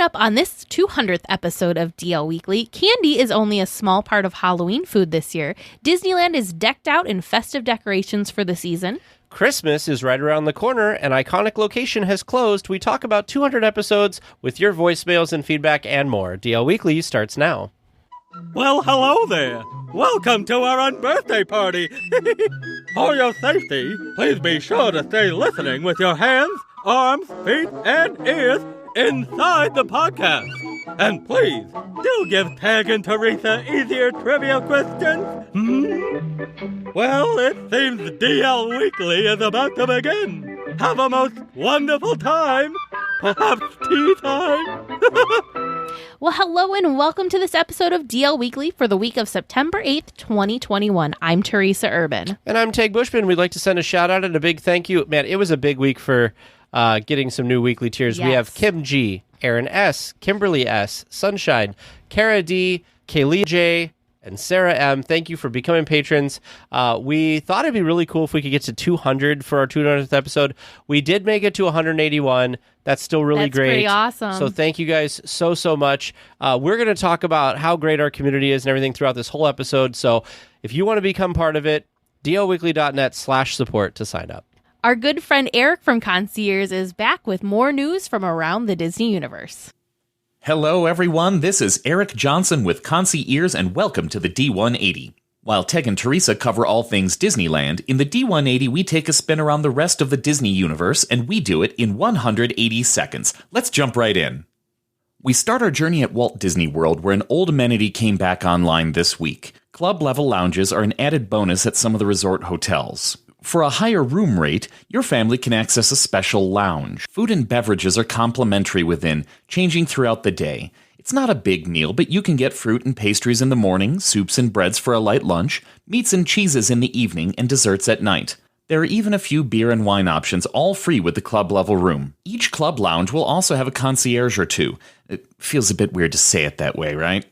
up on this 200th episode of DL Weekly, candy is only a small part of Halloween food this year. Disneyland is decked out in festive decorations for the season. Christmas is right around the corner. An iconic location has closed. We talk about 200 episodes with your voicemails and feedback and more. DL Weekly starts now. Well, hello there. Welcome to our unbirthday party. For your safety, please be sure to stay listening with your hands, arms, feet, and ears inside the podcast. And please, do give Tag and Teresa easier trivia questions. Well, it seems DL Weekly is about to begin. Have a most wonderful time. Perhaps tea time. Well, hello and welcome to this episode of DL Weekly for the week of September 8th, 2021. I'm Teresa Urban. And I'm Tag Bushman. We'd like to send a shout out and a big thank you. Man, it was a big week for getting some new weekly tiers. Yes. We have Kim G, Aaron S, Kimberly S, Sunshine, Kara D, Kaylee J, and Sarah M. Thank you for becoming patrons. We thought it'd be really cool if we could get to 200 for our 200th episode. We did make it to 181. That's still really great. That's pretty awesome. So thank you guys so much. We're going to talk about how great our community is and everything throughout this whole episode. So if you want to become part of it, dlweekly.net/support to sign up. Our good friend Eric from Concierge is back with more news from around the Disney universe. Hello, everyone. This is Eric Johnson with Concierge, and welcome to the D180. While Teg and Teresa cover all things Disneyland, in the D180 we take a spin around the rest of the Disney universe, and we do it in 180 seconds. Let's jump right in. We start our journey at Walt Disney World, where an old amenity came back online this week. Club-level lounges are an added bonus at some of the resort hotels. For a higher room rate, your family can access a special lounge. Food and beverages are complimentary within, changing throughout the day. It's not a big meal, but you can get fruit and pastries in the morning, soups and breads for a light lunch, meats and cheeses in the evening, and desserts at night. There are even a few beer and wine options, all free with the club-level room. Each club lounge will also have a concierge or two. It feels a bit weird to say it that way, right?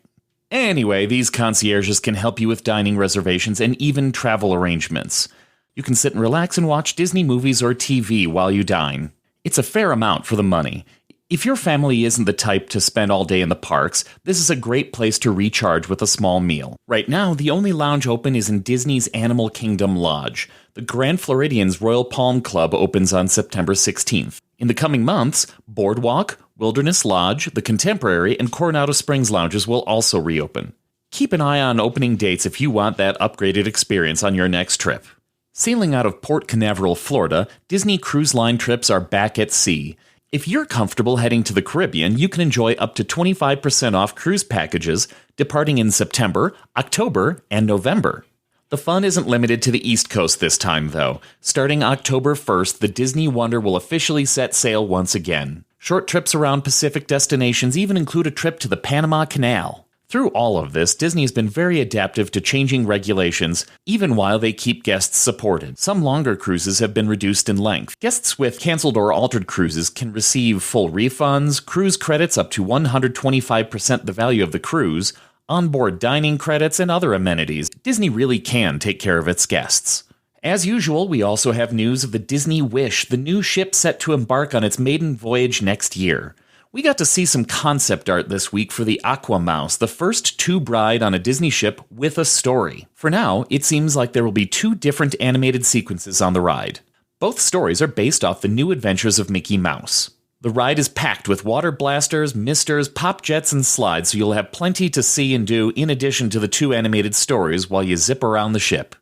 Anyway, these concierges can help you with dining reservations and even travel arrangements. You can sit and relax and watch Disney movies or TV while you dine. It's a fair amount for the money. If your family isn't the type to spend all day in the parks, this is a great place to recharge with a small meal. Right now, the only lounge open is in Disney's Animal Kingdom Lodge. The Grand Floridian's Royal Palm Club opens on September 16th. In the coming months, Boardwalk, Wilderness Lodge, the Contemporary, and Coronado Springs lounges will also reopen. Keep an eye on opening dates if you want that upgraded experience on your next trip. Sailing out of Port Canaveral, Florida, Disney Cruise Line trips are back at sea. If you're comfortable heading to the Caribbean, you can enjoy up to 25% off cruise packages departing in September, October, and November. The fun isn't limited to the East Coast this time, though. Starting October 1st, the Disney Wonder will officially set sail once again. Short trips around Pacific destinations even include a trip to the Panama Canal. Through all of this, Disney has been very adaptive to changing regulations, even while they keep guests supported. Some longer cruises have been reduced in length. Guests with canceled or altered cruises can receive full refunds, cruise credits up to 125% the value of the cruise, onboard dining credits, and other amenities. Disney really can take care of its guests. As usual, we also have news of the Disney Wish, the new ship set to embark on its maiden voyage next year. We got to see some concept art this week for the Aqua Mouse, the first tube ride on a Disney ship with a story. For now, it seems like there will be 2 different animated sequences on the ride. Both stories are based off the new adventures of Mickey Mouse. The ride is packed with water blasters, misters, pop jets, and slides, so you'll have plenty to see and do in addition to the 2 animated stories while you zip around the ship.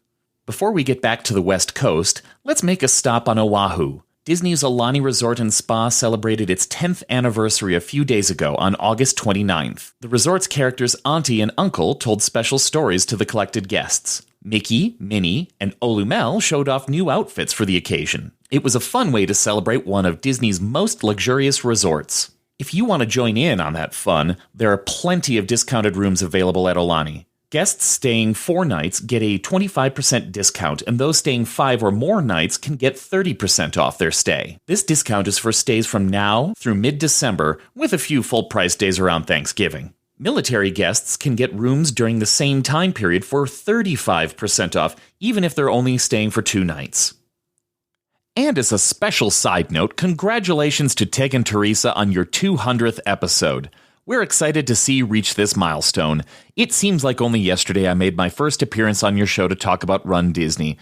Before we get back to the West Coast, let's make a stop on Oahu. Disney's Aulani Resort and Spa celebrated its 10th anniversary a few days ago on August 29th. The resort's characters' auntie and uncle told special stories to the collected guests. Mickey, Minnie, and Olumel showed off new outfits for the occasion. It was a fun way to celebrate one of Disney's most luxurious resorts. If you want to join in on that fun, there are plenty of discounted rooms available at Aulani. Guests staying 4 nights get a 25% discount, and those staying 5 or more nights can get 30% off their stay. This discount is for stays from now through mid-December, with a few full-price days around Thanksgiving. Military guests can get rooms during the same time period for 35% off, even if they're only staying for 2 nights. And as a special side note, congratulations to Tig and Teresa on your 200th episode. We're excited to see you reach this milestone. It seems like only yesterday I made my first appearance on your show to talk about Run Disney.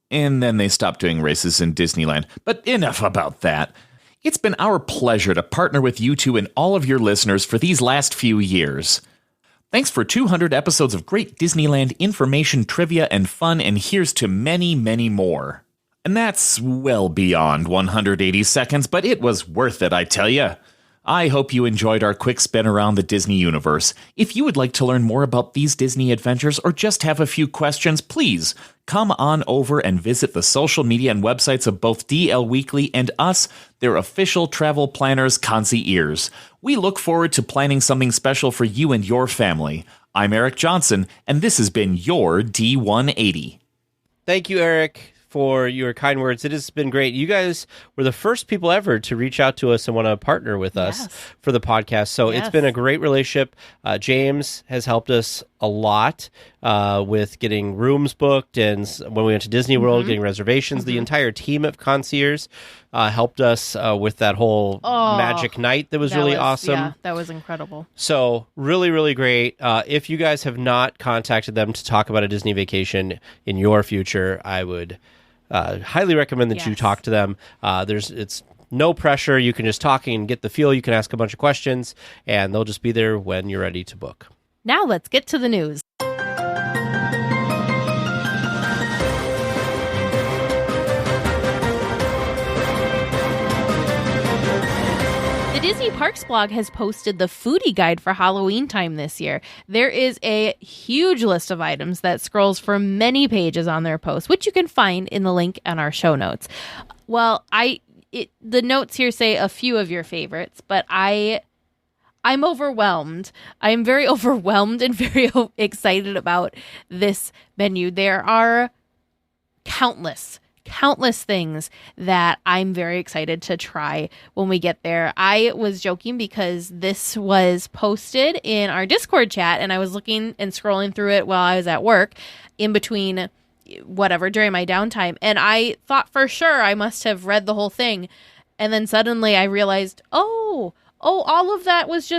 And then they stopped doing races in Disneyland. But enough about that. It's been our pleasure to partner with you two and all of your listeners for these last few years. Thanks for 200 episodes of great Disneyland information, trivia, and fun, and here's to many, many more. And that's well beyond 180 seconds, but it was worth it, I tell you. I hope you enjoyed our quick spin around the Disney universe. If you would like to learn more about these Disney adventures or just have a few questions, please come on over and visit the social media and websites of both DL Weekly and us, their official travel planners, Concierge. We look forward to planning something special for you and your family. I'm Eric Johnson, and this has been your D180. Thank you, Eric, for your kind words. It has been great. You guys were the first people ever to reach out to us and want to partner with us for the podcast. So it's been a great relationship. James has helped us a lot with getting rooms booked, and when we went to Disney World, getting reservations. The entire team of Concierge helped us with that whole magic night that was really awesome. Yeah, that was incredible. So really, really great. If you guys have not contacted them to talk about a Disney vacation in your future, I would highly recommend that you talk to them. It's no pressure. You can just talk and get the feel. You can ask a bunch of questions, and they'll just be there when you're ready to book. Now let's get to the news. The Disney Parks blog has posted the foodie guide for Halloween time this year. There is a huge list of items that scrolls for many pages on their post, which you can find in the link on our show notes. Well, the notes here say a few of your favorites, but I'm overwhelmed. I'm very overwhelmed and very excited about this menu. There are countless things that I'm very excited to try when we get there. I was joking because this was posted in our Discord chat, and I was looking and scrolling through it while I was at work in between during my downtime. And I thought for sure I must have read the whole thing. And then suddenly I realized, all of that was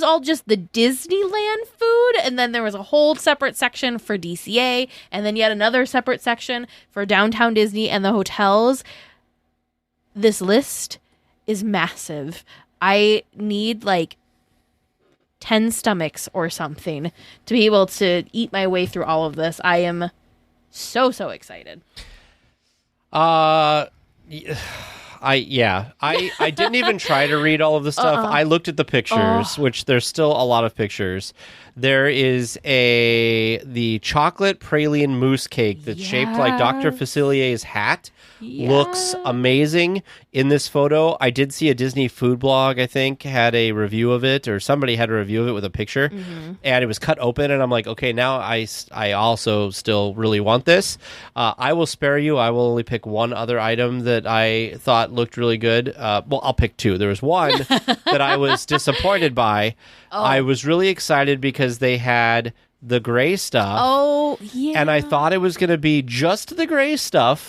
all just the Disneyland food. And then there was a whole separate section for DCA, and then yet another separate section for Downtown Disney and the hotels. This list is massive. I need 10 stomachs or something to be able to eat my way through all of this. I am so excited. I didn't even try to read all of the stuff. I looked at the pictures, which there's still a lot of pictures. There is the chocolate praline mousse cake that's shaped like Dr. Facilier's hat. Looks amazing in this photo. I did see a Disney food blog, I think, had a review of it, or somebody had a review of it with a picture, and it was cut open, and I'm like, okay, now I also still really want this. I will spare you. I will only pick one other item that I thought looked really good. Well, I'll pick two. There was one that I was disappointed by. I was really excited because they had the gray stuff. Oh, yeah. And I thought it was going to be just the gray stuff,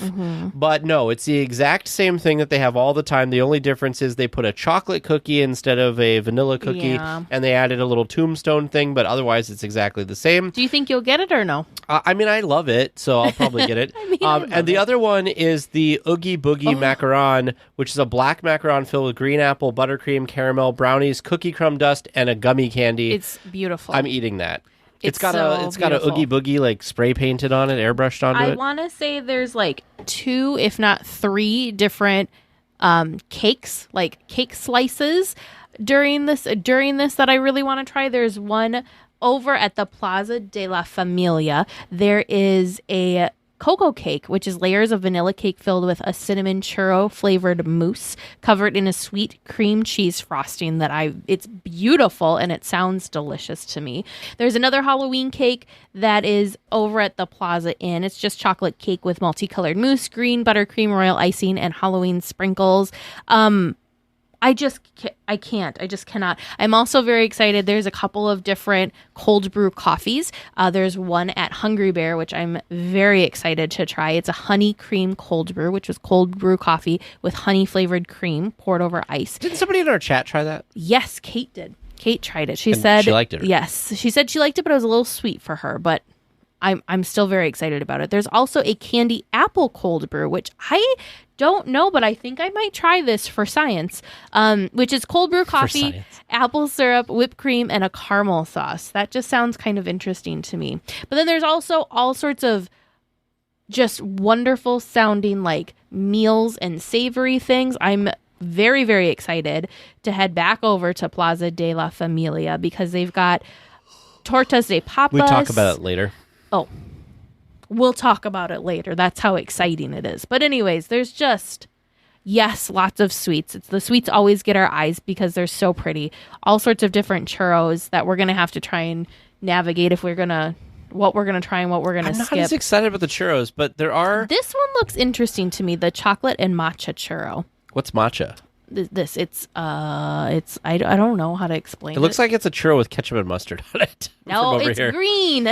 but no, it's the exact same thing that they have all the time. The only difference is they put a chocolate cookie instead of a vanilla cookie, and they added a little tombstone thing, but otherwise it's exactly the same. Do you think you'll get it or no? I mean, I love it, so I'll probably get it. And the other one is the Oogie Boogie macaron, which is a black macaron filled with green apple, buttercream, caramel, brownies, cookie crumb dust, and a gummy candy. It's beautiful. I'm eating that. It's got beautiful. a Oogie Boogie spray painted on it, airbrushed onto it. I want to say there's 2, if not 3 different cakes, cake slices during this that I really want to try. There's one over at the Plaza de la Familia. There is a cocoa cake, which is layers of vanilla cake filled with a cinnamon churro flavored mousse covered in a sweet cream cheese frosting it's beautiful and it sounds delicious to me. There's another Halloween cake that is over at the Plaza Inn. It's just chocolate cake with multicolored mousse, green buttercream, royal icing, and Halloween sprinkles. I I can't. I just cannot. I'm also very excited. There's a couple of different cold brew coffees. There's one at Hungry Bear, which I'm very excited to try. It's a honey cream cold brew, which was cold brew coffee with honey flavored cream poured over ice. Didn't somebody in our chat try that? Yes, Kate did. Kate tried it. She And said she liked it. Yes, she said she liked it, but it was a little sweet for her. But I'm still very excited about it. There's also a candy apple cold brew, which I don't know, but I think I might try this for science, which is cold brew coffee, apple syrup, whipped cream, and a caramel sauce. That just sounds kind of interesting to me. But then there's also all sorts of just wonderful sounding like meals and savory things. I'm very, very excited to head back over to Plaza de la Familia because they've got tortas de papas. We talk about it later. Oh, we'll talk about it later. That's how exciting it is. But anyways, there's just, yes, lots of sweets. The sweets always get our eyes because they're so pretty. All sorts of different churros that we're going to have to try and navigate if we're going to, what we're going to try and what we're going to skip. I'm not as excited about the churros, but there are... This one looks interesting to me, the chocolate and matcha churro. What's matcha? It's I don't know how to explain it. It looks like it's a churro with ketchup and mustard on it. No, it's green.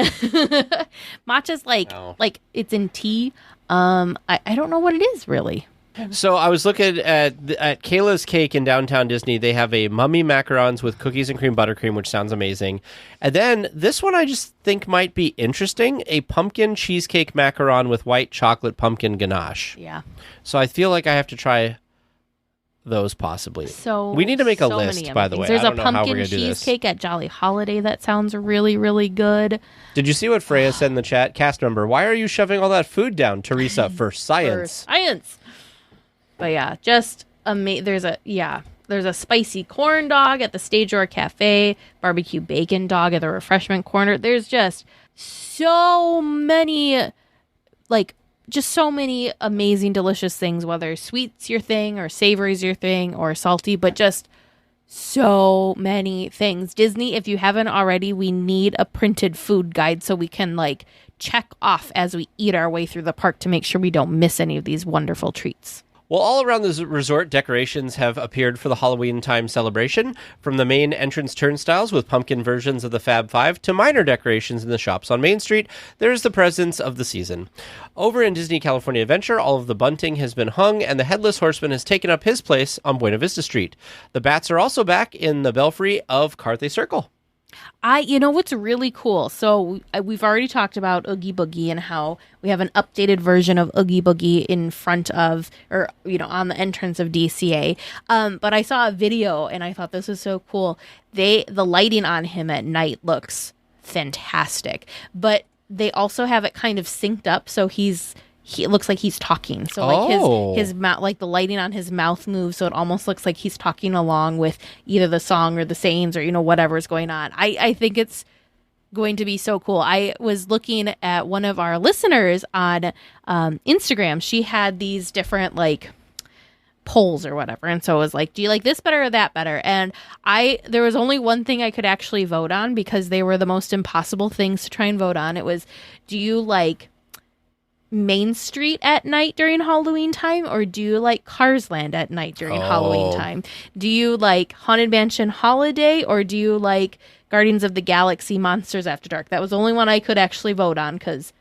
Matcha's like it's in tea. I don't know what it is really. So I was looking at Kayla's Cake in downtown Disney. They have a mummy macarons with cookies and cream buttercream, which sounds amazing. And then this one I just think might be interesting, a pumpkin cheesecake macaron with white chocolate pumpkin ganache. Yeah. So I feel like I have to try those possibly. So we need to make a list, by the way. There's I don't a know how we're pumpkin gonna do this. cheesecake at Jolly Holiday that sounds really, really good. Did you see what Freya said in the chat? Cast member, why are you shoving all that food down, Teresa? For science. For science. But yeah, just there's a spicy corn dog at the Stage Door Cafe, barbecue bacon dog at the refreshment corner. There's just so many so many amazing, delicious things, whether sweet's your thing or savory's your thing or salty, but just so many things. Disney, if you haven't already, we need a printed food guide so we can check off as we eat our way through the park to make sure we don't miss any of these wonderful treats. Well, all around the resort, decorations have appeared for the Halloween time celebration, from the main entrance turnstiles with pumpkin versions of the Fab Five to minor decorations in the shops on Main Street. There is the presence of the season. Over in Disney California Adventure, all of the bunting has been hung, and the Headless Horseman has taken up his place on Buena Vista Street. The bats are also back in the belfry of Carthay Circle. You know what's really cool? So we've already talked about Oogie Boogie and how we have an updated version of Oogie Boogie in front of, or on the entrance of DCA. But I saw a video and I thought this was so cool. The lighting on him at night looks fantastic, but they also have it kind of synced up so it looks like he's talking. So his mouth, the lighting on his mouth moves, so it almost looks like he's talking along with either the song or the sayings or whatever is going on. I think it's going to be so cool. I was looking at one of our listeners on Instagram. She had these different polls or whatever, and so it was do you like this better or that better? And there was only one thing I could actually vote on because they were the most impossible things to try and vote on. It was, do you like Main Street at night during Halloween time, or do you like Cars Land at night during Halloween time? Do you like Haunted Mansion Holiday, or do you like Guardians of the Galaxy Monsters After Dark? That was the only one I could actually vote on because,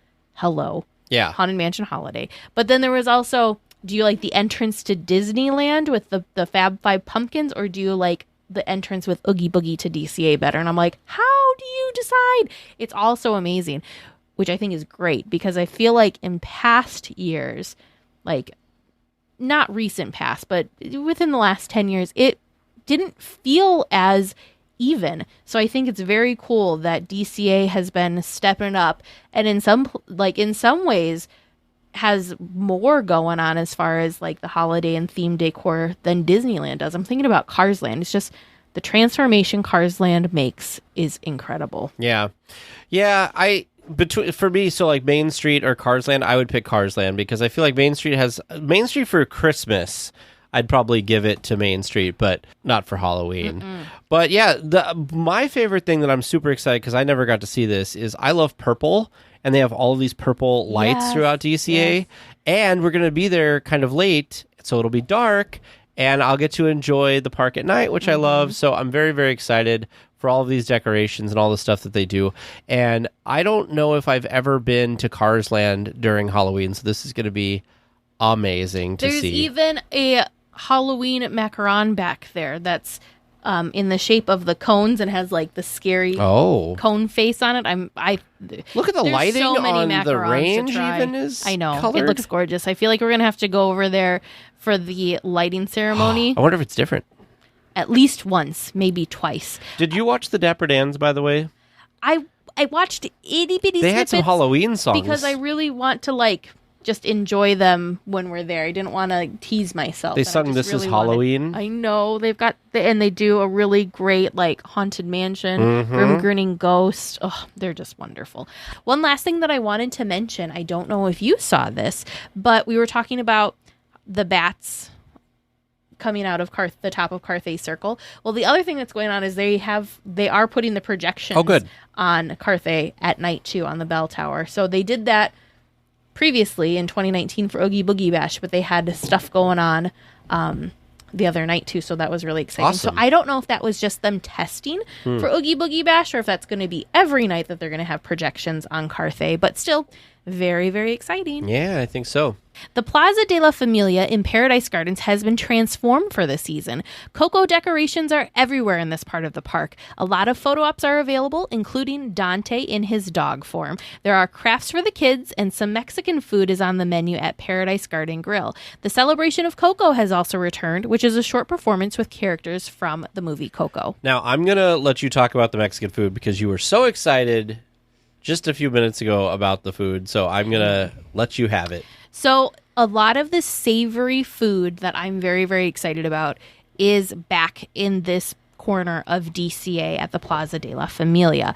yeah, Haunted Mansion Holiday. But then there was also, do you like the entrance to Disneyland with the Fab Five pumpkins, or do you like the entrance with Oogie Boogie to DCA better? And I'm like, how do you decide? It's all so amazing, which I think is great because I feel like in past years, not recent past, but within the last 10 years, it didn't feel as even. So I think it's very cool that DCA has been stepping up and in some ways has more going on as far as the holiday and theme decor than Disneyland does. I'm thinking about Cars Land. It's just the transformation Cars Land makes is incredible. Yeah. For me, so Main Street or Cars Land, I would pick Cars Land because I feel like Main Street for Christmas. I'd probably give it to Main Street, but not for Halloween. Mm-mm. But yeah, my favorite thing that I'm super excited because I never got to see this is I love purple, and they have all of these purple lights throughout DCA, and we're going to be there kind of late, so it'll be dark. and I'll get to enjoy the park at night, which I love. So I'm very, very excited for all of these decorations and all the stuff that they do. And I don't know if I've ever been to Cars Land during Halloween, so this is going to be amazing to see. There's even a Halloween macaron back there that's in the shape of the cones and has like the scary cone face on it. Look at the lighting so many on the macarons range to try. even is I know. colored. It looks gorgeous. I feel like we're going to have to go over there for the lighting ceremony I wonder if it's different. at least once, maybe twice. Did you watch the Dapper Dans, by the way? I watched itty bitty They had some snippets Halloween songs. because I really want to like just enjoy them when we're there. I didn't want to tease myself. They and I sung just This Is really wanted- Halloween. I know and they do a really great like haunted mansion, room grinning ghost. Oh, they're just wonderful. One last thing that I wanted to mention. I don't know if you saw this, but we were talking about the bats coming out of the top of Carthay Circle. Well, the other thing that's going on is they are putting the projections on Carthay at night too on the bell tower. So they did that previously in 2019 for Oogie Boogie Bash, but they had stuff going on the other night too, so that was really exciting. Awesome. So I don't know if that was just them testing for Oogie Boogie Bash or if that's going to be every night that they're going to have projections on Carthay, but still very, very exciting. Yeah, I think so. The Plaza de la Familia in Paradise Gardens has been transformed for the season. Cocoa decorations are everywhere in this part of the park. A lot of photo ops are available, including Dante in his dog form. There are crafts for the kids, and some Mexican food is on the menu at Paradise Garden Grill. The Celebration of Coco has also returned, which is a short performance with characters from the movie Coco. Now, I'm going to let you talk about the Mexican food because you were so excited just a few minutes ago about the food, so I'm going to let you have it. So a lot of the savory food that I'm very, very excited about is back in this corner of DCA at the Plaza de la Familia.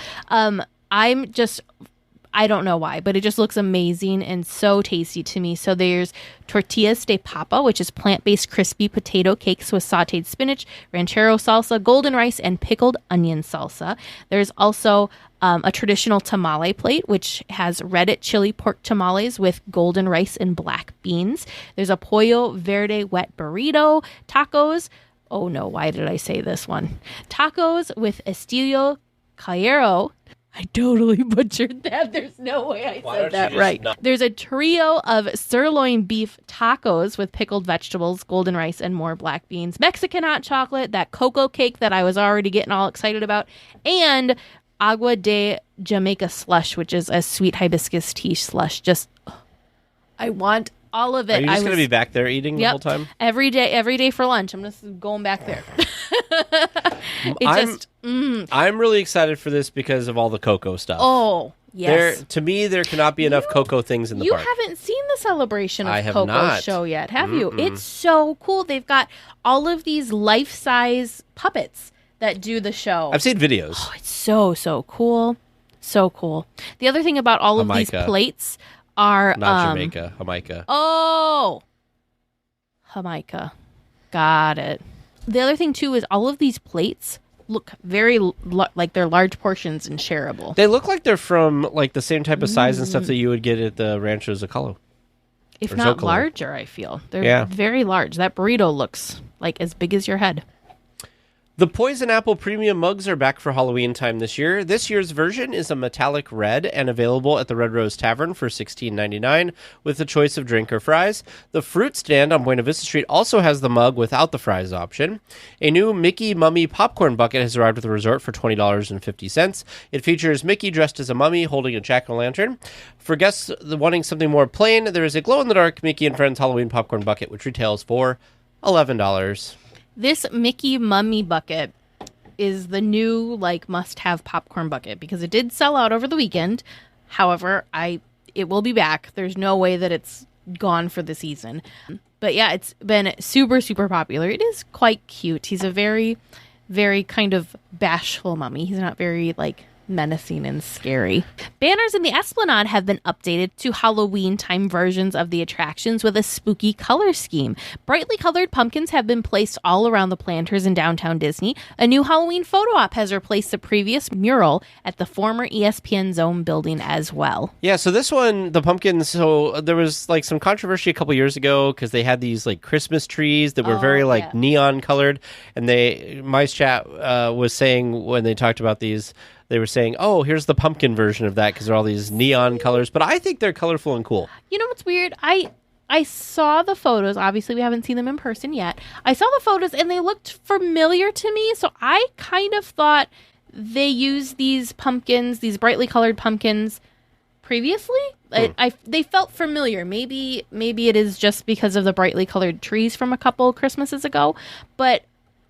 I don't know why, but it just looks amazing and so tasty to me. So there's tortillas de papa, which is plant-based crispy potato cakes with sauteed spinach, ranchero salsa, golden rice, and pickled onion salsa. There's also a traditional tamale plate, which has red chili pork tamales with golden rice and black beans. There's a pollo verde wet burrito, tacos. Oh no, why did I say this one? Tacos with estilo callero. I totally butchered that. There's no way I said that right. There's a trio of sirloin beef tacos with pickled vegetables, golden rice, and more black beans. Mexican hot chocolate, that cocoa cake that I was already getting all excited about, and agua de Jamaica slush, which is a sweet hibiscus tea slush. Just, I want all of it. Are you just going to be back there eating the whole time? Every day for lunch. I'm just going back there. I'm really excited for this because of all the cocoa stuff. Oh, yes. To me, there cannot be enough cocoa things in the park. You haven't seen the Celebration I of have Cocoa not. show yet, have you? It's so cool. They've got all of these life-size puppets that do the show. I've seen videos. Oh, it's so cool. So cool. The other thing about all of these Jamaica. plates are... Not Jamaica, Jamaica. Oh! Jamaica. Got it. The other thing, too, is all of these plates look very like they're large portions and shareable. They look like they're from like the same type of size and stuff that you would get at the Rancho Zocalo. If or not Zocalo. larger, I feel. They're very large. That burrito looks like as big as your head. The Poison Apple Premium mugs are back for Halloween time this year. This year's version is a metallic red and available at the Red Rose Tavern for $16.99 with a choice of drink or fries. The fruit stand on Buena Vista Street also has the mug without the fries option. A new Mickey Mummy popcorn bucket has arrived at the resort for $20.50. It features Mickey dressed as a mummy holding a jack-o'-lantern. For guests wanting something more plain, there is a glow-in-the-dark Mickey and Friends Halloween popcorn bucket, which retails for $11. This Mickey Mummy bucket is the new must-have popcorn bucket because it did sell out over the weekend. However, it will be back. There's no way that it's gone for the season. But yeah, it's been super, super popular. It is quite cute. He's a very, very kind of bashful mummy. He's not very menacing and scary. Banners in the Esplanade have been updated to Halloween time versions of the attractions with a spooky color scheme. Brightly colored pumpkins have been placed all around the planters in downtown Disney. A new Halloween photo op has replaced the previous mural at the former ESPN Zone building as well. Yeah, so this one, the pumpkins, so there was like some controversy a couple years ago because they had these like Christmas trees that were very like neon colored, and Mice Chat was saying when they talked about these, they were saying, oh, here's the pumpkin version of that because they're all these neon colors. But I think they're colorful and cool. You know what's weird? I saw the photos. Obviously, we haven't seen them in person yet. I saw the photos, and they looked familiar to me. So I kind of thought they used these pumpkins, these brightly colored pumpkins, previously. They felt familiar. Maybe it is just because of the brightly colored trees from a couple Christmases ago. But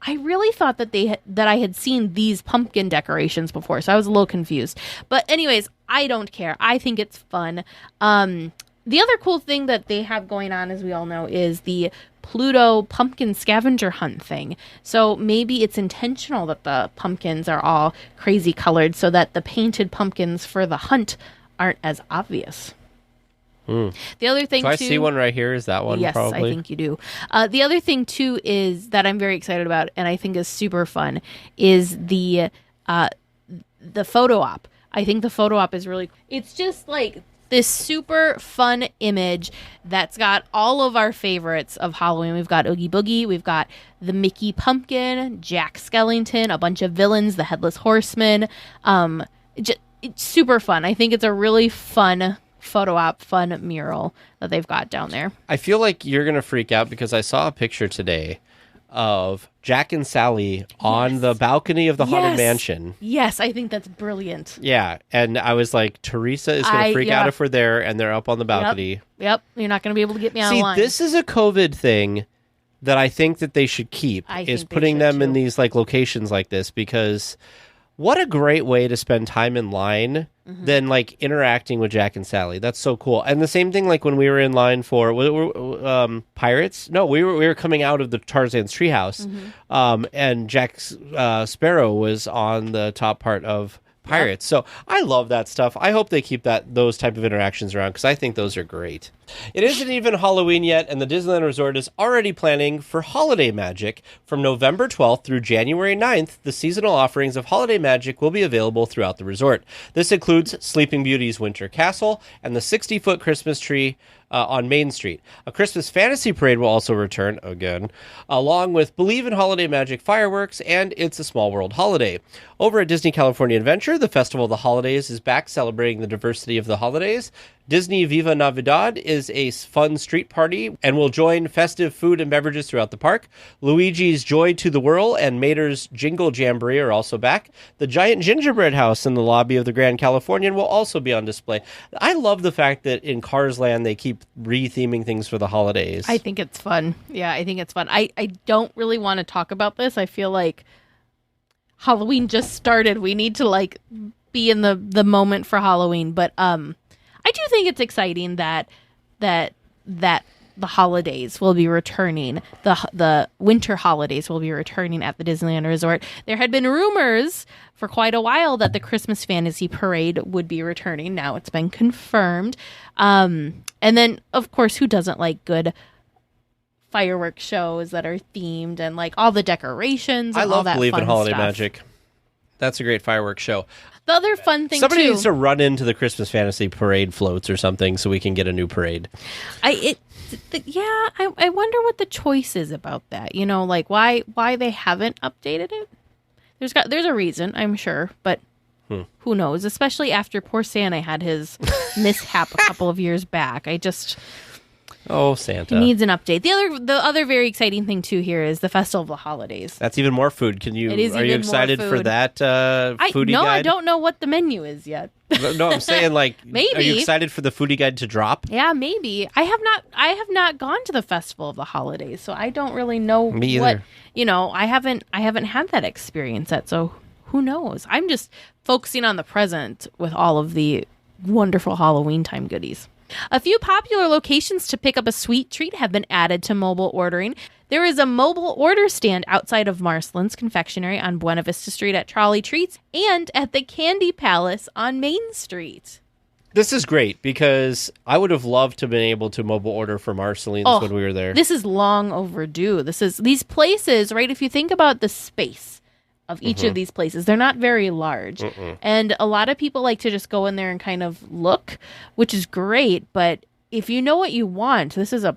I really thought that I had seen these pumpkin decorations before, so I was a little confused. But anyways, I don't care. I think it's fun. The other cool thing that they have going on, as we all know, is the Pluto pumpkin scavenger hunt thing. So maybe it's intentional that the pumpkins are all crazy colored so that the painted pumpkins for the hunt aren't as obvious. The other thing, I see one right here. Is that one? Yes, probably? I think you do. The other thing too is that I'm very excited about, and I think is super fun, is the photo op. I think the photo op is really. It's just like this super fun image that's got all of our favorites of Halloween. We've got Oogie Boogie, we've got the Mickey Pumpkin, Jack Skellington, a bunch of villains, the Headless Horseman. It's super fun. I think it's a really fun photo op, fun mural that they've got down there. I feel like you're going to freak out because I saw a picture today of Jack and Sally on the balcony of the Haunted Mansion. Yes, I think that's brilliant. Yeah, and I was like, Teresa is going to freak out if we're there and they're up on the balcony. Yep. You're not going to be able to get me online. See, this is a COVID thing that I think that they should keep, is putting them in these like locations like this, because what a great way to spend time in line than like interacting with Jack and Sally. That's so cool. And the same thing like when we were in line for Pirates. No, we were coming out of the Tarzan's treehouse, and Jack Sparrow was on the top part of Pirates. So I love that stuff. I hope they keep those type of interactions around because I think those are great. It isn't even Halloween yet, and the Disneyland Resort is already planning for Holiday Magic. From November 12th through January 9th, the seasonal offerings of Holiday Magic will be available throughout the resort. This includes Sleeping Beauty's Winter Castle and the 60-foot Christmas tree on Main Street. A Christmas Fantasy Parade will also return, again, along with Believe in Holiday Magic fireworks and It's a Small World holiday. Over at Disney California Adventure, the Festival of the Holidays is back, celebrating the diversity of the holidays. Disney Viva Navidad is a fun street party and will join festive food and beverages throughout the park. Luigi's Joy to the Whirl and Mater's Jingle Jamboree are also back. The giant gingerbread house in the lobby of the Grand Californian will also be on display. I love the fact that in Cars Land they keep re-theming things for the holidays. I think it's fun. Yeah, I think it's fun. I don't really want to talk about this. I feel like Halloween just started. We need to like be in the moment for Halloween, but I do think it's exciting that the holidays will be returning. The winter holidays will be returning at the Disneyland Resort. There had been rumors for quite a while that the Christmas Fantasy Parade would be returning. Now it's been confirmed. And then, of course, who doesn't like good fireworks shows that are themed and like all the decorations and I love all that Believe fun in Holiday stuff. Magic. That's a great fireworks show. The other fun thing Somebody too, needs to run into the Christmas Fantasy Parade floats or something so we can get a new parade. I wonder what the choice is about that. You know, like why they haven't updated it. There's a reason, I'm sure, but who knows? Especially after poor Santa had his mishap a couple of years back. Oh, Santa. It needs an update. The other very exciting thing too here is the Festival of the Holidays. That's even more food. Are you excited for that foodie guide? No, I don't know what the menu is yet. No, I'm saying like maybe. Are you excited for the foodie guide to drop? Yeah, maybe. I have not gone to the Festival of the Holidays, so I don't really know Me either. what, you know, I haven't had that experience yet, so who knows? I'm just focusing on the present with all of the wonderful Halloween time goodies. A few popular locations to pick up a sweet treat have been added to mobile ordering. There is a mobile order stand outside of Marcelin's Confectionery on Buena Vista Street at Trolley Treats and at the Candy Palace on Main Street. This is great because I would have loved to have been able to mobile order for Marceline's when we were there. This is long overdue. These places, right? If you think about the space of each of these places, they're not very large. And a lot of people like to just go in there and kind of look, which is great. But if you know what you want, this is a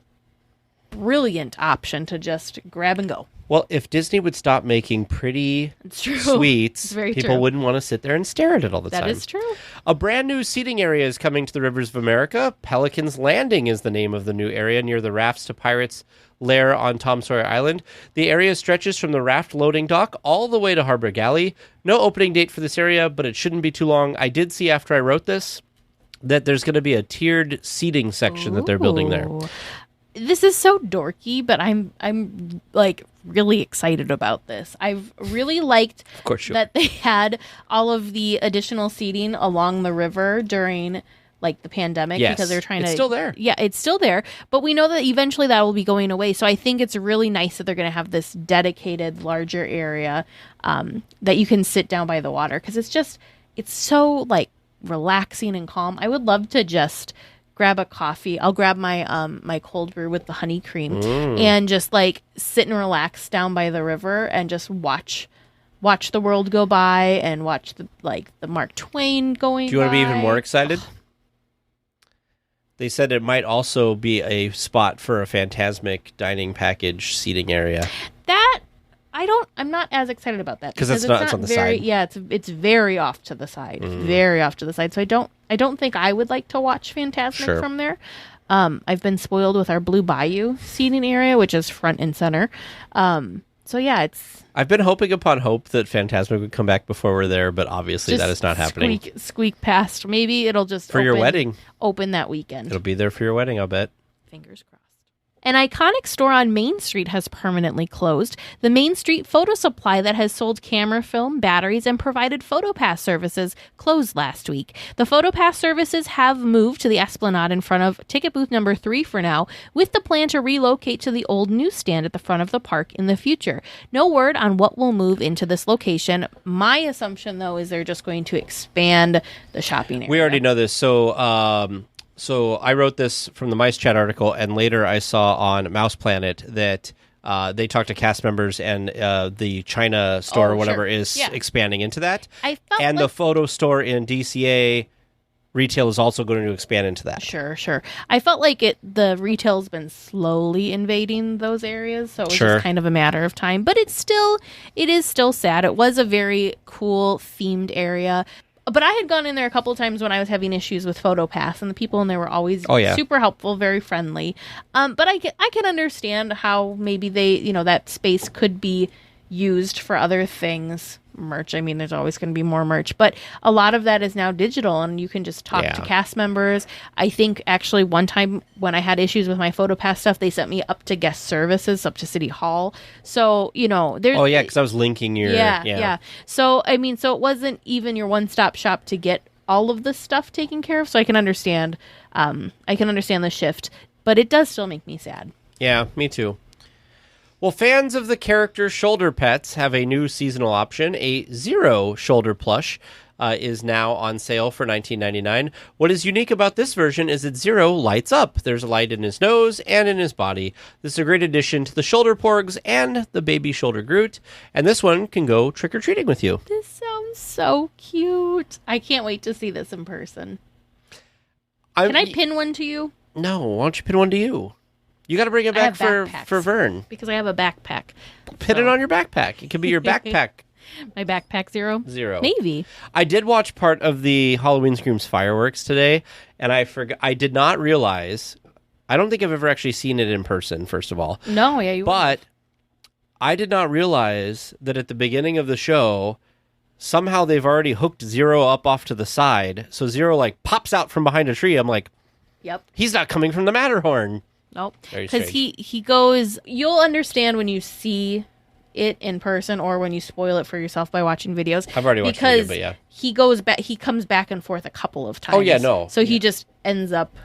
brilliant option to just grab and go. Well, if Disney would stop making pretty sweets, people wouldn't want to sit there and stare at it all the time. That is true. A brand new seating area is coming to the Rivers of America. Pelican's Landing is the name of the new area near the Rafts to Pirates Lair on Tom Sawyer Island. The area stretches from the raft loading dock all the way to Harbor Galley. No opening date for this area, but it shouldn't be too long. I did see after I wrote this that there's going to be a tiered seating section that they're building there. This is so dorky, but I'm like really excited about this. I've really liked that they had all of the additional seating along the river during like the pandemic because they're trying it's still there. Yeah, it's still there, but we know that eventually that will be going away. So I think it's really nice that they're going to have this dedicated larger area that you can sit down by the water because it's so like relaxing and calm. I would love to just grab a coffee. I'll grab my my cold brew with the honey cream and just like sit and relax down by the river and just watch the world go by and watch the Mark Twain going by. Do you want to be even more excited? They said it might also be a spot for a Phantasmic dining package seating area. I'm not as excited about that because it's on the side. Yeah, it's very off to the side, very off to the side. So I don't think I would like to watch Phantasmic from there. I've been spoiled with our Blue Bayou seating area, which is front and center. So yeah, I've been hoping upon hope that Phantasmic would come back before we're there, but obviously that is not happening. Squeak past. Maybe it'll just your wedding. Open that weekend. It'll be there for your wedding, I'll bet. Fingers crossed. An iconic store on Main Street has permanently closed. The Main Street Photo Supply that has sold camera film, batteries, and provided PhotoPass services closed last week. The PhotoPass services have moved to the Esplanade in front of ticket booth number 3 for now, with the plan to relocate to the old newsstand at the front of the park in the future. No word on what will move into this location. My assumption, though, is they're just going to expand the shopping area. We already know this. So I wrote this from the Mice Chat article, and later I saw on Mouse Planet that they talked to cast members, and the China store or whatever is expanding into that. And the photo store in DCA retail is also going to expand into that. Sure. I felt like the retail's been slowly invading those areas, so it was just kind of a matter of time. But it is still sad. It was a very cool themed area. But I had gone in there a couple of times when I was having issues with PhotoPass, and the people in there were always super helpful, very friendly. But I can understand how maybe that space could be used for other things. Merch. I mean, there's always going to be more merch, but a lot of that is now digital, and you can just talk to cast members. I think actually one time when I had issues with my PhotoPass stuff, they sent me up to guest services, up to City Hall. So, there's... Oh, yeah, because I was linking your... Yeah. So, I mean, it wasn't even your one-stop shop to get all of this stuff taken care of, so I can understand the shift, but it does still make me sad. Yeah, me too. Well, fans of the character shoulder pets have a new seasonal option. A Zero shoulder plush is now on sale for $19.99. What is unique about this version is that Zero lights up. There's a light in his nose and in his body. This is a great addition to the shoulder porgs and the baby shoulder Groot. And this one can go trick-or-treating with you. This sounds so cute. I can't wait to see this in person. Can I pin one to you? No, why don't you pin one to you? You got to bring it back for Vern. Because I have a backpack. Pin it on your backpack. It could be your backpack. My backpack Zero? Maybe. I did watch part of the Halloween Screams fireworks today, and I did not realize... I don't think I've ever actually seen it in person, first of all. No, yeah, you But I did not realize that at the beginning of the show, somehow they've already hooked Zero up off to the side, so Zero, pops out from behind a tree. I'm like, yep, he's not coming from the Matterhorn. Nope. Because he goes... You'll understand when you see it in person or when you spoil it for yourself by watching videos. I've already watched it, but yeah. He goes back. He comes back and forth a couple of times. Oh, yeah, no. So he just ends up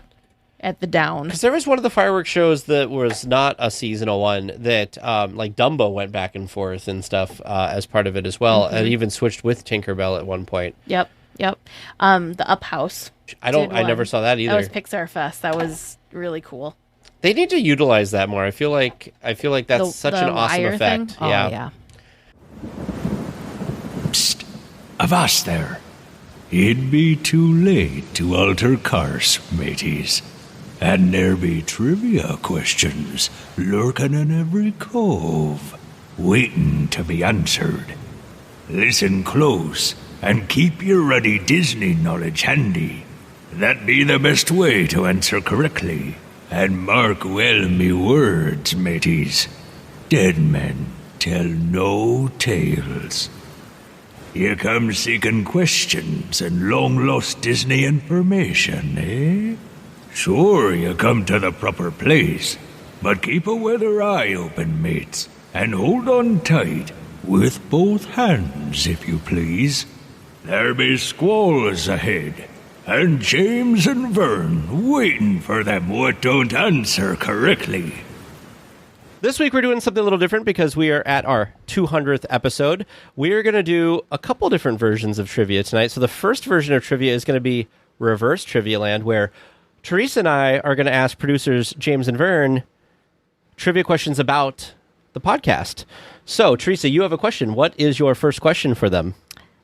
at the down. Because there was one of the fireworks shows that was not a seasonal one that, like, Dumbo went back and forth and stuff as part of it as well, and even switched with Tinkerbell at one point. Yep. The Up House. I never saw that either. That was Pixar Fest. That was really cool. They need to utilize that more. I feel like that's such an awesome effect. Thing? Oh, yeah. Psst. Avast there. It'd be too late to alter course, mateys. And there be trivia questions lurking in every cove, waiting to be answered. Listen close, and keep your ruddy Disney knowledge handy. That be the best way to answer correctly. And mark well me words, mateys. Dead men tell no tales. You come seeking questions and long-lost Disney information, eh? Sure, you come to the proper place, but keep a weather eye open, mates, and hold on tight, with both hands, if you please. There be squalls ahead, and James and Vern waiting for them what don't answer correctly. This week we're doing something a little different because we are at our 200th episode. We are going to do a couple different versions of trivia tonight. So the first version of trivia is going to be Reverse Trivia Land, where Teresa and I are going to ask producers James and Vern trivia questions about the podcast. So, Teresa, you have a question. What is your first question for them?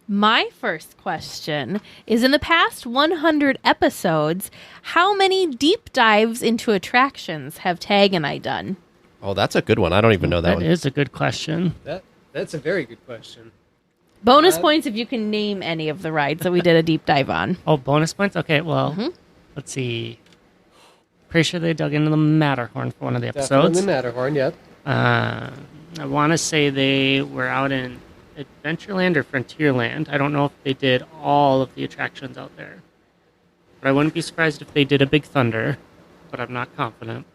My first question is, in the past 100 episodes, how many deep dives into attractions have Tag and I done? Oh, that's a good one. I don't even know that one. That is a good question. That's a very good question. Bonus points if you can name any of the rides that we did a deep dive on. Oh, bonus points? Okay, well, let's see. Pretty sure they dug into the Matterhorn for one of the episodes. Definitely the Matterhorn, yep. I want to say they were out in Adventureland or Frontierland. I don't know if they did all of the attractions out there. But I wouldn't be surprised if they did a Big Thunder, but I'm not confident.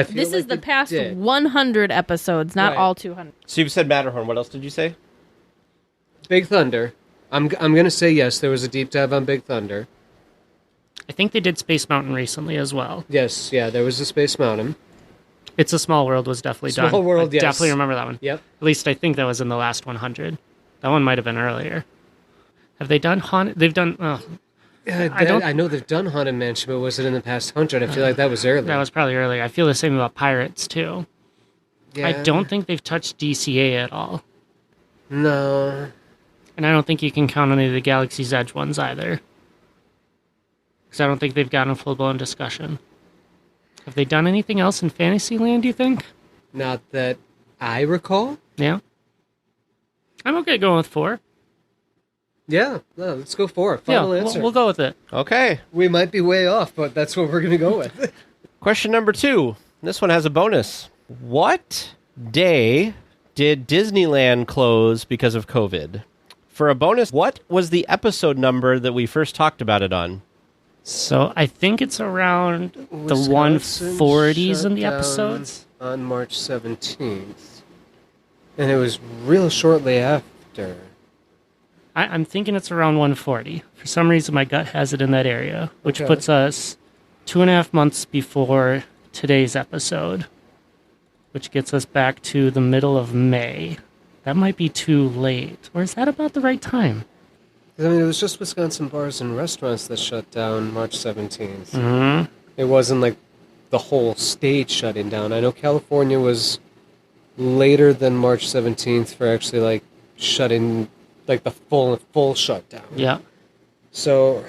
This is the past 100 episodes, not all 200. So you've said Matterhorn. What else did you say? Big Thunder. I'm going to say yes, there was a deep dive on Big Thunder. I think they did Space Mountain recently as well. Yes, yeah, there was a Space Mountain. It's a Small World was definitely done. Small World, yes. Definitely remember that one. Yep. At least I think that was in the last 100. That one might have been earlier. Have they done Haunted? They've done... I know they've done Haunted Mansion, but was it in the past 100? I feel like that was earlier. That was probably earlier. I feel the same about Pirates, too. Yeah. I don't think they've touched DCA at all. No. And I don't think you can count any of the Galaxy's Edge ones either. Because I don't think they've gotten a full-blown discussion. Have they done anything else in Fantasyland, do you think? Not that I recall. Yeah. I'm okay going with 4. Yeah, no, let's go for it. Final answer. We'll go with it. Okay. We might be way off, but that's what we're going to go with. Question number 2. This one has a bonus. What day did Disneyland close because of COVID? For a bonus, what was the episode number that we first talked about it on? So I think it's around the Wisconsin 140s in the shut episodes. down on March 17th. And it was real shortly after. I'm thinking it's around 140. For some reason, my gut has it in that area, which puts us 2.5 months before today's episode, which gets us back to the middle of May. That might be too late. Or is that about the right time? I mean, it was just Wisconsin bars and restaurants that shut down March 17th. Mm-hmm. It wasn't like the whole state shutting down. I know California was later than March 17th for actually, like, shutting... like the full shutdown. Yeah. So,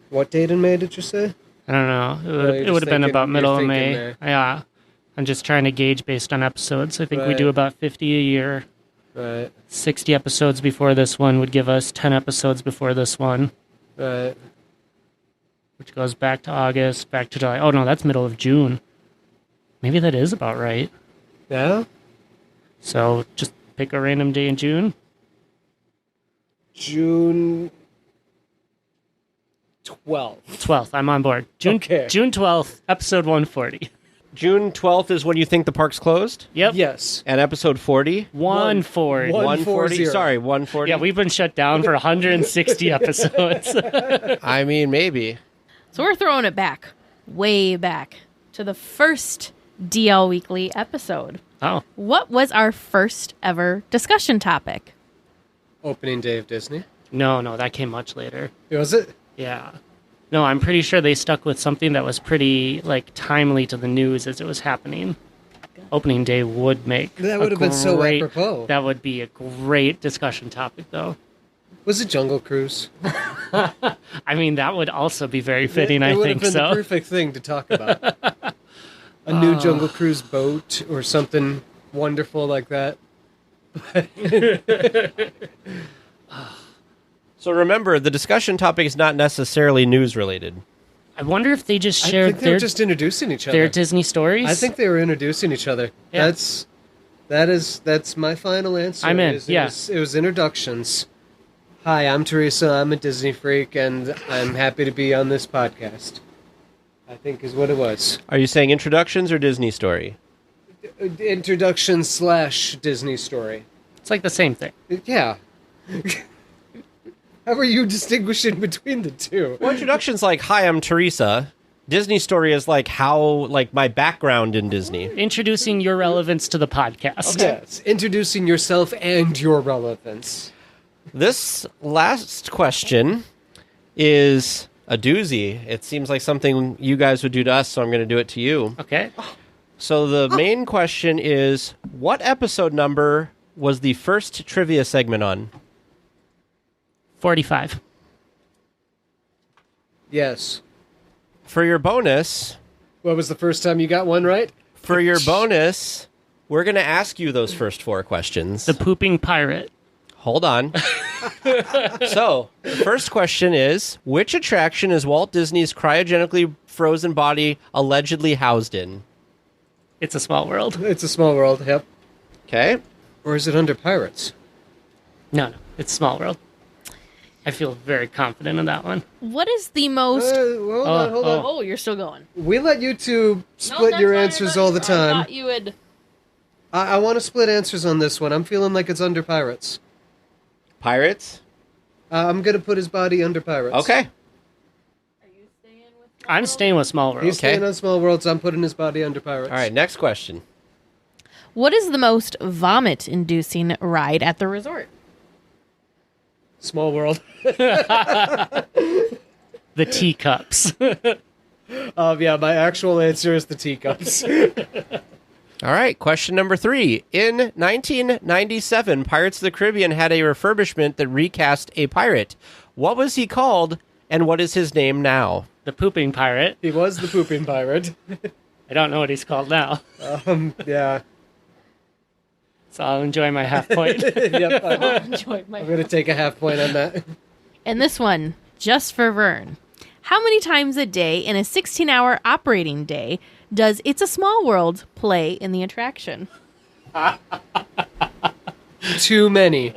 what date in May did you say? I don't know. It would have been about middle of May. Yeah. I'm just trying to gauge based on episodes. I think we do about 50 a year. Right. 60 episodes before this one would give us 10 episodes before this one. Right. Which goes back to August, back to July. Oh, no, that's middle of June. Maybe that is about right. Yeah? So, just pick a random day in June. June 12th. 12th, I'm on board. June 12th, episode 140. June 12th is when you think the park's closed? Yep. Yes. And episode 40? 140. 140. Sorry, 140. Yeah, we've been shut down for 160 episodes. I mean, maybe. So we're throwing it back. way back to the first DL Weekly episode. Oh, What was our first ever discussion topic? Opening day of Disney. no, that came much later. Was it? Yeah. No, I'm pretty sure they stuck with something that was pretty, timely to the news as it was happening. Opening day would make That would have been so apropos. That would be a great discussion topic, though. Was it Jungle Cruise? I mean, that would also be very fitting, It I would think have been so. the perfect thing to talk about. A new Jungle Cruise boat or something wonderful like that. So remember, the discussion topic is not necessarily news related. I wonder if they just I shared think they were just introducing each other. their Disney stories. I think they were introducing each other. Yeah. That's my final answer. I'm in, It yeah. was introductions. Hi, I'm Teresa. I'm a Disney freak, and I'm happy to be on this podcast. I think is what it was. Are you saying introductions or Disney story? Introduction / Disney story. it's like the same thing. Yeah. How are you distinguishing between the two? Well, introductions like, hi, I'm Teresa. Disney story is my background in Disney. Introducing your relevance to the podcast. Yes, introducing yourself and your relevance. This last question is a doozy. It seems like something you guys would do to us, so I'm going to do it to you. Okay. So the main question is, what episode number was the first trivia segment on? 45. Yes. For your bonus, What was the first time you got one right? we're going to ask you those first 4 questions. The pooping pirate. Hold on. So, the first question is, which attraction is Walt Disney's cryogenically frozen body allegedly housed in? It's a small world. It's a small world, yep. Okay. Or is it under pirates? No, it's small world. I feel very confident in that one. What is the most... Hold on. Oh, you're still going. We let you two split your answers all the I time. thought you would... I want to split answers on this one. I'm feeling like it's under pirates. Pirates? I'm going to put his body under pirates. Okay. I'm staying with small world. He's Okay. staying on small worlds. I'm putting his body under pirates. All right, next question. What is the most vomit-inducing ride at the resort? Small world. The teacups. Yeah, my actual answer is the teacups. All right, question number 3. In 1997, Pirates of the Caribbean had a refurbishment that recast a pirate. What was he called, and what is his name now? The pooping pirate. He was the pooping pirate. I don't know what he's called now. Yeah. So I'll enjoy my half point. Yep, Enjoy my... I'm going to take a half point on that. And this one, just for Vern. How many times a day in a 16-hour operating day does It's a Small World play in the attraction? Too many.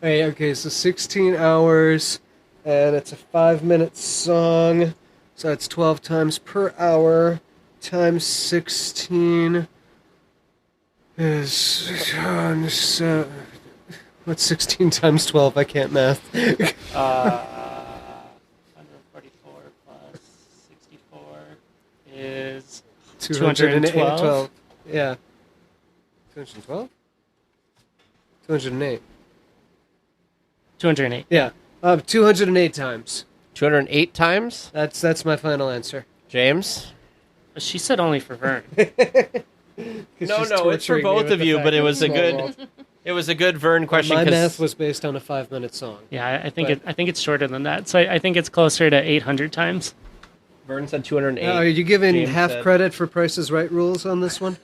Okay, so 16 hours, and it's a 5-minute song, so that's 12 times per hour, times 16 is... what's 16 times 12? I can't math. 144 plus 64 is 212. Yeah. 212? 208. 208. Yeah. 208 times. 208 times? That's my final answer. James? She said only for Vern. No, She's it's for torturing me both with of the you, fact but it that was it's a small good world. it was a good Vern question. My 'cause- math was based on a 5-minute song. Yeah, I think But- I think it's shorter than that. So I think it's closer to 800 times. Vern said 208. Are you giving James half said- credit for Price is Right rules on this one?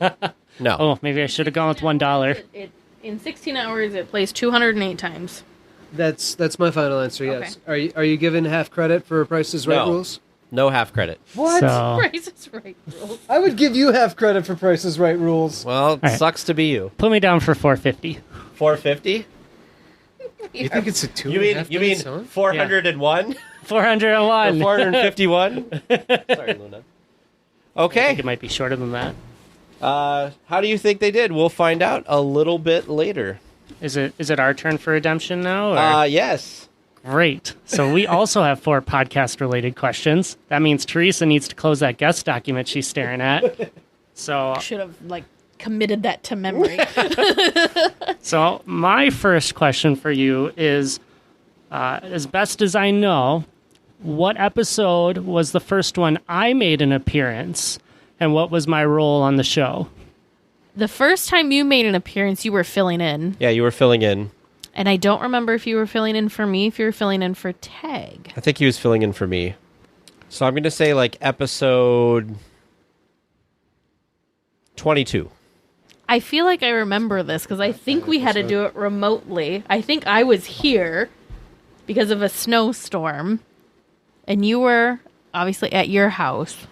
No. Oh, maybe I should have gone with $1. In 16 hours, it plays 208 times. That's my final answer. Yes. Are you giving half credit for Price is Right No. rules? No half credit. What? So Price is Right rules. I would give you half credit for Price is Right rules. Well, it right. sucks to be you. put me down for 450. 450? You think it's a 2 You mean song? 401? 401. Or 451? Sorry, Luna. I think Okay. it might be shorter than that. How do you think they did? We'll find out a little bit later. Is it our turn for redemption now? Or? Yes. Great. So we also have 4 podcast-related questions. That means Teresa needs to close that guest document she's staring at. So, Should have committed that to memory. so my first question for you is, as best as I know, what episode was the first one I made an appearance, and what was my role on the show? The first time you made an appearance, you were filling in. Yeah, you were filling in. And I don't remember if you were filling in for me, if you were filling in for Tag. I think he was filling in for me. So I'm going to say episode 22. I feel like I remember this because I think we had to do it remotely. I think I was here because of a snowstorm, and you were obviously at your house.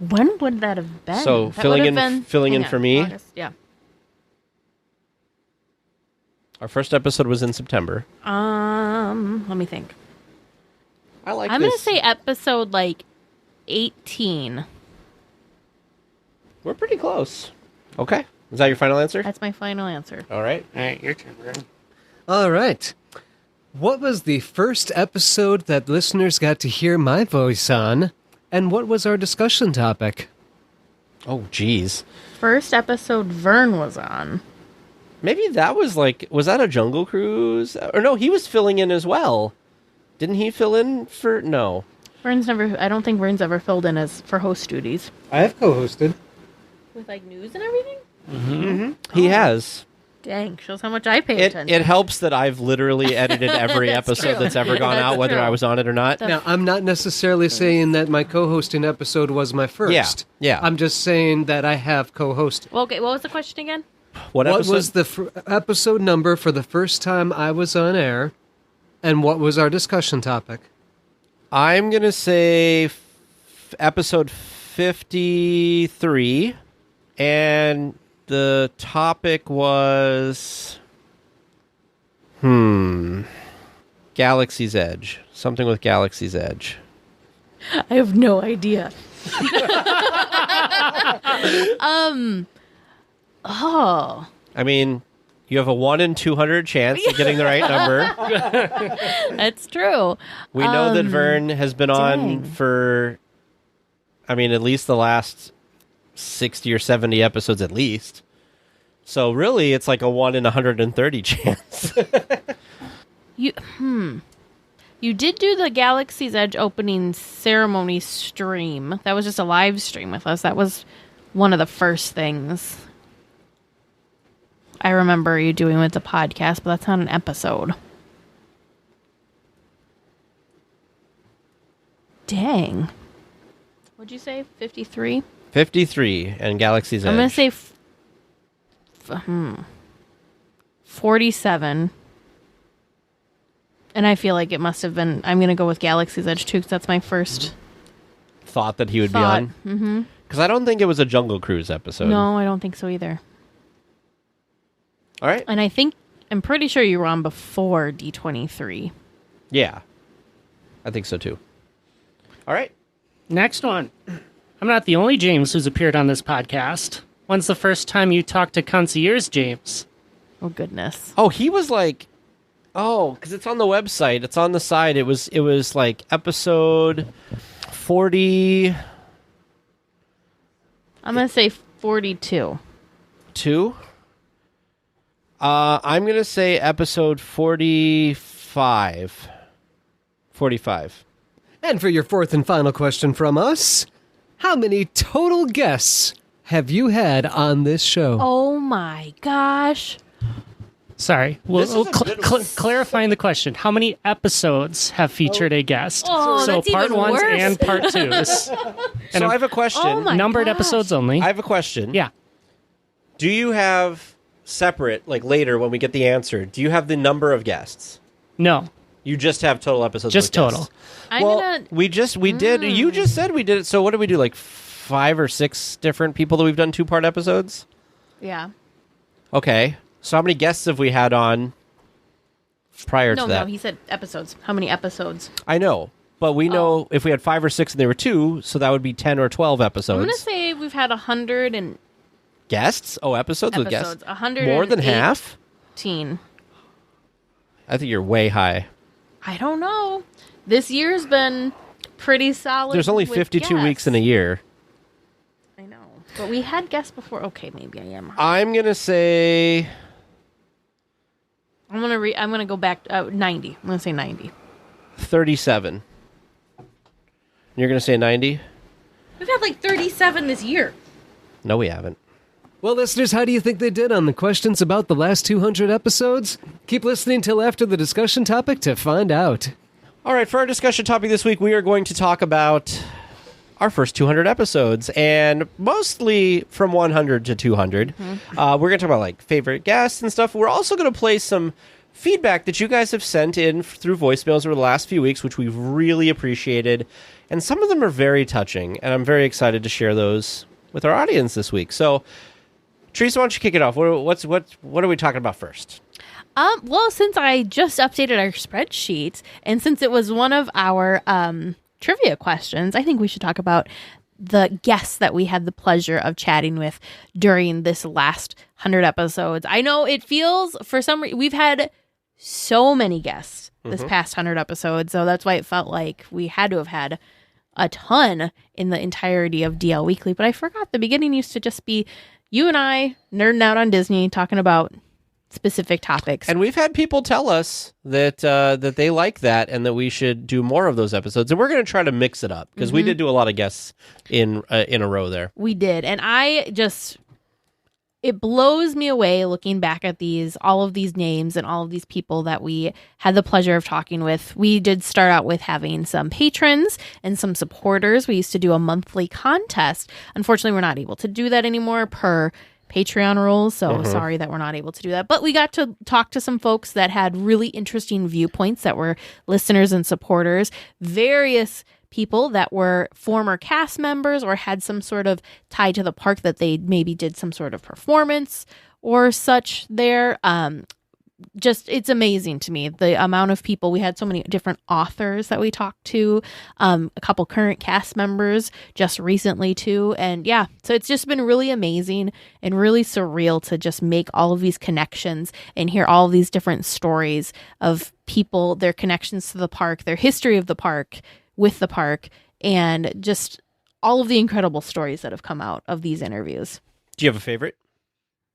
When would that have been? So That filling would have in been- filling in hang for on, me. August, yeah. Our first episode was in September. Let me think. I like I'm this. gonna say episode 18. We're pretty close. Okay. Is that your final answer? That's my final answer. All right. All right, your turn, Vern. All right. What was the first episode that listeners got to hear my voice on? And what was our discussion topic? Oh, geez. First episode Vern was on. Maybe that was was that a Jungle Cruise? Or no, he was filling in as well. Didn't he fill in for... No. Vern's never. I don't think Vern's ever filled in as for host duties I have co-hosted. with news and everything. He has. Dang, shows how much I pay It attention. helps that I've literally edited every That's episode true. that's ever gone That's out, whether true. I was on it or not. Now, I'm not necessarily saying that my co-hosting episode was my first. Yeah. I'm just saying that I have co-hosted. Well, okay, what was the question again? What What episode? was the episode number for the first time I was on air? And what was our discussion topic? I'm going to say episode 53. And the topic was... Galaxy's Edge. Something with Galaxy's Edge. I have no idea. Oh, I mean, you have a 1 in 200 chance of getting the right number. that's true. We know that Vern has been on dang. for, at least the last 60 or 70 episodes at least. So really, it's like a 1 in 130 chance. You did do the Galaxy's Edge opening ceremony stream. That was just a live stream with us. That was one of the first things I remember you doing with the podcast, but that's not an episode. Dang. What'd you say? 53? 53 and Galaxy's Edge. I'm going to say 47. And I feel like it must have been... I'm going to go with Galaxy's Edge, too, because that's my first thought that he would thought. be on. Mm-hmm. Because I don't think it was a Jungle Cruise episode. No, I don't think so either. All right. And I'm pretty sure you were on before D23. Yeah. I think so, too. All right. Next one. I'm not the only James who's appeared on this podcast. When's the first time you talked to concierge James? Oh, goodness. Oh, he was because it's on the website. It's on the side. It was episode 40... I'm going to say 42. 2. I'm going to say episode 45. 45. And for your fourth and final question from us, how many total guests have you had on this show? Oh, my gosh. Sorry. This is a good one. Clarifying the question. How many episodes have featured a guest? Oh, so that's part even ones worse. and part twos. So I have a question. Oh my Numbered gosh. episodes only. I have a question. Yeah. Do you have separate, later when we get the answer, do you have the number of guests? No. You just have total episodes Just with guests? total. I'm well, going to... we did. You just said we did it. So what did we do? 5 or 6 different people that we've done 2-part episodes? Yeah. Okay. So how many guests have we had on prior to that? No, he said episodes. How many episodes? I know. But we know if we had 5 or 6 and they were 2, so that would be 10 or 12 episodes. I'm going to say we've had 100 and Guests? Oh, episodes with guests. episodes. 100 More than half? 18. I think you're way high. I don't know. This year's been pretty solid. There's only with 52 guests. weeks in a year. I know. But we had guests before. Okay, maybe I am. I'm going to say... I'm gonna go back 90. I'm gonna say 90. 37. You're going to say 90? We've had like 37 this year. No, we haven't. Well, listeners, how do you think they did on the questions about the last 200 episodes? Keep listening till after the discussion topic to find out. All right, for our discussion topic this week, we are going to talk about our first 200 episodes, and mostly from 100 to 200. We're going to talk about like favorite guests and stuff. We're also going to play some feedback that you guys have sent in through voicemails over the last few weeks, which we've really appreciated. And some of them are very touching, and I'm very excited to share those with our audience this week. So, Teresa, why don't you kick it off? What are we talking about first? Well, since I just updated our spreadsheet, and since it was one of our trivia questions, I think we should talk about the guests that we had the pleasure of chatting with during this last 100 episodes. I know it feels, for some reason, we've had so many guests this past 100 episodes, so that's why it felt like we had to have had a ton in the entirety of DL Weekly. But I forgot the beginning used to just be you and I nerding out on Disney, talking about specific topics. And we've had people tell us that that they like that and that we should do more of those episodes. And we're going to try to mix it up because we did do a lot of guests in a row there. We did. And it blows me away looking back at all of these names and all of these people that we had the pleasure of talking with. We did start out with having some patrons and some supporters. We used to do a monthly contest. Unfortunately, we're not able to do that anymore per Patreon rules, so sorry that we're not able to do that. But we got to talk to some folks that had really interesting viewpoints that were listeners and supporters, various people that were former cast members or had some sort of tie to the park that they maybe did some sort of performance or such there. Just, it's amazing to me, the amount of people. We had so many different authors that we talked to, a couple current cast members just recently too. And yeah, so it's just been really amazing and really surreal to just make all of these connections and hear all of these different stories of people, their connections to the park, their history of the park, with the park, and just all of the incredible stories that have come out of these interviews. Do you have a favorite?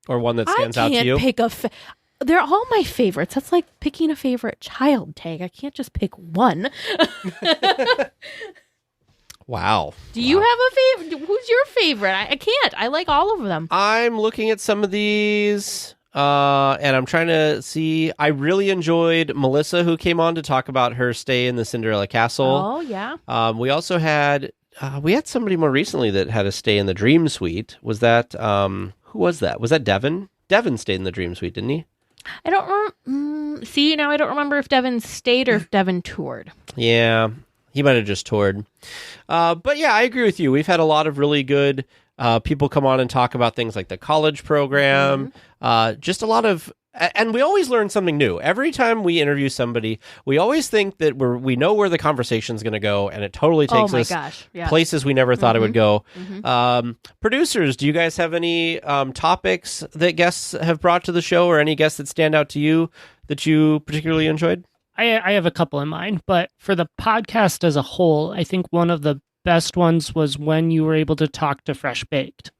Or one that stands out to you? I can't pick they're all my favorites. That's like picking a favorite child, Tag. I can't just pick one. Wow. Do you have a favorite? Who's your favorite? I can't. I like all of them. I'm looking at some of these, and I'm trying to see. I really enjoyed Melissa, who came on to talk about her stay in the Cinderella Castle. Oh, yeah. We also had somebody more recently that had a stay in the Dream Suite. Was that, who was that? Was that Devin? Devin stayed in the Dream Suite, didn't he? I don't see, now I don't remember if Devin stayed or if Devin toured. Yeah, he might have just toured. But yeah, I agree with you. We've had a lot of really good people come on and talk about things like the college program, just a lot of, and we always learn something new. Every time we interview somebody, we always think that we know where the conversation's going to go, and it totally takes us places we never thought it would go. Producers, do you guys have any topics that guests have brought to the show, or any guests that stand out to you that you particularly enjoyed? I have a couple in mind, but for the podcast as a whole, I think one of the best ones was when you were able to talk to Fresh Baked.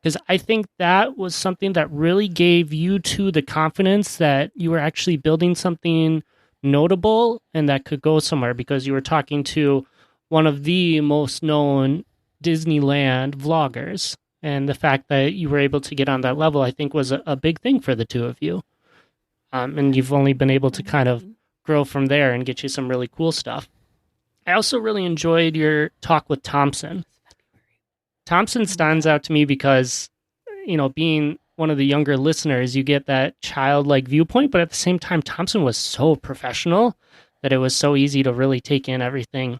Because I think that was something that really gave you two the confidence that you were actually building something notable and that could go somewhere, because you were talking to one of the most known Disneyland vloggers. And the fact that you were able to get on that level, I think, was a big thing for the two of you. And you've only been able to kind of grow from there and get you some really cool stuff. I also really enjoyed your talk with Thompson. Thompson stands out to me because, being one of the younger listeners, you get that childlike viewpoint, but at the same time, Thompson was so professional that it was so easy to really take in everything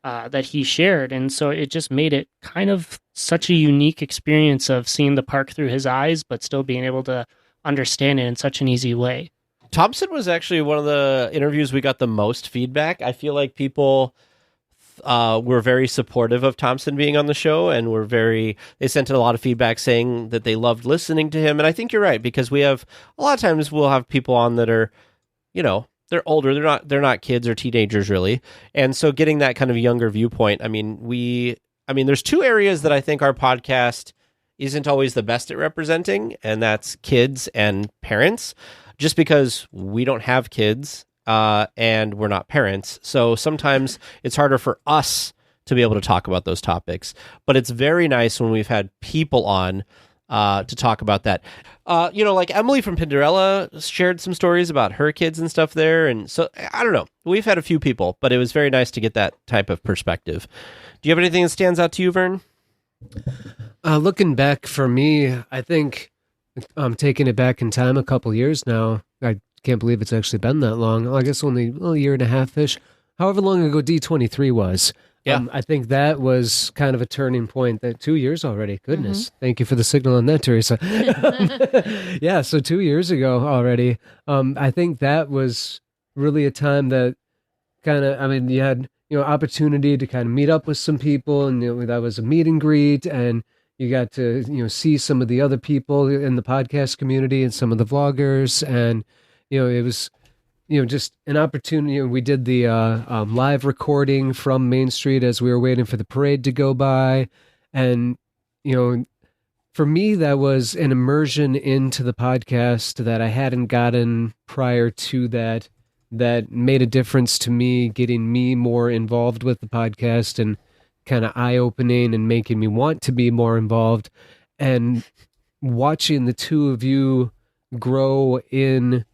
that he shared. And so it just made it kind of such a unique experience of seeing the park through his eyes, but still being able to understand it in such an easy way. Thompson was actually one of the interviews we got the most feedback. I feel like people were very supportive of Thompson being on the show, and they sent in a lot of feedback saying that they loved listening to him. And I think you're right, because we have a lot of times we'll have people on that are they're older. They're not kids or teenagers really. And so getting that kind of younger viewpoint, I mean, there's two areas that I think our podcast isn't always the best at representing, and that's kids and parents, just because we don't have kids and we're not parents. So sometimes it's harder for us to be able to talk about those topics. But it's very nice when we've had people on to talk about that. Like Emily from Pinderella shared some stories about her kids and stuff there. And so, I don't know. We've had a few people, but it was very nice to get that type of perspective. Do you have anything that stands out to you, Vern? Looking back for me, I think I'm taking it back in time a couple years now. I can't believe it's actually been that long. Well, I guess only a year and a half-ish. However long ago D23 was. Yeah. I think that was kind of a turning point. That 2 years already. Goodness. Mm-hmm. Thank you for the signal on that, Teresa. Yeah, so 2 years ago already. I think that was really a time that kind of, you had, opportunity to kind of meet up with some people, and that was a meet and greet, and you got to, see some of the other people in the podcast community and some of the vloggers, and, it was, just an opportunity. We did the live recording from Main Street as we were waiting for the parade to go by. And, for me, that was an immersion into the podcast that I hadn't gotten prior to that made a difference to me, getting me more involved with the podcast and kind of eye-opening and making me want to be more involved. And watching the two of you grow in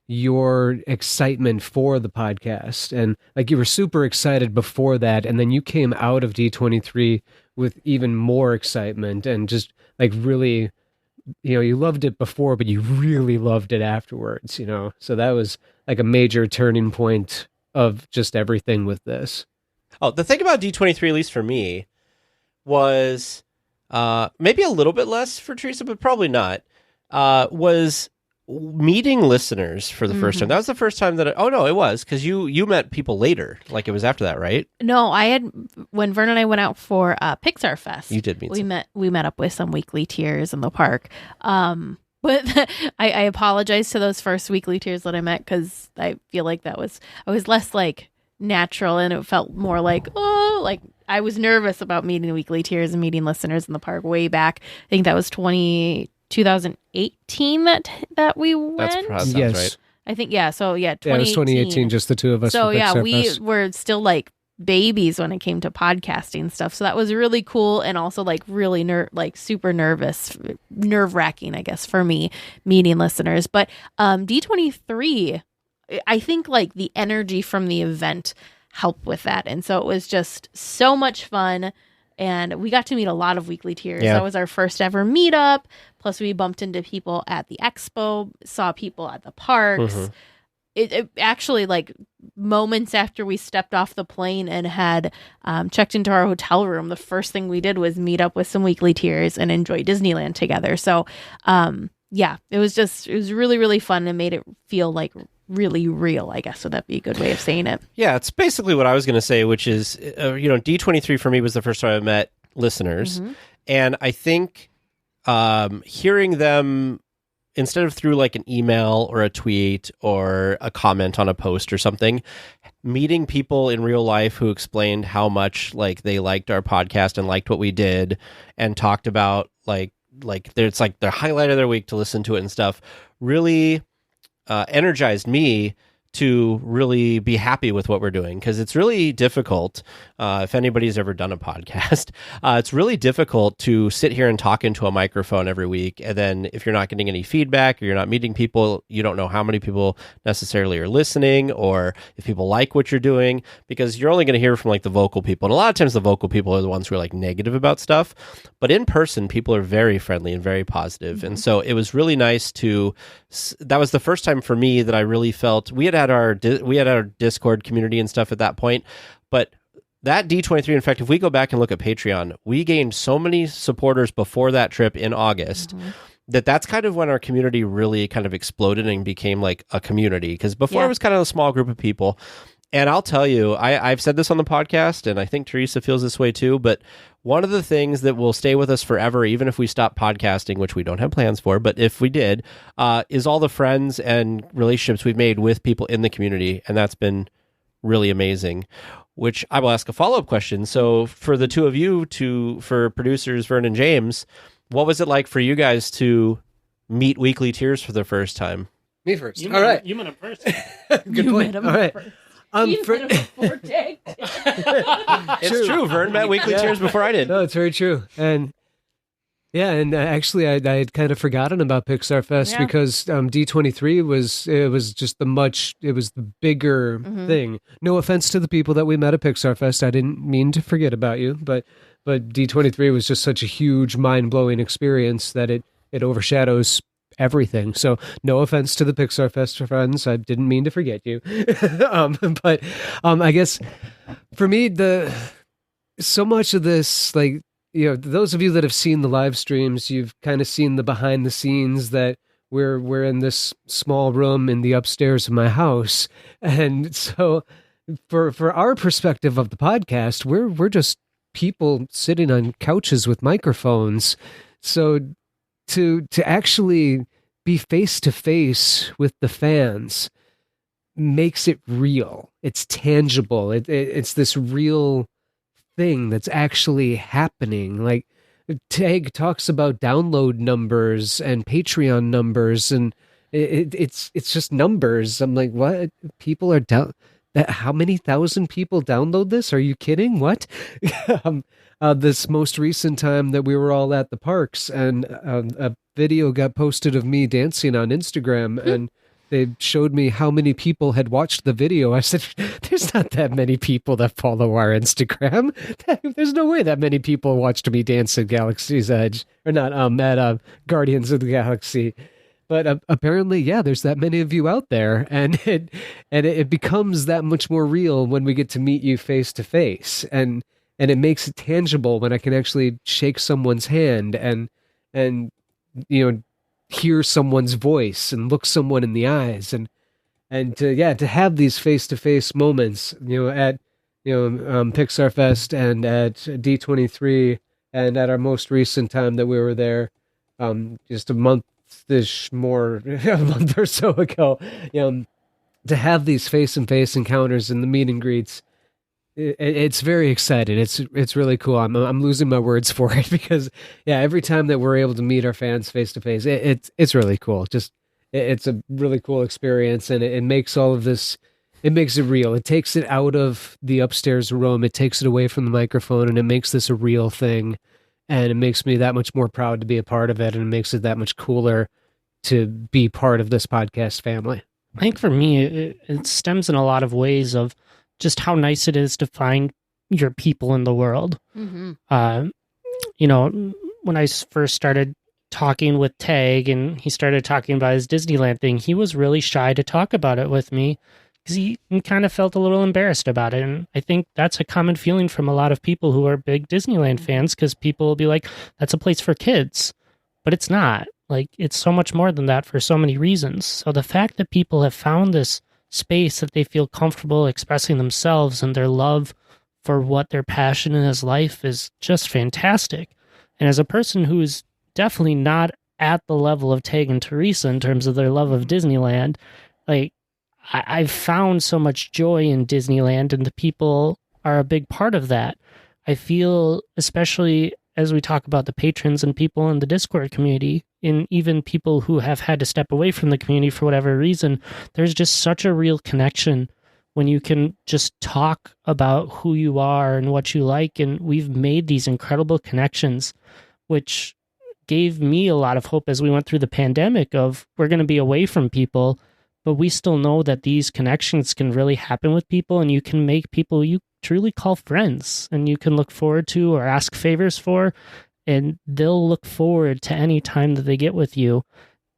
your excitement for the podcast, and like you were super excited before that, and then you came out of D23 with even more excitement, and just like really, you loved it before, but you really loved it afterwards, so that was like a major turning point of just everything with this. Oh, the thing about D23, at least for me, was maybe a little bit less for Teresa, but probably not, was meeting listeners for the first time. That was the first time that it was because you met people later, like it was after that, right? No, when Vern and I went out for Pixar Fest. You did meet we met up with some weekly tiers in the park. But I apologize to those first weekly tiers that I met, because I feel like I was less like natural, and it felt more like I was nervous about meeting the weekly tiers and meeting listeners in the park way back. I think that was 2018 that we went. That sounds yes. right. I think, yeah. So, yeah, 2018. Yeah, it was 2018, just the two of us. So, yeah, we Fest. were still like babies when it came to podcasting stuff. So that was really cool, and also like really super nerve-wracking, I guess, for me, meeting listeners. But D23, I think like the energy from the event helped with that. And so it was just so much fun. And we got to meet a lot of weekly tiers. Yeah. That was our first ever meetup. Plus, we bumped into people at the expo, saw people at the parks. Mm-hmm. It actually, like, moments after we stepped off the plane and had checked into our hotel room, the first thing we did was meet up with some weekly tiers and enjoy Disneyland together. So, yeah, it was really, really fun, and made it feel like really real, I guess. So that'd be a good way of saying it. Yeah, it's basically what I was going to say, which is, D23 for me was the first time I met listeners. Mm-hmm. And I think hearing them, instead of through like an email or a tweet or a comment on a post or something, meeting people in real life who explained how much like they liked our podcast and liked what we did, and talked about like it's like their highlight of their week to listen to it and stuff, really energized me to really be happy with what we're doing, because it's really difficult. If anybody's ever done a podcast, it's really difficult to sit here and talk into a microphone every week. And then if you're not getting any feedback, or you're not meeting people, you don't know how many people necessarily are listening, or if people like what you're doing, because you're only going to hear from like the vocal people. And a lot of times the vocal people are the ones who are like negative about stuff. But in person, people are very friendly and very positive. Mm-hmm. And so it was really nice that was the first time for me that I really felt we had our Discord community and stuff at that point, but that D23, in fact, if we go back and look at Patreon, we gained so many supporters before that trip in August, mm-hmm. that's kind of when our community really kind of exploded and became like a community, because before it was kind of a small group of people. And I'll tell you, I've said this on the podcast, and I think Teresa feels this way too, but one of the things that will stay with us forever, even if we stop podcasting, which we don't have plans for, but if we did, is all the friends and relationships we've made with people in the community. And that's been really amazing, which I will ask a follow-up question. So for the two of you, for producers Vern and James, what was it like for you guys to meet Weekly Tears for the first time? Me first. All right. You met him first. Good point. All right. He's been before tag. It's true. Vern met Weekly Tears before I did. No, it's very true. And yeah, and actually, I had kind of forgotten about Pixar Fest because D23 was just the bigger thing. No offense to the people that we met at Pixar Fest. I didn't mean to forget about you, but D23 was just such a huge, mind-blowing experience that it overshadows everything. So no offense to the Pixar Fest friends. I didn't mean to forget you. But I guess for me, so much of this, like, those of you that have seen the live streams, you've kind of seen the behind the scenes that we're in this small room in the upstairs of my house. And so for our perspective of the podcast, we're just people sitting on couches with microphones. So to actually be face to face with the fans makes it real. It's tangible. It's this real thing that's actually happening. Like Tag talks about download numbers and Patreon numbers, and it's just numbers. I'm like, what? People are down. How many thousand people download this? Are you kidding? What? This most recent time that we were all at the parks, and a video got posted of me dancing on Instagram, and they showed me how many people had watched the video. I said, there's not that many people that follow our Instagram. There's no way that many people watched me dance at Galaxy's Edge, or not, at Guardians of the Galaxy. But apparently, yeah, there's that many of you out there, and it becomes that much more real when we get to meet you face to face, and it makes it tangible when I can actually shake someone's hand and hear someone's voice and look someone in the eyes, and to have these face to face moments, at Pixar Fest and at D23 and at our most recent time that we were there, just a month or so ago, to have these face-to-face encounters and the meet and greets, it's very exciting. It's really cool. I'm losing my words for it because every time that we're able to meet our fans face-to-face, it's really cool. It's a really cool experience, and it makes all of this, it makes it real. It takes it out of the upstairs room, it takes it away from the microphone, and it makes this a real thing. And it makes me that much more proud to be a part of it, and it makes it that much cooler to be part of this podcast family. I think for me, it stems in a lot of ways of just how nice it is to find your people in the world. When I first started talking with Tag and he started talking about his Disneyland thing, he was really shy to talk about it with me because he kind of felt a little embarrassed about it. And I think that's a common feeling from a lot of people who are big Disneyland fans, because people will be like, that's a place for kids. But it's not. Like, it's so much more than that for so many reasons. So the fact that people have found this space that they feel comfortable expressing themselves and their love for what their passion in his life is just fantastic. And as a person who is definitely not at the level of Tag and Teresa in terms of their love of Disneyland, like, I've found so much joy in Disneyland, and the people are a big part of that. I feel, especially as we talk about the patrons and people in the Discord community, and even people who have had to step away from the community for whatever reason, there's just such a real connection when you can just talk about who you are and what you like. And we've made these incredible connections, which gave me a lot of hope as we went through the pandemic of we're going to be away from people, but we still know that these connections can really happen with people, and you can make people you truly call friends and you can look forward to or ask favors for, and they'll look forward to any time that they get with you.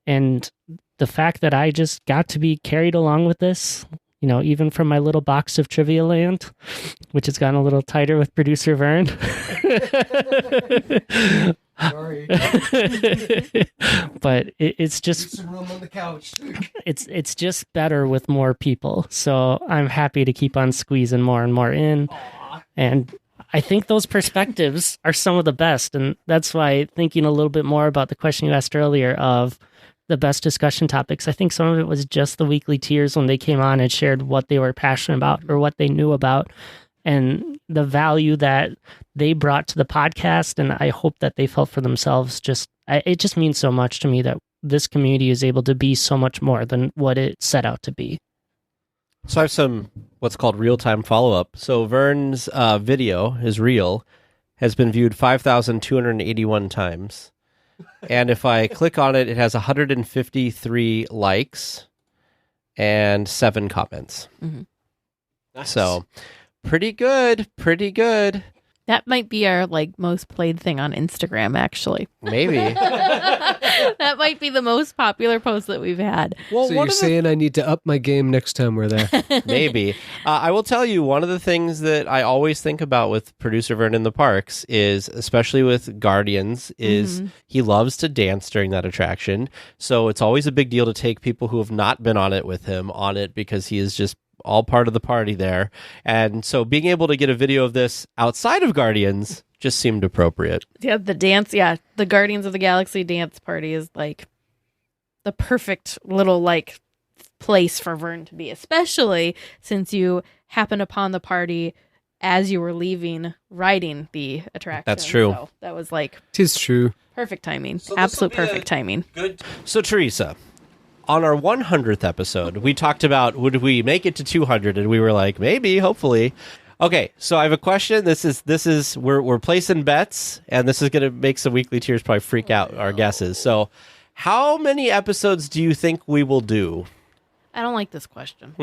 And the fact that I just got to be carried along with this, even from my little box of Trivia Land, which has gotten a little tighter with producer Vern. Sorry. But it's just Some room on the couch. it's just better with more people. So I'm happy to keep on squeezing more and more in. And I think those perspectives are some of the best. And that's why thinking a little bit more about the question you asked earlier of the best discussion topics, I think some of it was just the weekly tiers when they came on and shared what they were passionate about or what they knew about and the value that they brought to the podcast. And I hope that they felt for themselves. It just means so much to me that this community is able to be so much more than what it set out to be. So I have some what's called real-time follow-up. So Vern's video, his reel, has been viewed 5,281 times. And if I click on it, it has 153 likes and 7 comments. Mm-hmm. Nice. So pretty good. That might be our most played thing on Instagram, actually. Maybe. That might be the most popular post that we've had. Well, So you're saying I need to up my game next time we're there. Maybe. I will tell you, one of the things that I always think about with producer Vern in the parks is, especially with Guardians, is he loves to dance during that attraction. So it's always a big deal to take people who have not been on it with him on it because he is just all part of the party there. And so being able to get a video of this outside of Guardians just seemed appropriate. Yeah, the dance. Yeah, the Guardians of the Galaxy dance party is the perfect little place for Vern to be, especially since you happened upon the party as you were leaving riding the attraction. That's true. So that was Tis true. perfect timing. Absolute perfect timing. Good. So Teresa, on our 100th episode, we talked about would we make it to 200, and we were like, maybe, hopefully. Okay, so I have a question. This is we're placing bets, and this is going to make some weekly tiers probably freak out our guesses. So, how many episodes do you think we will do? I don't like this question.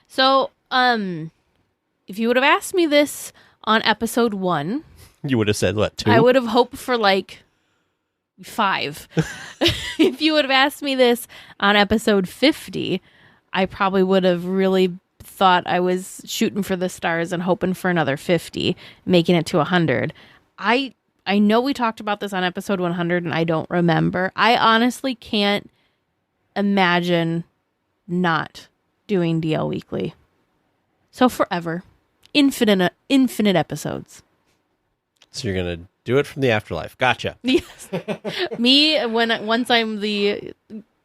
So, if you would have asked me this on episode 1, You would have said what, 2? I would have hoped for 5. If you would have asked me this on episode 50, I probably would have really thought I was shooting for the stars and hoping for another 50, making it to 100. I know we talked about this on episode 100 and I don't remember. I honestly can't imagine not doing DL Weekly. So forever. Infinite episodes. So you're going to do it from the afterlife. Gotcha. Yes. Me, once I'm the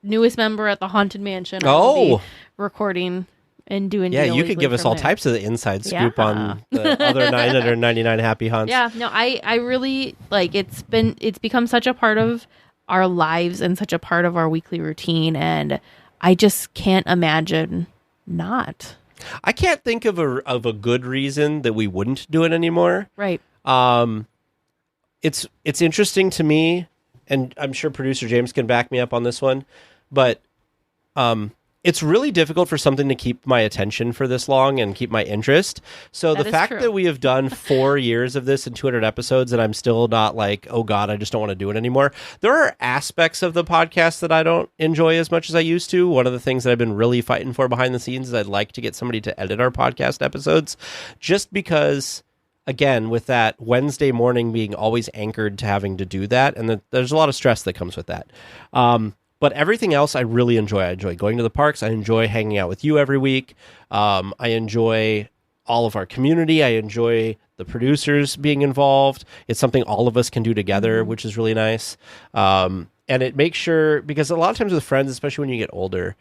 newest member at the Haunted Mansion, I'll be recording and doing Yeah, DL you could Weekly give us from all there. types of the inside scoop Yeah. on the other 999 happy haunts. Yeah, no, I really it's become such a part of our lives and such a part of our weekly routine, and I just can't imagine not. I can't think of a good reason that we wouldn't do it anymore. Right. It's interesting to me, and I'm sure producer James can back me up on this one, but it's really difficult for something to keep my attention for this long and keep my interest. So That the is fact true. that we have done 4 years of this and 200 episodes and I'm still not like, oh God, I just don't want to do it anymore. There are aspects of the podcast that I don't enjoy as much as I used to. One of the things that I've been really fighting for behind the scenes is I'd like to get somebody to edit our podcast episodes, just because, again, with that Wednesday morning being always anchored to having to do that, and there's a lot of stress that comes with that. But everything else I really enjoy. I enjoy going to the parks. I enjoy hanging out with you every week. I enjoy all of our community. I enjoy the producers being involved. It's something all of us can do together, which is really nice. And it makes sure, because a lot of times with friends, especially when you get older,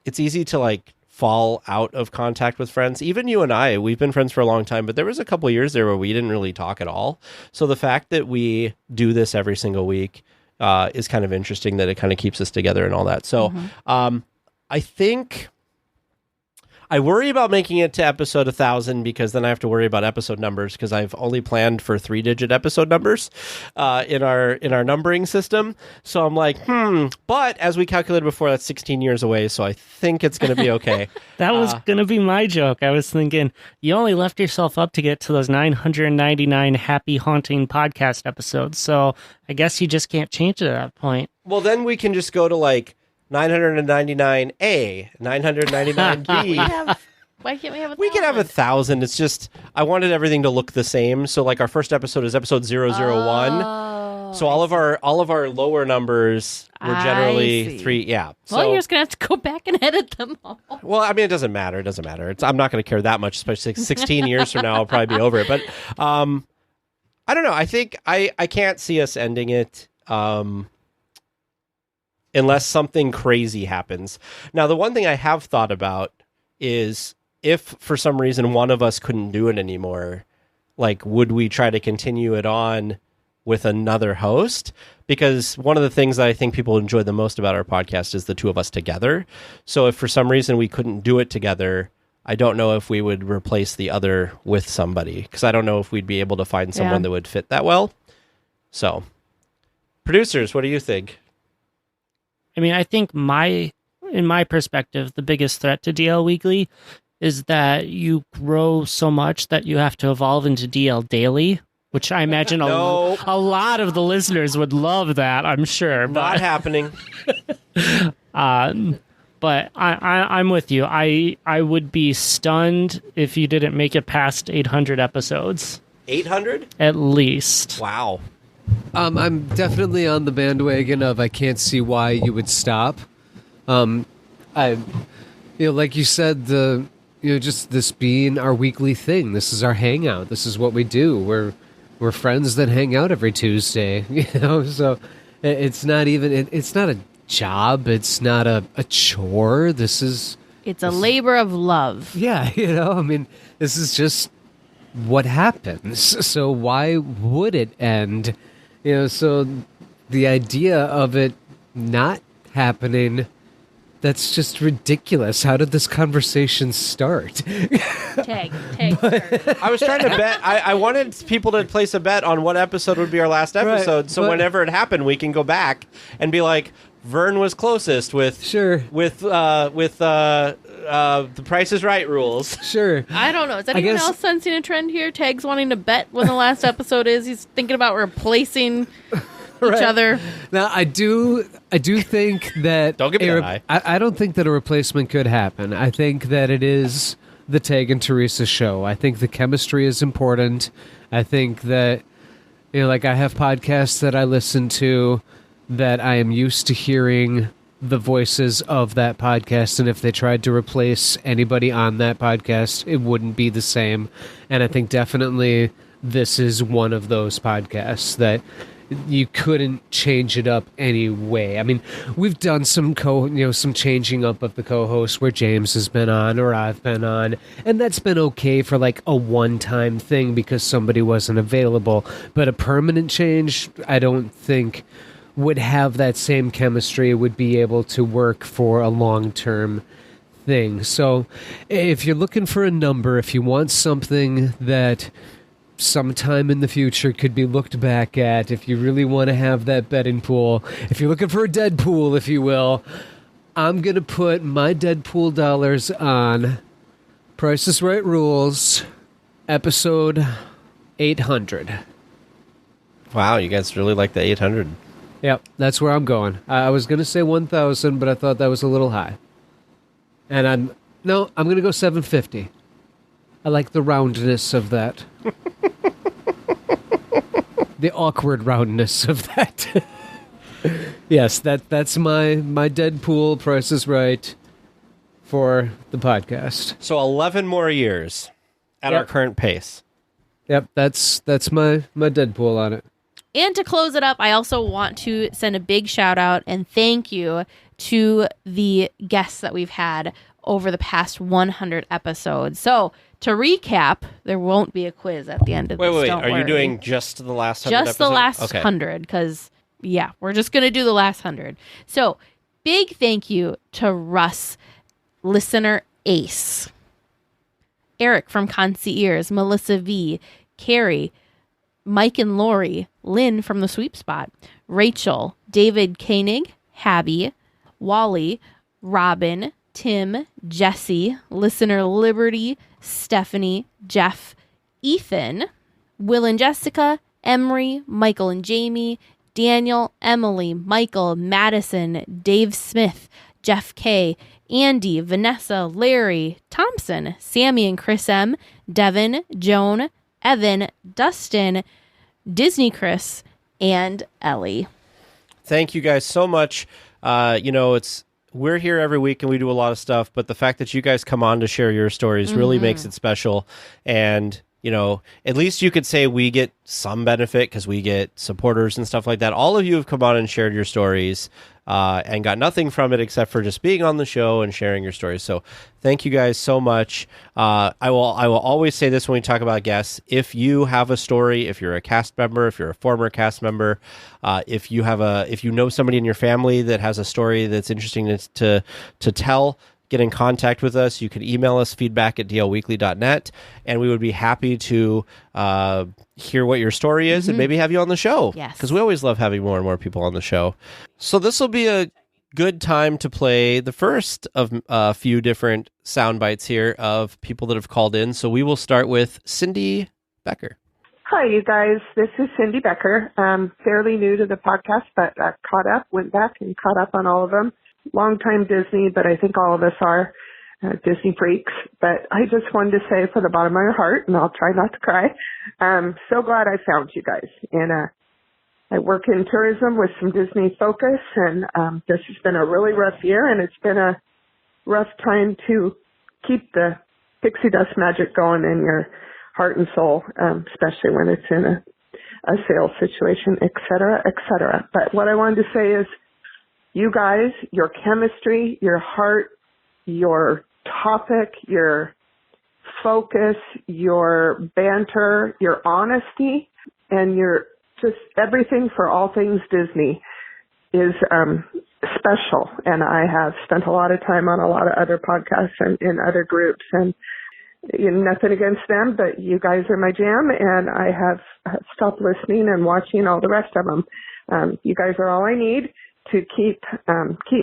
it's easy to fall out of contact with friends. Even you and I, we've been friends for a long time, but there was a couple of years there where we didn't really talk at all. So the fact that we do this every single week is kind of interesting, that it kind of keeps us together and all that. So I think I worry about making it to episode 1,000, because then I have to worry about episode numbers, because I've only planned for 3-digit episode numbers in our numbering system. So I'm like, but as we calculated before, that's 16 years away, so I think it's going to be okay. That was going to be my joke. I was thinking, you only left yourself up to get to those 999 happy haunting podcast episodes, so I guess you just can't change it at that point. Well, then we can just go to 999A, 999B. Why can't we have 1,000? We could have 1,000. It's just I wanted everything to look the same. So like our first episode is episode 001. So all of our lower numbers were generally 3. Yeah. Well, So, you're just gonna have to go back and edit them all. well, I mean, it doesn't matter. It doesn't matter. I'm not going to care that much, especially 16 years from now. I'll probably be over it. But I don't know. I think I can't see us ending it unless something crazy happens. Now, the one thing I have thought about is if for some reason one of us couldn't do it anymore, like, would we try to continue it on with another host? Because one of the things that I think people enjoy the most about our podcast is the two of us together. So if for some reason we couldn't do it together, I don't know if we would replace the other with somebody, because I don't know if we'd be able to find someone that would fit that well. So, producers, what do you think? I mean, I think in my perspective, the biggest threat to DL Weekly is that you grow so much that you have to evolve into DL Daily, which I imagine a lot of the listeners would love that, I'm sure. Not happening. But I'm with you. I would be stunned if you didn't make it past 800 episodes. 800? At least. Wow. I'm definitely on the bandwagon of I can't see why you would stop. Like you said, just this being our weekly thing. This is our hangout. This is what we do. We're friends that hang out every Tuesday. So it's not even. It's not a job. It's not a chore. It's a labor of love. Yeah, I mean, this is just what happens. So why would it end? So the idea of it not happening, that's just ridiculous. How did this conversation start? Tag. I was trying to bet. I wanted people to place a bet on what episode would be our last episode. Right, so whenever it happened, we can go back and be like, Vern was closest with the Price is Right rules. Sure. I don't know. Is anyone else sensing a trend here? Tag's wanting to bet when the last episode is. He's thinking about replacing each other. Now, I do think that... Don't give me that eye. I don't think that a replacement could happen. I think that it is the Tag and Teresa show. I think the chemistry is important. I think that, I have podcasts that I listen to that I am used to hearing the voices of that podcast, and if they tried to replace anybody on that podcast, it wouldn't be the same. And I think definitely this is one of those podcasts that you couldn't change it up anyway. I mean, we've done some some changing up of the co-hosts where James has been on or I've been on, and that's been okay for like a one-time thing because somebody wasn't available. But a permanent change, I don't think would have that same chemistry, would be able to work for a long-term thing. So if you're looking for a number, if you want something that sometime in the future could be looked back at, if you really want to have that betting pool, if you're looking for a Deadpool, if you will, I'm going to put my Deadpool dollars on Price is Right Rules, episode 800. Wow, you guys really like the 800. Yep, that's where I'm going. I was going to say 1,000, but I thought that was a little high. And I'm going to go 750. I like the roundness of that. The awkward roundness of that. Yes, that's my Deadpool Price is Right for the podcast. So 11 more years at our current pace. Yep, that's my Deadpool on it. And to close it up, I also want to send a big shout out and thank you to the guests that we've had over the past 100 episodes. So to recap, there won't be a quiz at the end of this. Wait. Don't Are worry. you doing just the last 100 Just the last Okay. 100, because, yeah, we're just going to do the last 100. So big thank you to Russ, listener Ace, Eric from Concierge, Melissa V, Carrie, Mike and Lori, Lynn from the Sweep Spot, Rachel, David Koenig, Habby, Wally, Robin, Tim, Jesse, listener Liberty, Stephanie, Jeff, Ethan, Will and Jessica, Emery, Michael and Jamie, Daniel, Emily, Michael, Madison, Dave Smith, Jeff K., Andy, Vanessa, Larry, Thompson, Sammy and Chris M., Devin, Joan, Evan, Dustin, Disney Chris, and Ellie. Thank you guys so much. We're here every week and we do a lot of stuff, but the fact that you guys come on to share your stories really makes it special. And, at least you could say we get some benefit because we get supporters and stuff like that. All of you have come on and shared your stories and got nothing from it except for just being on the show and sharing your stories. So thank you guys so much. I will always say this when we talk about guests. If you have a story, if you're a cast member, if you're a former cast member, if you know somebody in your family that has a story that's interesting to tell, get in contact with us. You can email us feedback@dlweekly.net, and we would be happy to hear what your story is and maybe have you on the show. Yes. Because we always love having more and more people on the show. So this will be a good time to play the first of a few different sound bites here of people that have called in. So we will start with Cindy Becker. Hi, you guys. This is Cindy Becker. I'm fairly new to the podcast, but went back and caught up on all of them. Longtime Disney, but I think all of us are Disney freaks. But I just wanted to say from the bottom of my heart, and I'll try not to cry, I'm so glad I found you guys. And I work in tourism with some Disney focus, and this has been a really rough year, and it's been a rough time to keep the pixie dust magic going in your heart and soul, especially when it's in a sales situation, et cetera, et cetera. But what I wanted to say is, you guys, your chemistry, your heart, your topic, your focus, your banter, your honesty, and your just everything for all things Disney is special. And I have spent a lot of time on a lot of other podcasts and in other groups, and nothing against them, but you guys are my jam, and I have stopped listening and watching all the rest of them. You guys are all I need to keep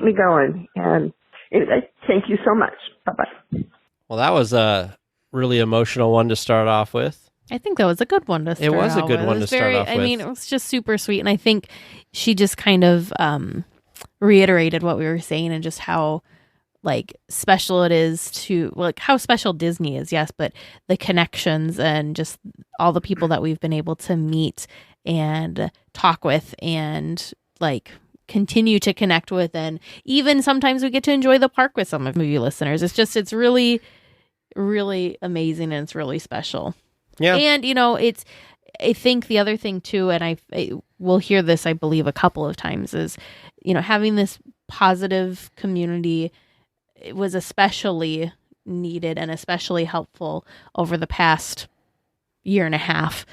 me going. And anyway, thank you so much. Bye-bye. Well, that was a really emotional one to start off with. I think that was a good one to start It was a good with. one to start off with. I mean, it was just super sweet. And I think she just kind of reiterated what we were saying and just how special it is to how special Disney is. Yes. But the connections and just all the people that we've been able to meet and talk with and continue to connect with. And even sometimes we get to enjoy the park with some of you listeners. It's really, really amazing. And it's really special. Yeah. And, I think the other thing too, and I will hear this, I believe, a couple of times is, having this positive community was especially needed and especially helpful over the past year and a half,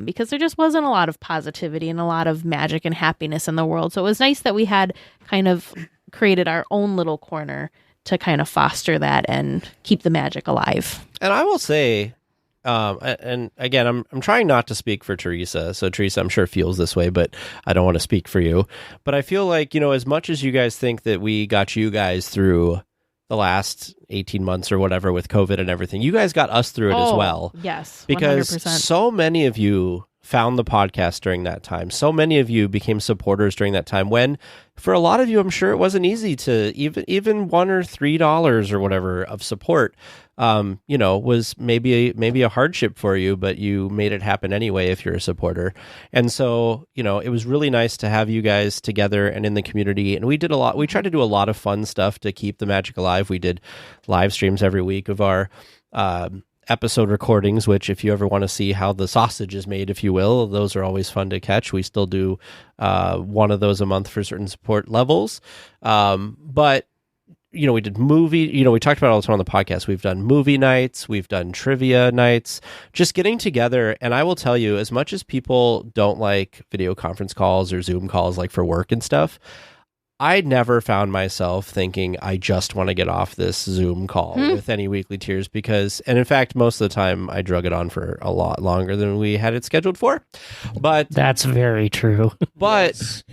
because there just wasn't a lot of positivity and a lot of magic and happiness in the world. So it was nice that we had kind of created our own little corner to kind of foster that and keep the magic alive. And I will say, and again, I'm trying not to speak for Teresa. So Teresa, I'm sure feels this way, but I don't want to speak for you. But I feel like, as much as you guys think that we got you guys through the last 18 months or whatever with COVID and everything, you guys got us through it as well. Yes, 100%. Because so many of you found the podcast during that time. So many of you became supporters during that time when, for a lot of you, I'm sure it wasn't easy to even $1 or $3 or whatever of support, was maybe a hardship for you, but you made it happen anyway if you're a supporter. And so, it was really nice to have you guys together and in the community. And we tried to do a lot of fun stuff to keep the magic alive. We did live streams every week of our, episode recordings, which if you ever want to see how the sausage is made, if you will, those are always fun to catch. We still do one of those a month for certain support levels. But we did movie, we talked about it all the time on the podcast. We've done movie nights, we've done trivia nights, just getting together. And I will tell you, as much as people don't like video conference calls or Zoom calls for work and stuff, I never found myself thinking I just want to get off this Zoom call with any Weekly Tears and in fact, most of the time I drug it on for a lot longer than we had it scheduled for. But that's very true. But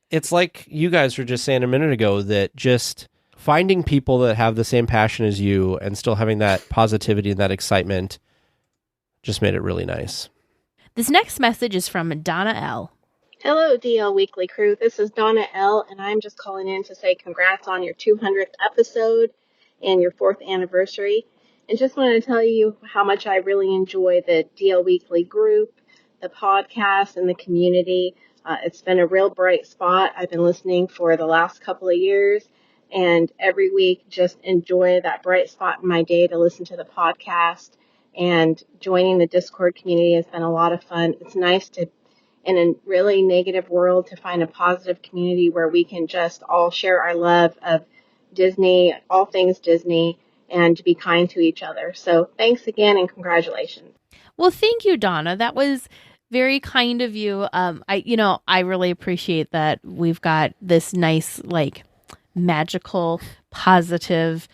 it's like you guys were just saying a minute ago, that just finding people that have the same passion as you and still having that positivity and that excitement just made it really nice. This next message is from Donna L. Hello, DL Weekly crew. This is Donna L., and I'm just calling in to say congrats on your 200th episode and your 4th anniversary. And just wanted to tell you how much I really enjoy the DL Weekly group, the podcast, and the community. It's been a real bright spot. I've been listening for the last couple of years, and every week just enjoy that bright spot in my day to listen to the podcast. And joining the Discord community has been a lot of fun. It's nice to, in a really negative world, to find a positive community where we can just all share our love of Disney, all things Disney, and to be kind to each other. So thanks again and congratulations. Well, thank you, Donna. That was very kind of you. I really appreciate that we've got this nice, like, magical, positive,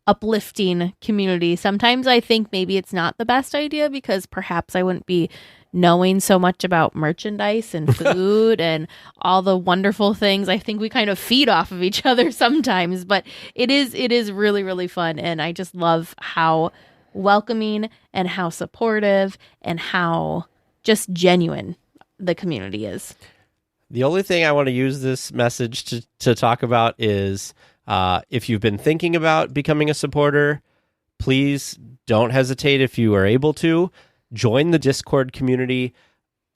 uplifting community. Sometimes I think maybe it's not the best idea because perhaps I wouldn't be knowing so much about merchandise and food and all the wonderful things. I think we kind of feed off of each other sometimes, but it is really, really fun. And I just love how welcoming and how supportive and how just genuine the community is. The only thing I want to use this message to talk about is if you've been thinking about becoming a supporter, please don't hesitate if you are able to. Join the Discord community.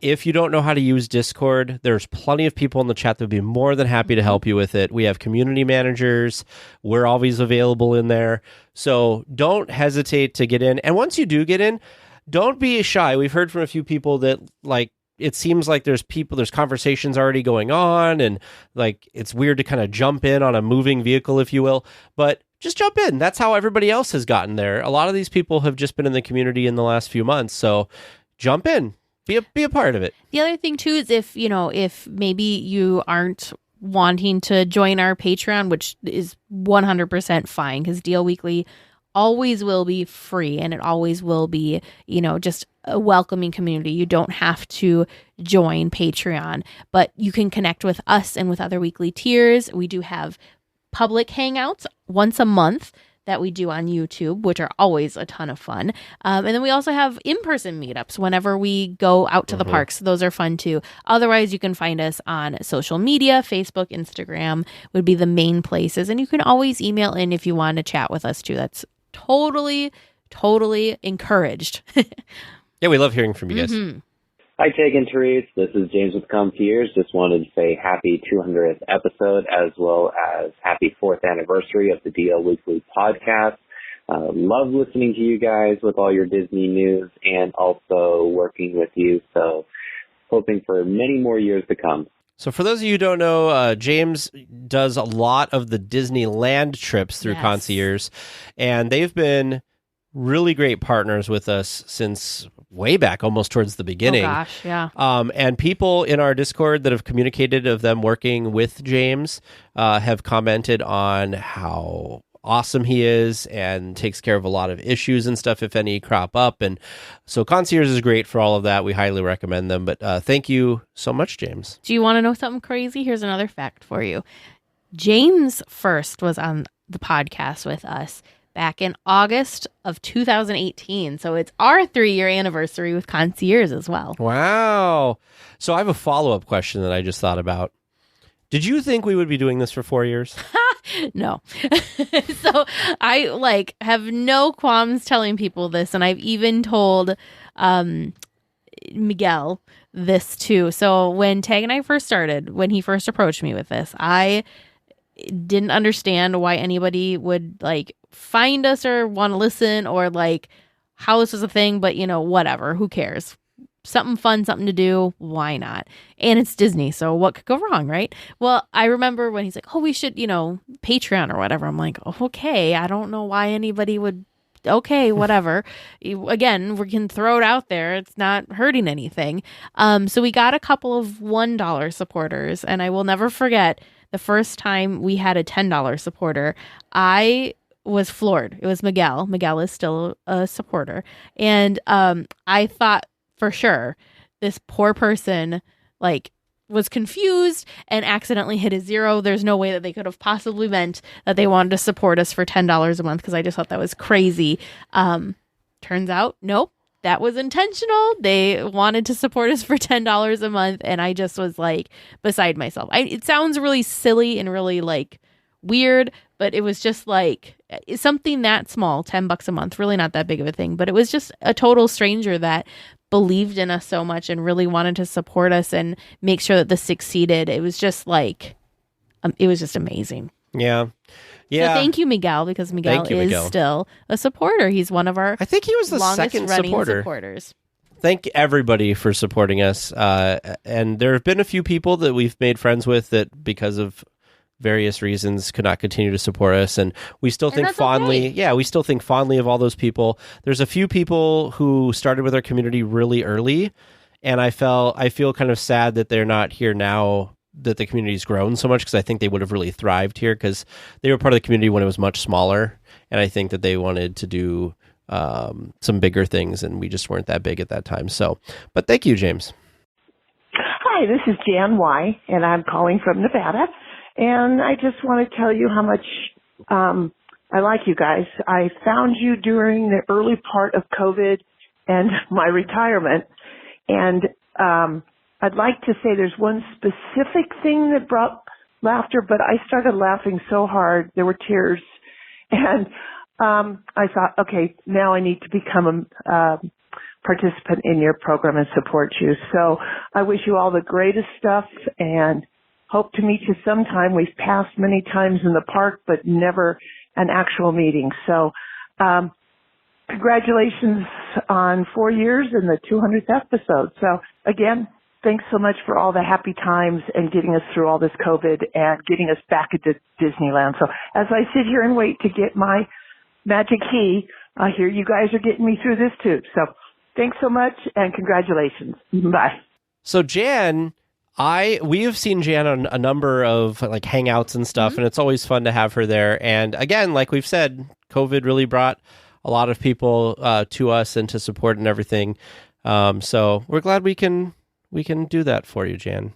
If you don't know how to use Discord, there's plenty of people in the chat that would be more than happy to help you with it. We have community managers. We're always available in there. So don't hesitate to get in. And once you do get in, don't be shy. We've heard from a few people that, like, it seems like there's conversations already going on, and like it's weird to kind of jump in on a moving vehicle, if you will. But just jump in. That's how everybody else has gotten there. A lot of these people have just been in the community in the last few months. So jump in. Be a part of it. The other thing too is if maybe you aren't wanting to join our Patreon, which is 100% fine, because DL Weekly always will be free and it always will be, just a welcoming community. You don't have to join Patreon, but you can connect with us and with other weekly tiers. We do have public hangouts once a month that we do on YouTube, which are always a ton of fun. And then we also have in-person meetups whenever we go out to the parks. Those are fun too. Otherwise, you can find us on social media. Facebook, Instagram would be the main places. And you can always email in if you want to chat with us too. That's totally encouraged. Yeah, we love hearing from you guys. Mm-hmm. Hi, Tig and Therese. This is James with Concierge. Just wanted to say happy 200th episode as well as happy 4th anniversary of the DL Weekly podcast. Love listening to you guys with all your Disney news and also working with you. So hoping for many more years to come. So for those of you who don't know, James does a lot of the Disneyland trips through Concierge, and they've been really great partners with us since way back, almost towards the beginning. Oh gosh, yeah. And people in our Discord that have communicated of them working with James have commented on how awesome he is and takes care of a lot of issues and stuff if any crop up. And so Concierge is great for all of that. We highly recommend them. But thank you so much, James. Do you want to know something crazy? Here's another fact for you. James first was on the podcast with us back in August of 2018. So it's our 3-year anniversary with Concierge as well. Wow. So I have a follow-up question that I just thought about. Did you think we would be doing this for 4 years? No. So I have no qualms telling people this. And I've even told Miguel this too. So when Tag and I first started, when he first approached me with this, I didn't understand why anybody would find us or want to listen or how this was a thing, but whatever, who cares? Something fun, something to do, why not? And it's Disney, so what could go wrong, right? Well, I remember when he's like, oh, we should, Patreon or whatever. I'm like, oh, okay, I don't know why anybody would, okay, whatever. Again, we can throw it out there. It's not hurting anything. So we got a couple of $1 supporters, and I will never forget the first time we had a $10 supporter. I was floored. It was Miguel. Miguel is still a supporter. And I thought for sure this poor person was confused and accidentally hit a 0. There's no way that they could have possibly meant that they wanted to support us for $10 a month, because I just thought that was crazy. Turns out, nope. that was intentional. They wanted to support us for $10 a month, and I just was like beside myself. It sounds really silly and really like weird, but it was just like something that small, $10 a month, really not that big of a thing. But it was just a total stranger that believed in us so much and really wanted to support us and make sure that this succeeded. It was just like, it was just amazing. Yeah. Yeah. So thank you, Miguel, because Miguel is still a supporter. He's one of our I think he was the second supporters. Thank everybody for supporting us. And there have been a few people that we've made friends with that because of various reasons could not continue to support us, and we still think fondly. Okay. Yeah, we still think fondly of all those people. There's a few people who started with our community really early, and I feel kind of sad that they're not here now that the community's grown so much, because I think they would have really thrived here because they were part of the community when it was much smaller, and I think that they wanted to do some bigger things, and we just weren't that big at that time. So, but thank you, James. Hi, this is Jan Y, and I'm calling from Nevada. And I just want to tell you how much I like you guys. I found you during the early part of COVID and my retirement. And I'd like to say there's one specific thing that brought laughter, but I started laughing so hard, there were tears. And I thought, okay, now I need to become a participant in your program and support you. So I wish you all the greatest stuff and hope to meet you sometime. We've passed many times in the park, but never an actual meeting. So, congratulations on 4 years and the 200th episode. So again, thanks so much for all the happy times and getting us through all this COVID and getting us back into Disneyland. So as I sit here and wait to get my magic key, I hear you guys are getting me through this too. So thanks so much and congratulations. Bye. So Jan, we have seen Jan on a number of like hangouts and stuff, and it's always fun to have her there. And again, like we've said, COVID really brought a lot of people to us and to support and everything. So we're glad we can do that for you, Jan.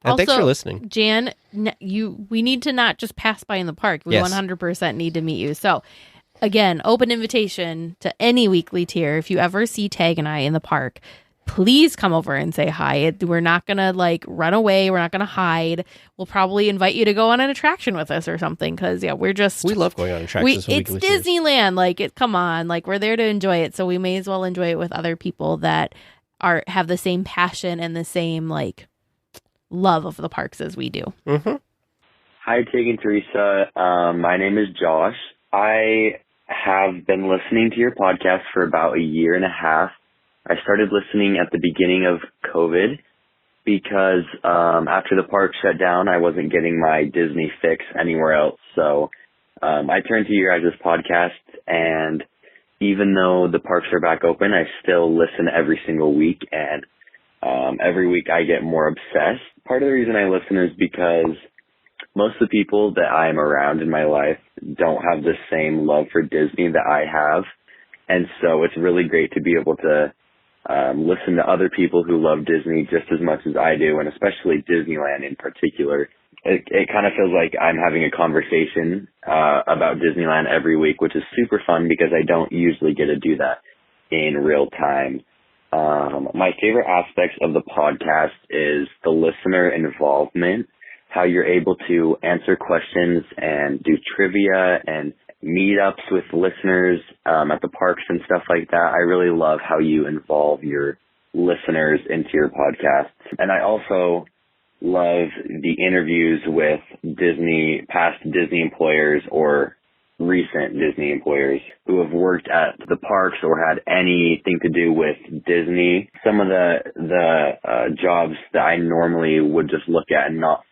And also, thanks for listening. Jan, we need to not just pass by in the park. We 100% need to meet you. So again, open invitation to any weekly tier. If you ever see Tag and I in the park, please come over and say hi. We're not going to like run away. We're not going to hide. We'll probably invite you to go on an attraction with us or something. Cause we love going on attractions. It's Disneyland. Like come on, like we're there to enjoy it. So we may as well enjoy it with other people that have the same passion and the same like love of the parks as we do. Mm-hmm. Hi, Tig and Teresa. My name is Josh. I have been listening to your podcast for about a year and a half. I started listening at the beginning of COVID because after the park shut down, I wasn't getting my Disney fix anywhere else. So I turned to your guys' podcast, and even though the parks are back open, I still listen every single week, and every week I get more obsessed. Part of the reason I listen is because most of the people that I'm around in my life don't have the same love for Disney that I have. And so it's really great to be able to listen to other people who love Disney just as much as I do, and especially Disneyland in particular. It kind of feels like I'm having a conversation about Disneyland every week, which is super fun because I don't usually get to do that in real time. My favorite aspects of the podcast is the listener involvement, how you're able to answer questions and do trivia and meetups with listeners at the parks and stuff like that. I really love how you involve your listeners into your podcast. And I also love the interviews with past Disney employers or recent Disney employers who have worked at the parks or had anything to do with Disney. Some of the jobs that I normally would just look at and not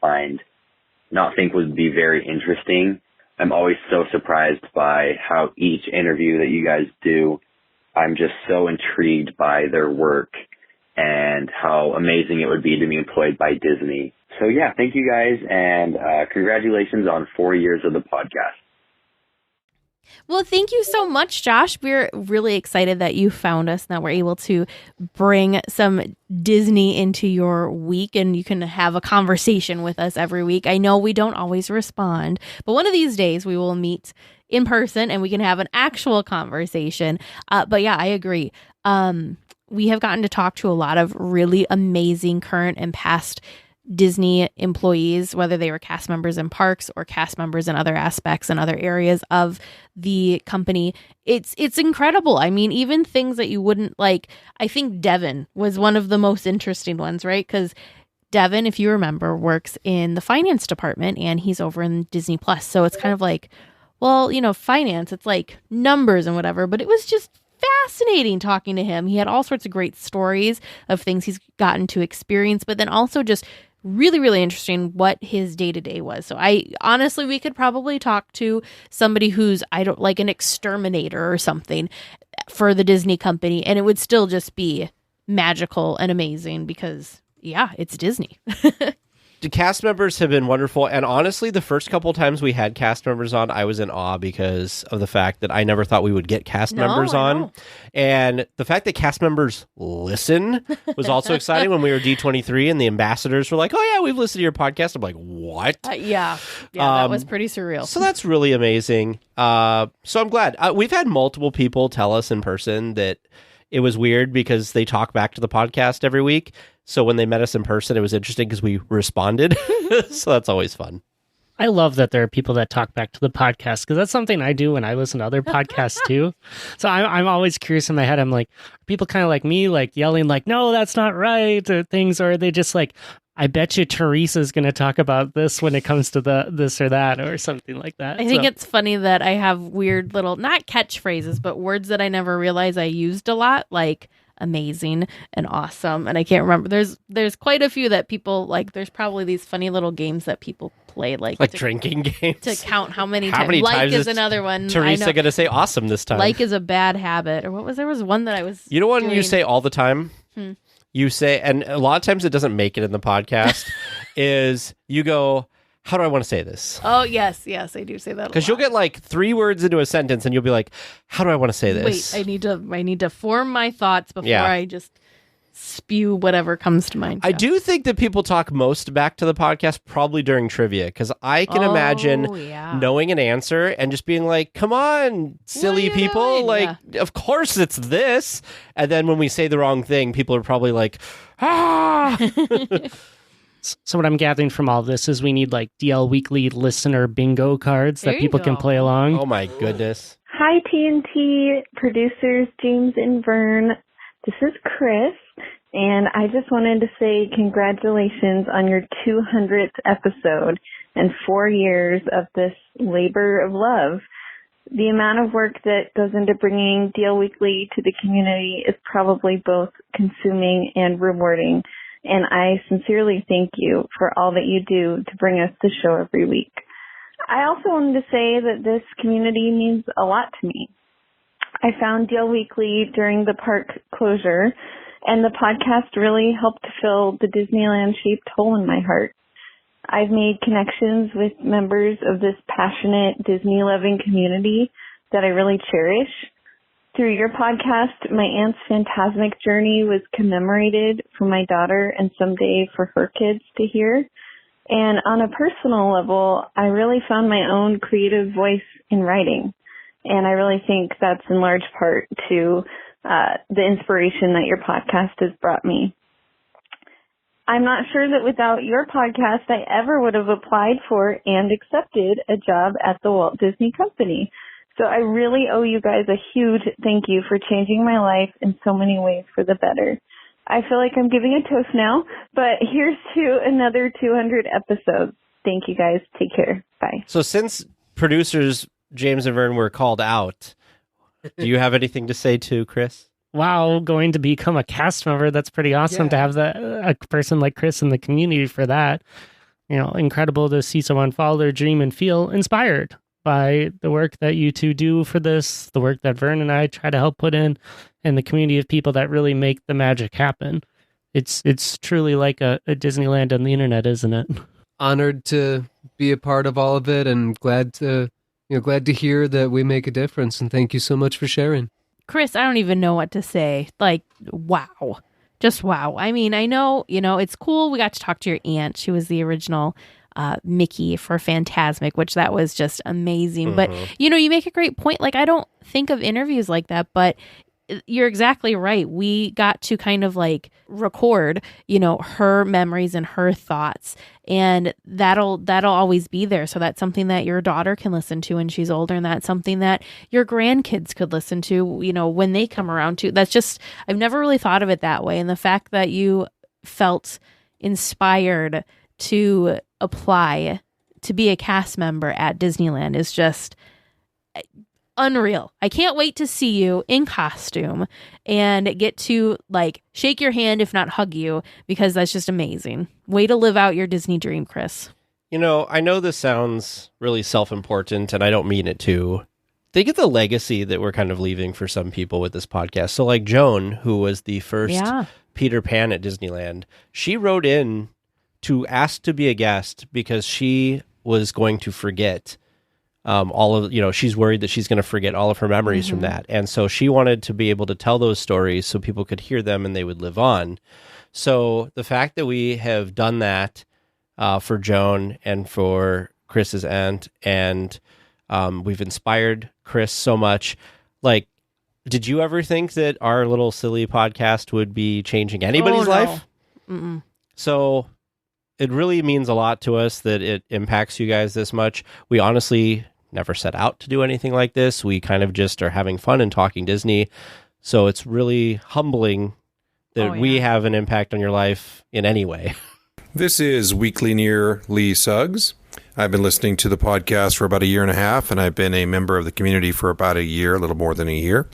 think would be very interesting. I'm always so surprised by how each interview that you guys do, I'm just so intrigued by their work and how amazing it would be to be employed by Disney. So yeah, thank you guys, and congratulations on 4 years of the podcast. Well, thank you so much, Josh. We're really excited that you found us, and that we're able to bring some Disney into your week, and you can have a conversation with us every week. I know we don't always respond, but one of these days we will meet in person and we can have an actual conversation. But yeah, I agree. We have gotten to talk to a lot of really amazing current and past Disney employees, whether they were cast members in parks or cast members in other aspects and other areas of the company. It's incredible. I mean, even things that you wouldn't like. I think Devin was one of the most interesting ones, right? Because Devin, if you remember, works in the finance department and he's over in Disney Plus. So it's kind of like, well, finance, it's like numbers and whatever, but it was just fascinating talking to him. He had all sorts of great stories of things he's gotten to experience, but then also just really, really interesting what his day-to-day was. So we could probably talk to somebody who's, like an exterminator or something for the Disney company, and it would still just be magical and amazing because, yeah, it's Disney. The cast members have been wonderful, and honestly, the first couple times we had cast members on, I was in awe because of the fact that I never thought we would get cast members on. And the fact that cast members listen was also exciting. When we were D23 and the ambassadors were like, oh yeah, we've listened to your podcast. I'm like, what? Yeah, that was pretty surreal. So that's really amazing. So I'm glad. We've had multiple people tell us in person that it was weird because they talk back to the podcast every week. So when they met us in person, it was interesting because we responded. So that's always fun. I love that there are people that talk back to the podcast because that's something I do when I listen to other podcasts too. So I'm always curious in my head. I'm like, are people kind of like me, like yelling like, no, that's not right, or things, or are they just like, I bet you Teresa's going to talk about this when it comes to this or that or something like that. I think it's funny that I have weird little, not catchphrases, but words that I never realized I used a lot, like amazing and awesome. And I can't remember. There's quite a few that people like. There's probably these funny little games that people play, like drinking games to count how many times. Like is another one. Teresa going to say awesome this time. Like is a bad habit, or what was there was one that I was. You know what you say all the time. You say, and a lot of times it doesn't make it in the podcast. Is you go, how do I want to say this? Oh, yes, I do say that. Because you'll get like 3 words into a sentence and you'll be like, how do I want to say this? Wait, I need to form my thoughts before I just spew whatever comes to mind. I do think that people talk most back to the podcast probably during trivia, because I can imagine knowing an answer and just being like, come on, silly people. Like, of course it's this. And then when we say the wrong thing, people are probably like, ah. So what I'm gathering from all of this is we need like DL Weekly listener bingo cards that people can play along. Oh my goodness. Hi TNT producers James and Vern. This is Chris, and I just wanted to say congratulations on your 200th episode and 4 years of this labor of love. The amount of work that goes into bringing DL Weekly to the community is probably both consuming and rewarding. And I sincerely thank you for all that you do to bring us the show every week. I also wanted to say that this community means a lot to me. I found DL Weekly during the park closure, and the podcast really helped to fill the Disneyland-shaped hole in my heart. I've made connections with members of this passionate Disney-loving community that I really cherish. Through your podcast, my aunt's Phantasmic journey was commemorated for my daughter and someday for her kids to hear. And on a personal level, I really found my own creative voice in writing. And I really think that's in large part to the inspiration that your podcast has brought me. I'm not sure that without your podcast, I ever would have applied for and accepted a job at the Walt Disney Company. So I really owe you guys a huge thank you for changing my life in so many ways for the better. I feel like I'm giving a toast now, but here's to another 200 episodes. Thank you guys. Take care. Bye. So since producers James and Vern were called out, do you have anything to say to Chris? Wow, going to become a cast member. That's pretty awesome to have a person like Chris in the community for that. You know, incredible to see someone follow their dream and feel inspired by the work that you two do for this, the work that Vern and I try to help put in, and the community of people that really make the magic happen. It's truly like a Disneyland on the internet, isn't it? Honored to be a part of all of it, and glad to hear that we make a difference. And thank you so much for sharing. Chris, I don't even know what to say. Like, wow. Just wow. I mean, I know, it's cool. We got to talk to your aunt. She was the original Mickey for Fantasmic, which that was just amazing. But, you know, you make a great point. Like, I don't think of interviews like that, but you're exactly right. We got to kind of like record, you know, her memories and her thoughts, and that'll always be there. So that's something that your daughter can listen to when she's older, and that's something that your grandkids could listen to, you know, when they come around too. That's just, I've never really thought of it that way. And the fact that you felt inspired to apply to be a cast member at Disneyland is just unreal. I can't wait to see you in costume and get to like shake your hand, if not hug you, because that's just amazing. Way to live out your Disney dream, Chris. You know, I know this sounds really self-important, and I don't mean it to. Think of the legacy that we're kind of leaving for some people with this podcast. So like Joan, who was the first Peter Pan at Disneyland, she wrote in to ask to be a guest because she was going to forget all of, you know, she's worried that she's going to forget all of her memories from that. And so she wanted to be able to tell those stories so people could hear them and they would live on. So the fact that we have done that for Joan and for Chris's aunt, and we've inspired Chris so much. Like, did you ever think that our little silly podcast would be changing anybody's life? Mm-mm. So it really means a lot to us that it impacts you guys this much. We honestly never set out to do anything like this. We kind of just are having fun and talking Disney. So it's really humbling that we have an impact on your life in any way. This is Weekly Near Lee Suggs. I've been listening to the podcast for about a year and a half, and I've been a member of the community for about a year, a little more than a year.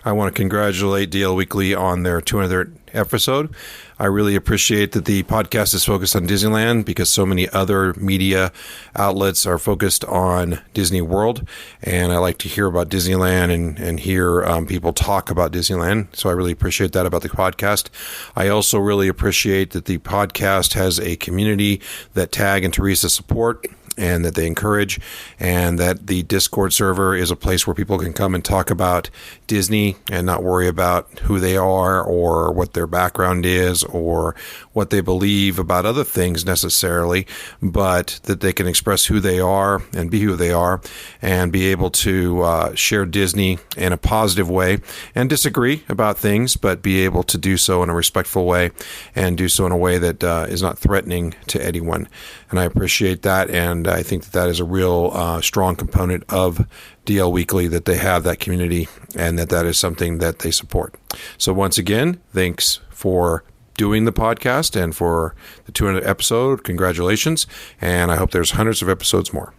I want to congratulate DL Weekly on their 200th episode. I really appreciate that the podcast is focused on Disneyland because so many other media outlets are focused on Disney World, and I like to hear about Disneyland and hear people talk about Disneyland, so I really appreciate that about the podcast. I also really appreciate that the podcast has a community that Tag and Teresa support and that they encourage, and that the Discord server is a place where people can come and talk about Disney and not worry about who they are or what their background is or what they believe about other things necessarily, but that they can express who they are and be who they are and be able to share Disney in a positive way and disagree about things, but be able to do so in a respectful way and do so in a way that is not threatening to anyone. And I appreciate that, and I think that that is a real strong component of DL Weekly, that they have that community and that is something that they support. So once again, thanks for doing the podcast and for the 200th episode. Congratulations, and I hope there's hundreds of episodes more.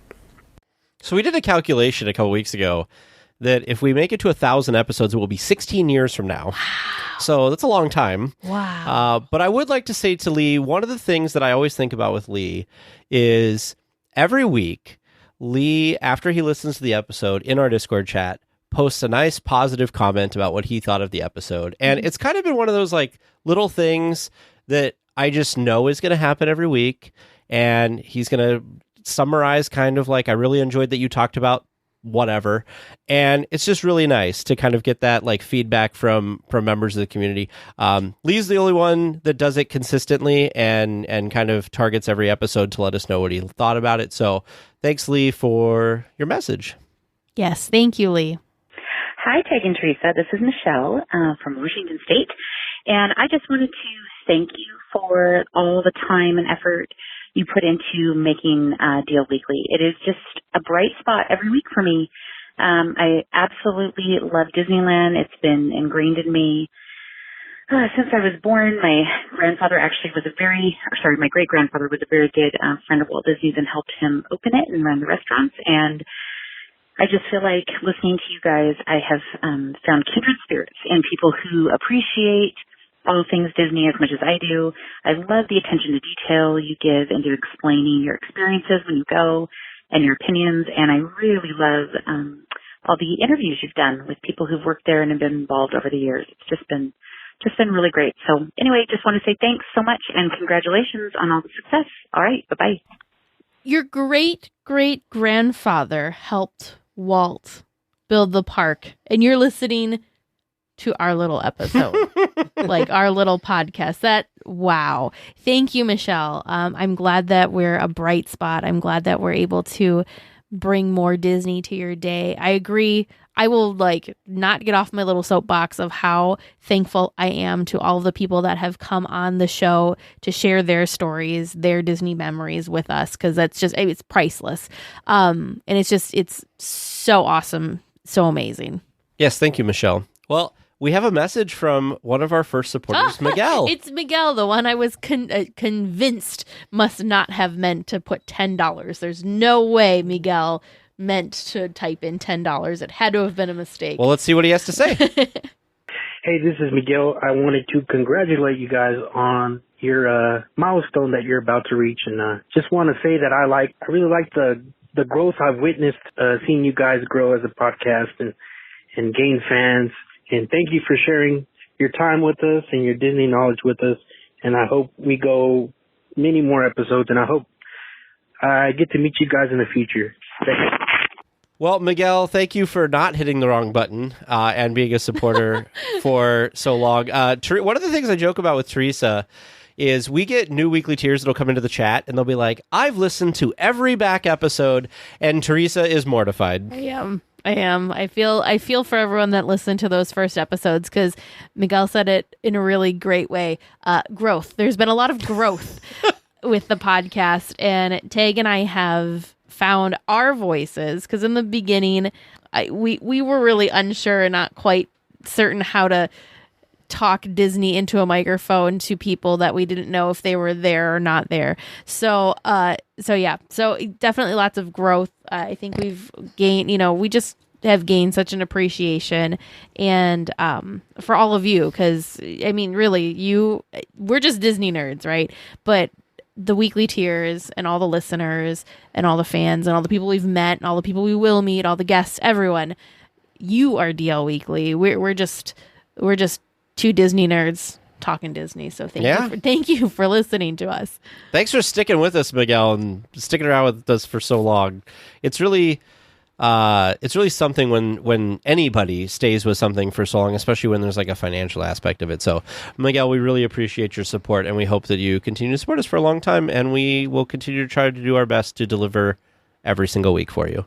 So we did a calculation a couple weeks ago that if we make it to 1,000 episodes, it will be 16 years from now. So that's a long time. Wow. But I would like to say to Lee, one of the things that I always think about with Lee is every week, Lee, after he listens to the episode in our Discord chat, posts a nice positive comment about what he thought of the episode. And it's kind of been one of those like little things that I just know is going to happen every week. And he's going to summarize kind of like, I really enjoyed that you talked about whatever. And it's just really nice to kind of get that like feedback from members of the community. Lee's the only one that does it consistently and kind of targets every episode to let us know what he thought about it. So thanks, Lee, for your message. Yes, thank you, Lee. Hi, Teg and Teresa. This is Michelle from Washington State. And I just wanted to thank you for all the time and effort you put into making DL Weekly. It is just a bright spot every week for me. I absolutely love Disneyland. It's been ingrained in me since I was born. My great-grandfather was a very good friend of Walt Disney's and helped him open it and run the restaurants. And I just feel like listening to you guys, I have found kindred spirits and people who appreciate all things Disney as much as I do. I love the attention to detail you give into explaining your experiences when you go and your opinions. And I really love all the interviews you've done with people who've worked there and have been involved over the years. It's just been really great. So anyway, just want to say thanks so much and congratulations on all the success. All right. Bye-bye. Your great-great-grandfather helped Walt build the park, and you're listening to our little episode, like our little podcast. Wow. Thank you, Michelle. I'm glad that we're a bright spot. I'm glad that we're able to bring more Disney to your day. I agree. I will not get off my little soapbox of how thankful I am to all of the people that have come on the show to share their stories, their Disney memories with us, because it's priceless. And it's so awesome, so amazing. Yes, thank you, Michelle. Well, we have a message from one of our first supporters, Miguel. It's Miguel, the one I was convinced must not have meant to put $10. There's no way Miguel meant to type in $10. It had to have been a mistake. Well, let's see what he has to say. Hey, this is Miguel. I wanted to congratulate you guys on your milestone that you're about to reach, and just want to say that I really like the growth I've witnessed, seeing you guys grow as a podcast and gain fans. And thank you for sharing your time with us and your Disney knowledge with us. And I hope we go many more episodes, and I hope I get to meet you guys in the future. Thanks. Well, Miguel, thank you for not hitting the wrong button and being a supporter for so long. One of the things I joke about with Teresa is we get new weekly tiers that'll come into the chat, and they'll be like, I've listened to every back episode, and Teresa is mortified. I am. I feel for everyone that listened to those first episodes, because Miguel said it in a really great way. Growth. There's been a lot of growth with the podcast, and Tag and I have found our voices, because in the beginning, we were really unsure and not quite certain how to talk Disney into a microphone to people that we didn't know if they were there or not there. So definitely lots of growth. I think we've gained, we just have gained such an appreciation and for all of you, because I mean, really, we're just Disney nerds, right? But the weekly tiers and all the listeners and all the fans and all the people we've met and all the people we will meet, all the guests, everyone, you are DL Weekly. We're just two Disney nerds talking Disney. So thank you for listening to us. Thanks for sticking with us, Miguel, and sticking around with us for so long. It's really something when anybody stays with something for so long, especially when there's like a financial aspect of it. So, Miguel, we really appreciate your support, and we hope that you continue to support us for a long time, and we will continue to try to do our best to deliver every single week for you.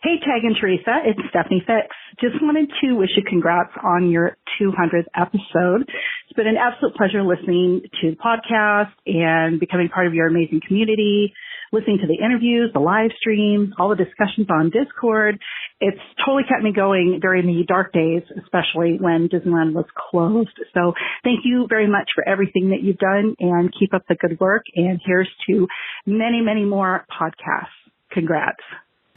Hey, Tag and Teresa, it's Stephanie Fix. Just wanted to wish you congrats on your 200th episode. It's been an absolute pleasure listening to the podcast and becoming part of your amazing community, listening to the interviews, the live streams, all the discussions on Discord. It's totally kept me going during the dark days, especially when Disneyland was closed. So thank you very much for everything that you've done, and keep up the good work. And here's to many, many more podcasts. Congrats.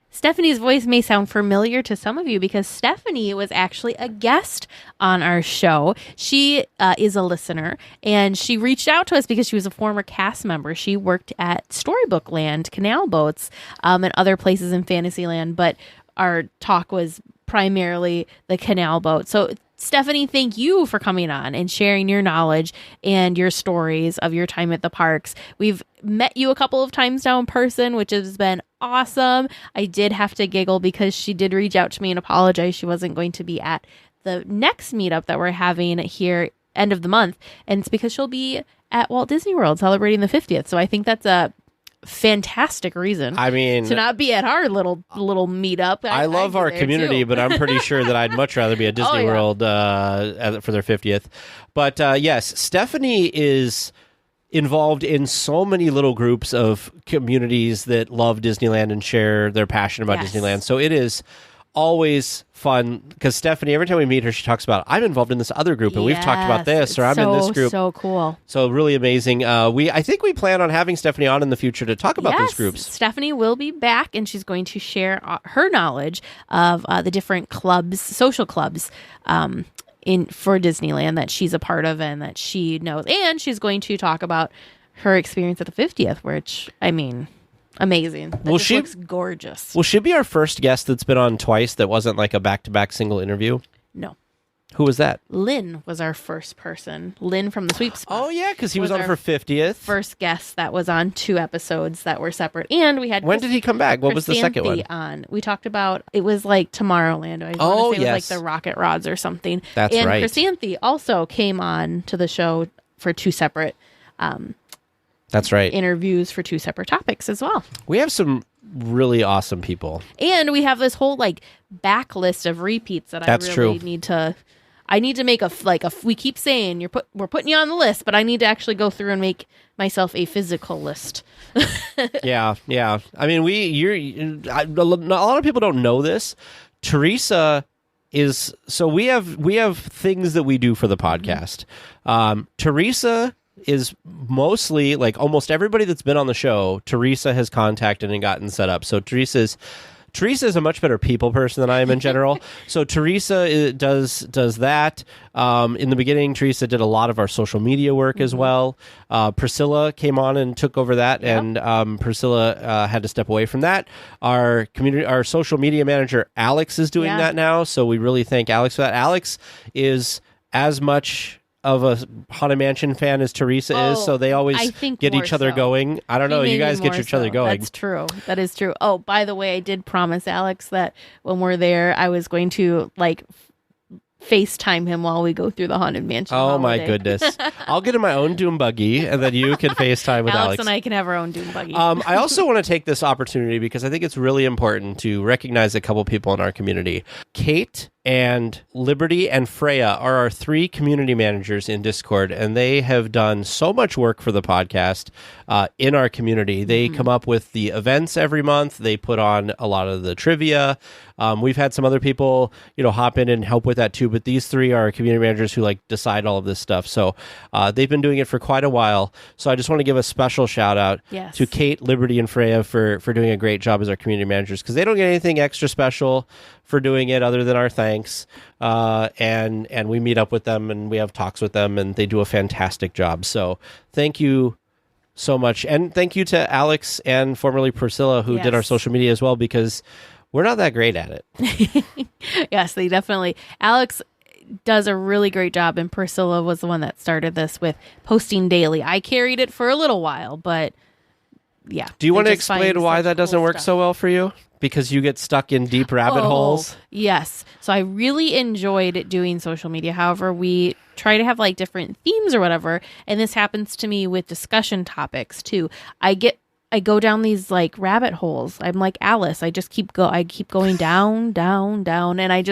Stephanie's voice may sound familiar to some of you because Stephanie was actually a guest on our show. She is a listener, and she reached out to us because she was a former cast member. She worked at Storybook Land, Canal Boats, and other places in Fantasyland, but our talk was primarily the Canal Boat. So Stephanie, thank you for coming on and sharing your knowledge and your stories of your time at the parks. We've met you a couple of times now in person, which has been awesome. I did have to giggle because she did reach out to me and apologize she wasn't going to be at the next meetup that we're having here end of the month. And it's because she'll be at Walt Disney World celebrating the 50th. So I think that's a fantastic reason, I mean, to not be at our little meetup. I love our community, but I'm pretty sure that I'd much rather be at Disney World for their 50th. But yes, Stephanie is involved in so many little groups of communities that love Disneyland and share their passion about Disneyland. So it is always fun because Stephanie, every time we meet her, she talks about, I'm involved in this other group and we've talked about this, or I'm in this group. So cool. So really amazing. I think we plan on having Stephanie on in the future to talk about those groups. Stephanie will be back, and she's going to share her knowledge of the different clubs, social clubs, for Disneyland that she's a part of and that she knows. And she's going to talk about her experience at the 50th, which, I mean, amazing. That looks gorgeous. Will she be our first guest that's been on twice that wasn't like a back-to-back single interview? No. Who was that? Lynn was our first person. Lynn from the Sweep Spot. Oh, yeah, because he was on for 50th. First guest that was on 2 episodes that were separate. And we had... When did he come back? What was the second one? On. We talked about... It was like Tomorrowland. I want to say it was like the Rocket Rods or something. That's right. And Chrysanthi also came on to the show for 2 separate... That's right. Interviews for 2 separate topics as well. We have some really awesome people. And we have this whole like backlist of repeats that That's I really true. need to... I need to make we keep saying we're putting you on the list, but I need to actually go through and make myself a physical list. Yeah. I mean, a lot of people don't know this. Teresa is, so we have things that we do for the podcast. Teresa is mostly, like almost everybody that's been on the show, Teresa has contacted and gotten set up. So Teresa is a much better people person than I am in general. So Teresa does that. In the beginning, Teresa did a lot of our social media work as well. Priscilla came on and took over that, and Priscilla had to step away from that. Our social media manager, Alex, is doing that now. So we really thank Alex for that. Alex is as much of a Haunted Mansion fan as Teresa is, so they always get each other going. I don't know. You guys get each other going. That's true. That is true. Oh, by the way, I did promise Alex that when we're there, I was going to like FaceTime him while we go through the Haunted Mansion. Oh holiday. my goodness. I'll get in my own Doom buggy, and then you can FaceTime with Alex. And I can have our own Doom buggy. I also want to take this opportunity because I think it's really important to recognize a couple people in our community. Kate and Liberty and Freya are our 3 community managers in Discord, and they have done so much work for the podcast in our community. They come up with the events every month. They put on a lot of the trivia. We've had some other people, hop in and help with that too, but these 3 are community managers who decide all of this stuff. So they've been doing it for quite a while. So I just want to give a special shout out to Kate, Liberty, and Freya for doing a great job as our community managers, because they don't get anything extra special for doing it other than our thanks. And we meet up with them and we have talks with them, and they do a fantastic job. So thank you so much. And thank you to Alex and formerly Priscilla, who did our social media as well, because we're not that great at it. Yes, they definitely. Alex does a really great job, and Priscilla was the one that started this with posting daily. I carried it for a little while, but yeah. Do you want to explain why that doesn't work so well for you? Because you get stuck in deep rabbit holes? Yes. So I really enjoyed doing social media. However, we try to have different themes or whatever. And this happens to me with discussion topics too. I go down these rabbit holes. I'm like Alice. I keep going down, down, down. And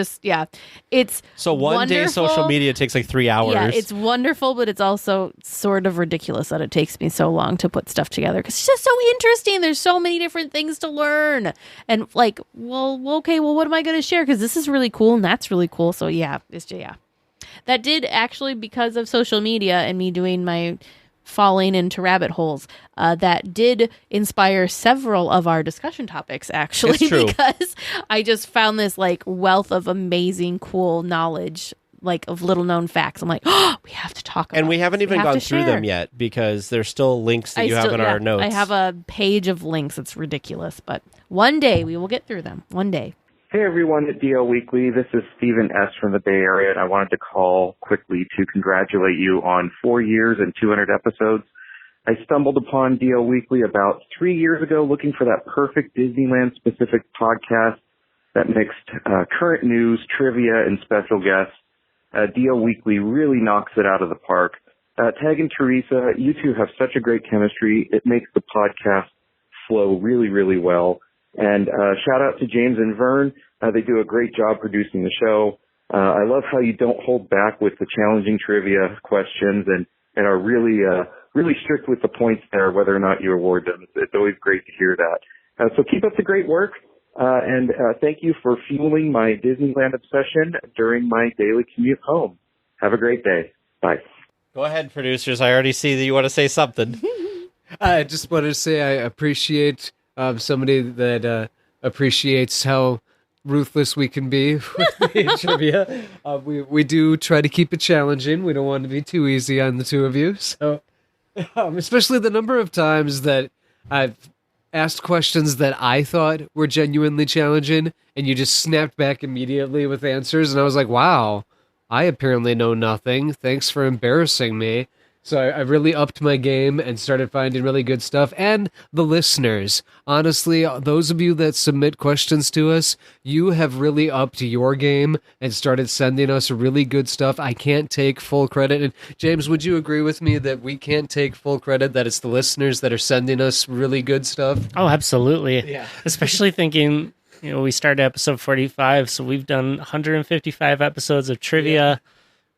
it's so one day social media takes 3 hours. Yeah, it's wonderful, but it's also sort of ridiculous that it takes me so long to put stuff together, because it's just so interesting. There's so many different things to learn. And okay, what am I going to share? Because this is really cool and that's really cool. So that did actually, because of social media and me doing my falling into rabbit holes, that did inspire several of our discussion topics, actually, because I just found this wealth of amazing, cool knowledge, of little known facts. I'm like, oh, we have to talk about and we haven't even gone through them yet, because there's still links that you have in our notes. I have a page of links. It's ridiculous, but one day we will get through them. One day. Hey everyone at DL Weekly, this is Stephen S. from the Bay Area, and I wanted to call quickly to congratulate you on 4 years and 200 episodes. I stumbled upon DL Weekly about 3 years ago looking for that perfect Disneyland-specific podcast that mixed current news, trivia, and special guests. DL Weekly really knocks it out of the park. Tag and Teresa, you two have such a great chemistry. It makes the podcast flow really, really well. And shout out to James and Vern. They do a great job producing the show. I love how you don't hold back with the challenging trivia questions and are really strict with the points there, whether or not you award them. It's always great to hear that. So keep up the great work. And thank you for fueling my Disneyland obsession during my daily commute home. Have a great day. Bye. Go ahead, producers. I already see that you want to say something. I just wanted to say I appreciate somebody that appreciates how ruthless we can be with the trivia. We do try to keep it challenging. We don't want to be too easy on the two of you. So, especially the number of times that I've asked questions that I thought were genuinely challenging, and you just snapped back immediately with answers, and I was like, wow, I apparently know nothing. Thanks for embarrassing me. So I really upped my game and started finding really good stuff. And the listeners, honestly, those of you that submit questions to us, you have really upped your game and started sending us really good stuff. I can't take full credit. And James, would you agree with me that we can't take full credit, that it's the listeners that are sending us really good stuff? Oh, absolutely. Yeah. Especially thinking, we started episode 45, so we've done 155 episodes of trivia.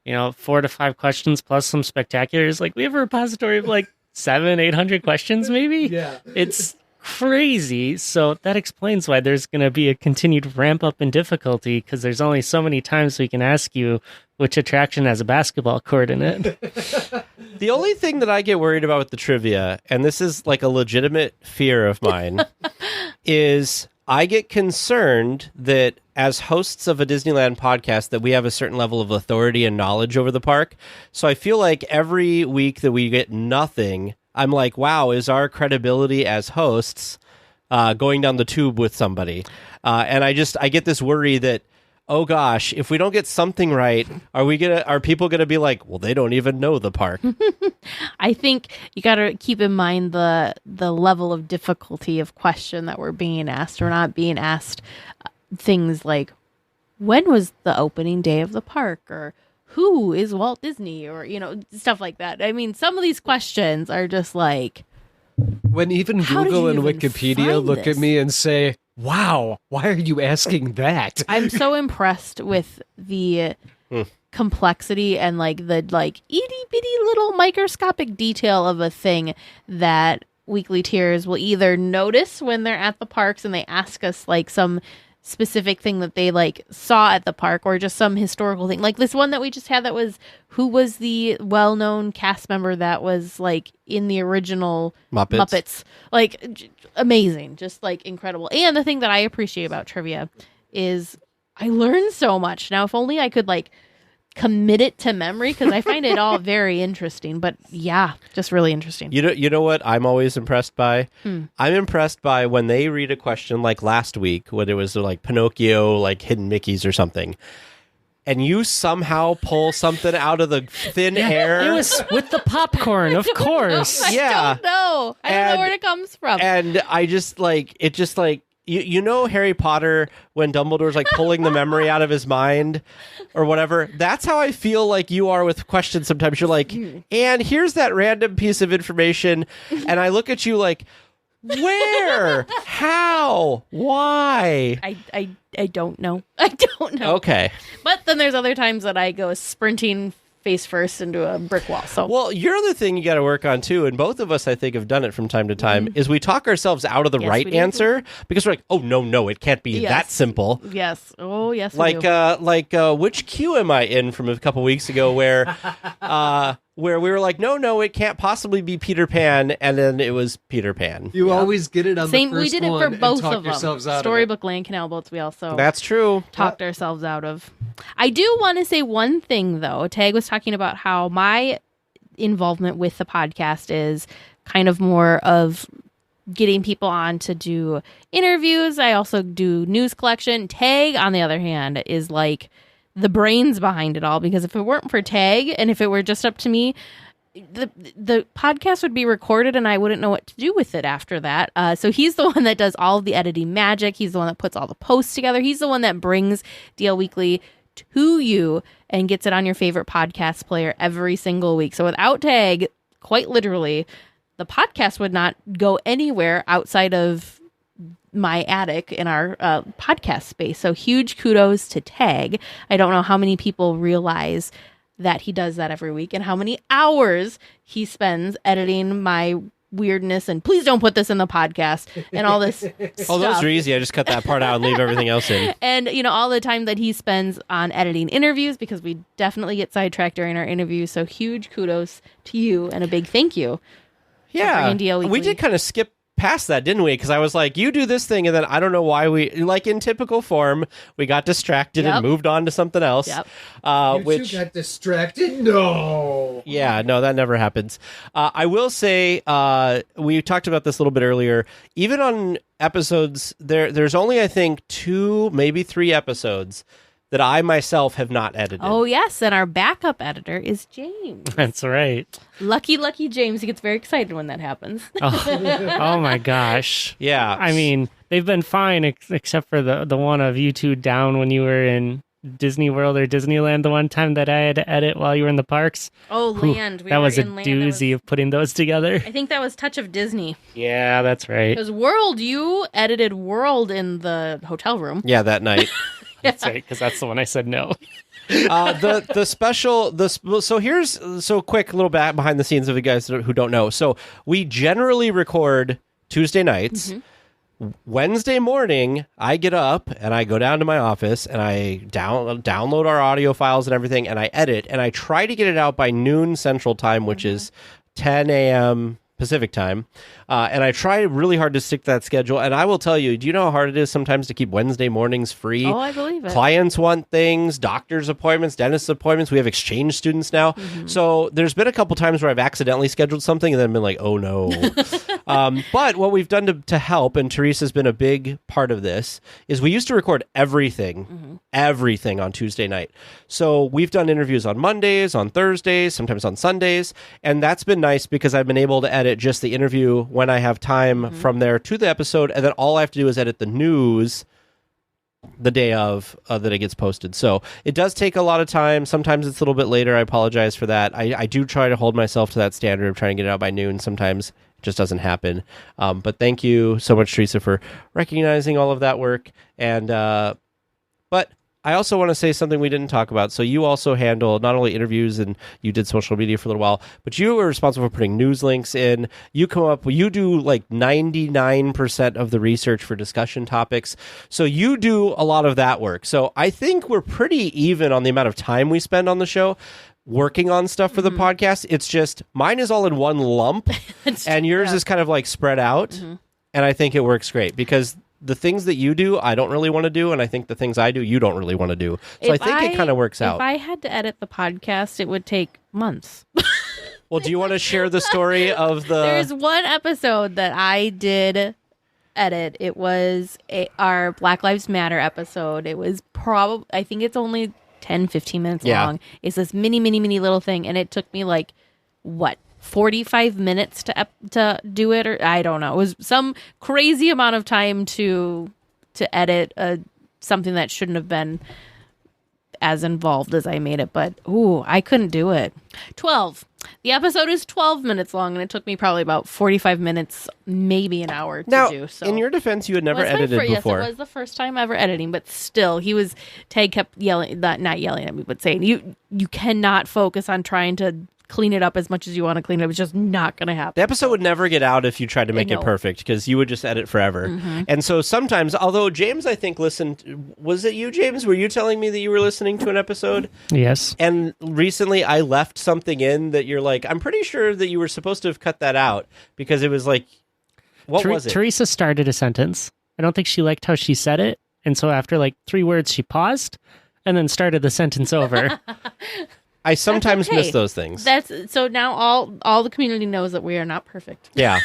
4 to 5 questions plus some spectaculars. Like, we have a repository of 700-800 questions, maybe. Yeah. It's crazy. So that explains why there's going to be a continued ramp up in difficulty, because there's only so many times we can ask you which attraction has a basketball court in it. The only thing that I get worried about with the trivia, and this is a legitimate fear of mine, is I get concerned that as hosts of a Disneyland podcast that we have a certain level of authority and knowledge over the park. So I feel like every week that we get nothing, I'm like, wow, is our credibility as hosts going down the tube with somebody? And I get this worry that, oh gosh, if we don't get something right, are people gonna be like, well, they don't even know the park? I think you got to keep in mind the level of difficulty of question that we're being asked. We're not being asked things like, when was the opening day of the park, or who is Walt Disney, or stuff like that. I mean, some of these questions are just like, when even Google and Wikipedia look at me and say, wow, why are you asking that? I'm so impressed with the complexity and the itty bitty little microscopic detail of a thing that weekly tiers will either notice when they're at the parks and they ask us some specific thing that they saw at the park, or just some historical thing. Like this one that we just had that was, who was the well-known cast member that was in the original Muppets. Amazing, just incredible. And the thing that I appreciate about trivia is I learn so much. Now, if only I could commit it to memory, because I find it all very interesting. But yeah, just really interesting. You know what I'm always impressed by? I'm impressed by when they read a question like last week, when it was Pinocchio, Hidden Mickeys or something, and you somehow pull something out of the thin air. It was with the popcorn, of course. I don't know. I don't know where it comes from. And I just you know Harry Potter when Dumbledore's pulling the memory out of his mind or whatever. That's how I feel like you are with questions sometimes. You're like, and here's that random piece of information, and I look at you like, where? How? Why? I don't know. I don't know. Okay. But then there's other times that I go sprinting face first into a brick wall. So, well, your other thing you got to work on too, and both of us I think have done it from time to time, is we talk ourselves out of the right answer because we're like, oh no, it can't be that simple. Yes. Oh yes. Which queue am I in from a couple weeks ago where we were like, no, it can't possibly be Peter Pan, and then it was Peter Pan. You always get it on the first one. We did it for both of them. Out Storybook Land, Canal Boats, we also That's true. talked ourselves out of. I do want to say one thing, though. Tag was talking about how my involvement with the podcast is kind of more of getting people on to do interviews. I also do news collection. Tag, on the other hand, is the brains behind it all, because if it weren't for Tag and if it were just up to me, the podcast would be recorded and I wouldn't know what to do with it after that. So he's the one that does all of the editing magic. He's the one that puts all the posts together. He's the one that brings DL Weekly to you and gets it on your favorite podcast player every single week. So without Tag, quite literally, the podcast would not go anywhere outside of my attic in our podcast space. So huge kudos to Tag. I don't know how many people realize that he does that every week and how many hours he spends editing my weirdness and please don't put this in the podcast and all this stuff. Oh, those are easy. I just cut that part out and leave everything else in. And, all the time that he spends on editing interviews, because we definitely get sidetracked during our interviews. So huge kudos to you and a big thank you. Yeah, we did kind of skip past that, didn't we? Because I was like, you do this thing, and then I don't know why we, in typical form, we got distracted and moved on to something else. You which got distracted? No. Yeah, no, that never happens. I will say, we talked about this a little bit earlier. Even on episodes, there's only, I think, 2, maybe 3 episodes that I myself have not edited. Oh, yes. And our backup editor is James. That's right. Lucky James. He gets very excited when that happens. Oh my gosh. Yeah. I mean, they've been fine except for the one of you two down when you were in Disney World or Disneyland the one time that I had to edit while you were in the parks. Oh, Land. That was a doozy of putting those together. I think that was Touch of Disney. Yeah, that's right. Because World, you edited World in the hotel room. Yeah, that night. That's right, because that's the one I said no. So quick little back behind the scenes of you guys who don't know. So we generally record Tuesday nights. Mm-hmm. Wednesday morning, I get up and I go down to my office and I download our audio files and everything, and I edit, and I try to get it out by noon Central Time, which is 10 a.m. Pacific Time. And I try really hard to stick to that schedule. And I will tell you, do you know how hard it is sometimes to keep Wednesday mornings free? Oh, I believe it. Clients want things, doctor's appointments, dentist appointments. We have exchange students now. Mm-hmm. So there's been a couple times where I've accidentally scheduled something and then been like, oh no. But what we've done to help, and Teresa's been a big part of this, is we used to record everything on Tuesday night. So we've done interviews on Mondays, on Thursdays, sometimes on Sundays. And that's been nice because I've been able to edit just the interview when I have time from there to the episode, and then all I have to do is edit the news the day of that it gets posted. So it does take a lot of time. Sometimes it's a little bit later. I apologize for that. I do try to hold myself to that standard of trying to get it out by noon. Sometimes it just doesn't happen. But thank you so much, Teresa, for recognizing all of that work. And but I also want to say something we didn't talk about. So you also handle not only interviews, and you did social media for a little while, but you were responsible for putting news links in. You do like 99% of the research for discussion topics. So you do a lot of that work. So I think we're pretty even on the amount of time we spend on the show working on stuff for the podcast. It's just mine is all in one lump and yours is kind of like spread out. And I think it works great because the things that you do, I don't really want to do, and I think the things I do, you don't really want to do. So I think it kind of works out. If I had to edit the podcast, it would take months. Well, do you want to share the story of the... There's one episode that I did edit. It was our Black Lives Matter episode. It was probably, I think it's only 10, 15 minutes long. It's this mini little thing, and it took me 45 minutes to do it, or I don't know. It was some crazy amount of time to edit something that shouldn't have been as involved as I made it. But I couldn't do it. 12. The episode is 12 minutes long, and it took me probably about 45 minutes, maybe an hour to do. So in your defense, you had never edited before. Yes, it was the first time ever editing, but still, Tag kept yelling, not yelling at me, but saying, you cannot focus on trying to clean it up as much as you want to clean it. It's just not going to happen. The episode would never get out if you tried to make it perfect, because you would just edit forever. And so sometimes, although James, I think, listened... Was it you, James? Were you telling me that you were listening to an episode? Yes. And recently I left something in that you're like, I'm pretty sure that you were supposed to have cut that out, because it was like... What was it? Teresa started a sentence. I don't think she liked how she said it. And so after 3 words, she paused and then started the sentence over. I sometimes miss those things. So now all the community knows that we are not perfect. Yeah.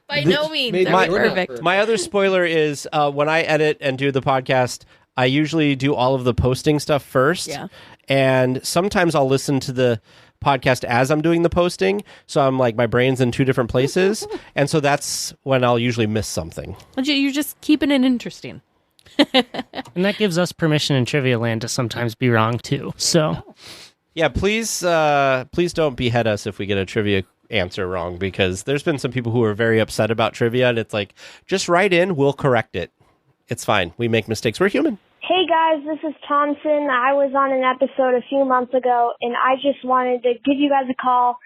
By no means are we perfect. My other spoiler is when I edit and do the podcast, I usually do all of the posting stuff first. Yeah. And sometimes I'll listen to the podcast as I'm doing the posting. So I'm like, my brain's in 2 different places. And so that's when I'll usually miss something. You're just keeping it interesting. And that gives us permission in Trivia Land to sometimes be wrong too. So... Yeah, please don't behead us if we get a trivia answer wrong, because there's been some people who are very upset about trivia, and it's like, just write in, we'll correct it. It's fine. We make mistakes. We're human. Hey guys, this is Thompson. I was on an episode a few months ago, and I just wanted to give you guys a call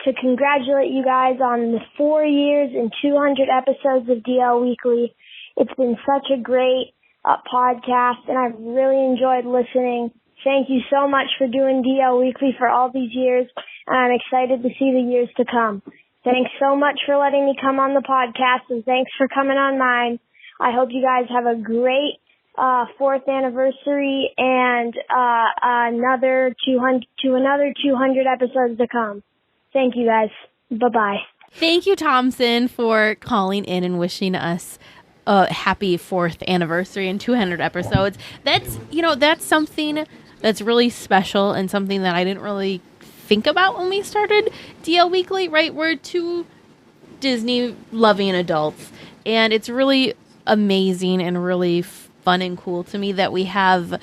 to congratulate you guys on the 4 years and 200 episodes of DL Weekly. It's been such a great podcast, and I've really enjoyed listening. Thank you so much for doing DL Weekly for all these years, and I'm excited to see the years to come. Thanks so much for letting me come on the podcast, and thanks for coming on mine. I hope you guys have a great 4th anniversary and another 200 episodes to come. Thank you, guys. Bye-bye. Thank you, Thompson, for calling in and wishing us a happy 4th anniversary and 200 episodes. That's, that's something that's really special and something that I didn't really think about when we started DL Weekly, right? We're two Disney loving adults, and it's really amazing and really fun and cool to me that we have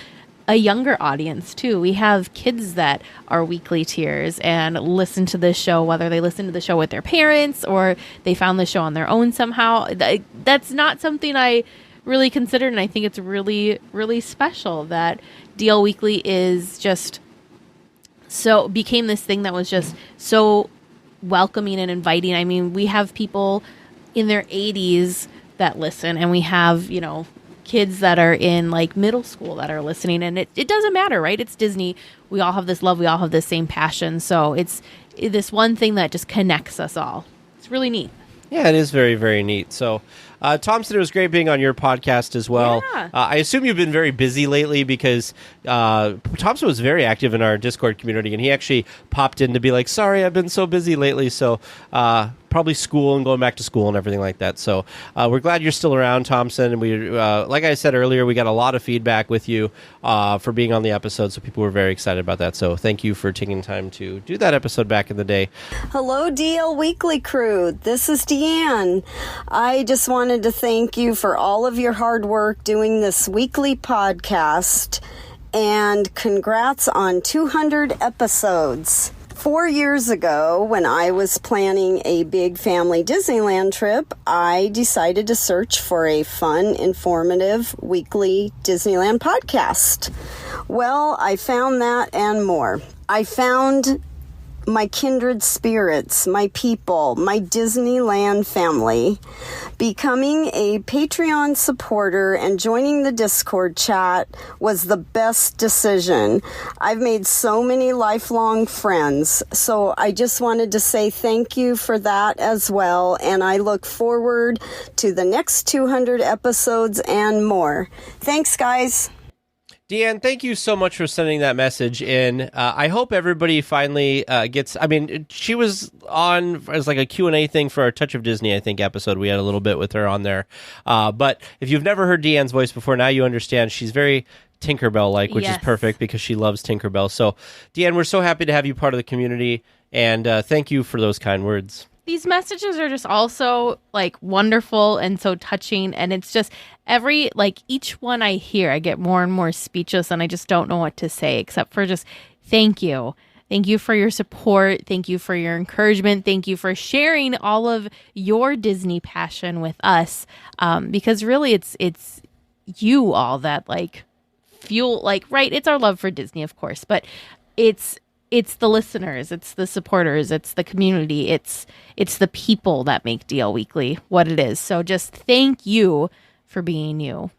a younger audience too. We have kids that are weekly tiers and listen to this show, whether they listen to the show with their parents or they found the show on their own somehow. That's not something I really considered, and I think it's really, really special that DL Weekly is just became this thing that was just so welcoming and inviting. I mean, we have people in their 80s that listen, and we have, kids that are in like middle school that are listening, and it doesn't matter, right? It's Disney. We all have this love. We all have this same passion. So it's this one thing that just connects us all. It's really neat. Yeah, it is very, very neat. So, Thompson, it was great being on your podcast as well. Yeah. I assume you've been very busy lately because Thompson was very active in our Discord community, and he actually popped in to be like, sorry, I've been so busy lately. So probably school and going back to school and everything like that. So we're glad you're still around, Thompson. And we, like I said earlier, we got a lot of feedback with you for being on the episode. So people were very excited about that. So thank you for taking time to do that episode back in the day. Hello, DL Weekly crew. This is Deanne. I just wanted to thank you for all of your hard work doing this weekly podcast, and congrats on 200 episodes. 4 years ago, when I was planning a big family Disneyland trip, I decided to search for a fun, informative, weekly Disneyland podcast. Well, I found that and more. I found my kindred spirits, my people, my Disneyland family. Becoming a Patreon supporter and joining the Discord chat was the best decision. I've made so many lifelong friends, so I just wanted to say thank you for that as well, and I look forward to the next 200 episodes and more. Thanks, guys. Deanne, thank you so much for sending that message in. I hope everybody finally gets... I mean, she was on as like a Q&A thing for our Touch of Disney, I think, episode. We had a little bit with her on there. But if you've never heard Deanne's voice before, now you understand. She's very Tinkerbell-like, which is perfect because she loves Tinkerbell. So, Deanne, we're so happy to have you part of the community, and thank you for those kind words. These messages are just also like wonderful and so touching, and it's just each one I hear, I get more and more speechless, and I just don't know what to say except for just thank you. Thank you for your support. Thank you for your encouragement. Thank you for sharing all of your Disney passion with us, because really it's you all that like fuel, like, right, it's our love for Disney, of course, but it's the listeners, it's the supporters, it's the community, it's the people that make DL Weekly what it is. So just thank you for being you.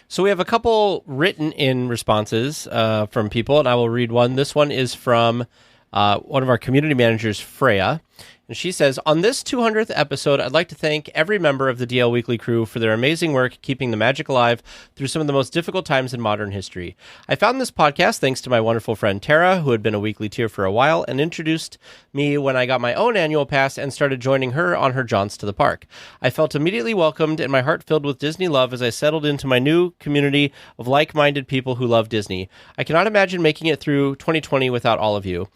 So we have a couple written in responses from people, and I will read one. This one is from one of our community managers, Freya. And she says, on this 200th episode, I'd like to thank every member of the DL Weekly crew for their amazing work keeping the magic alive through some of the most difficult times in modern history. I found this podcast thanks to my wonderful friend Tara, who had been a weekly tier for a while, and introduced me when I got my own annual pass and started joining her on her jaunts to the park. I felt immediately welcomed and my heart filled with Disney love as I settled into my new community of like-minded people who love Disney. I cannot imagine making it through 2020 without all of you.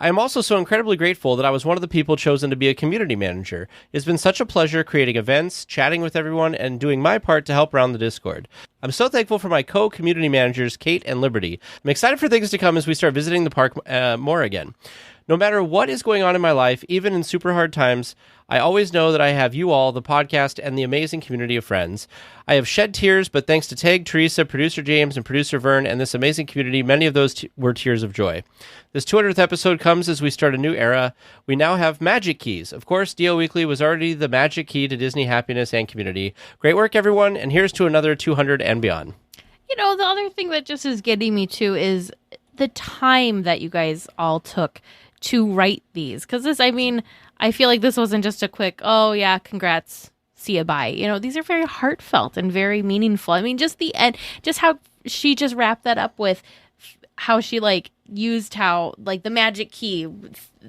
I am also so incredibly grateful that I was one of the people chosen to be a community manager. It has been such a pleasure creating events, chatting with everyone, and doing my part to help round the Discord. I'm so thankful for my co-community managers, Kate and Liberty. I'm excited for things to come as we start visiting the park more again. No matter what is going on in my life, even in super hard times, I always know that I have you all, the podcast, and the amazing community of friends. I have shed tears, but thanks to Tag, Teresa, producer James, and producer Vern, and this amazing community, many of those were tears of joy. This 200th episode comes as we start a new era. We now have magic keys. Of course, DL Weekly was already the magic key to Disney happiness and community. Great work, everyone, and here's to another 200 and beyond. You know, the other thing that just is getting me too is the time that you guys all took to write these. Because this, I mean, I feel like this wasn't just a quick, oh yeah, congrats, see ya, bye. You know, these are very heartfelt and very meaningful. I mean, just the end, just how she just wrapped that up with how she like used the magic key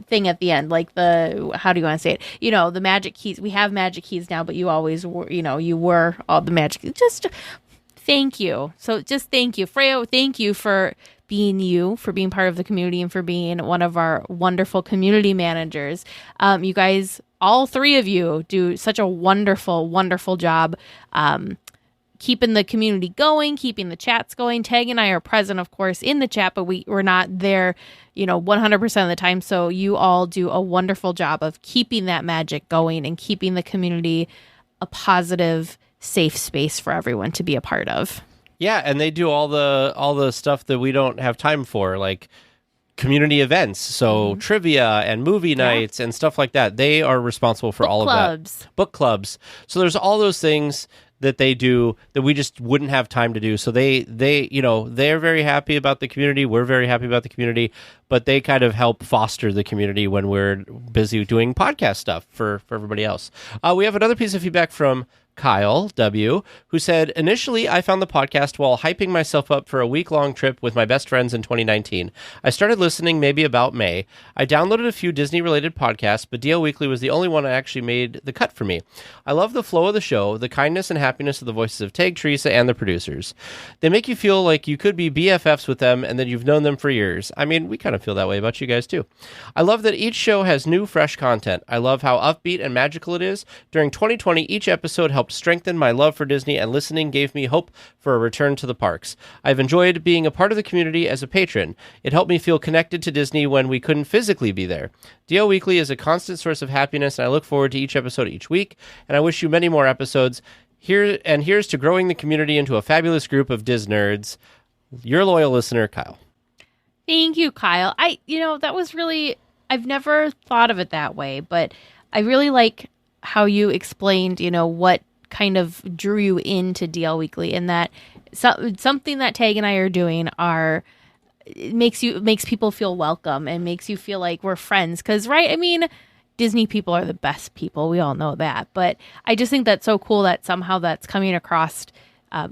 thing at the end, like how do you want to say it? The magic keys. We have magic keys now, but you always were, you were all the magic keys. Just thank you. So just thank you, Freya. Thank you for being for being part of the community and for being one of our wonderful community managers. You guys, all three of you, do such a wonderful, wonderful job keeping the community going, keeping the chats going. Tag and I are present, of course, in the chat, but we're not there, 100% of the time. So you all do a wonderful job of keeping that magic going and keeping the community a positive, safe space for everyone to be a part of. Yeah, and they do all the stuff that we don't have time for, like community events, so trivia and movie nights and stuff like that. They are responsible for all of that. Book clubs. So there's all those things that they do that we just wouldn't have time to do. So they're very happy about the community. We're very happy about the community, but they kind of help foster the community when we're busy doing podcast stuff for everybody else. We have another piece of feedback from Kyle W., who said, initially, I found the podcast while hyping myself up for a week-long trip with my best friends in 2019. I started listening maybe about May. I downloaded a few Disney-related podcasts, but DL Weekly was the only one that actually made the cut for me. I love the flow of the show, the kindness and happiness of the voices of Tag, Teresa, and the producers. They make you feel like you could be BFFs with them and that you've known them for years. I mean, we kind of feel that way about you guys, too. I love that each show has new, fresh content. I love how upbeat and magical it is. During 2020, each episode helped strengthen my love for Disney, and listening gave me hope for a return to the parks. I've enjoyed being a part of the community as a patron. It helped me feel connected to Disney when we couldn't physically be there. DL Weekly is a constant source of happiness, and I look forward to each episode each week, and I wish you many more episodes. Here's to growing the community into a fabulous group of Diz nerds. Your loyal listener, Kyle. Thank you, Kyle. That was really, I've never thought of it that way, but I really like how you explained, what kind of drew you into DL Weekly, and that something that Tag and I are doing makes people feel welcome and makes you feel like we're friends. Because, right, I mean, Disney people are the best people. We all know that. But I just think that's so cool that somehow that's coming across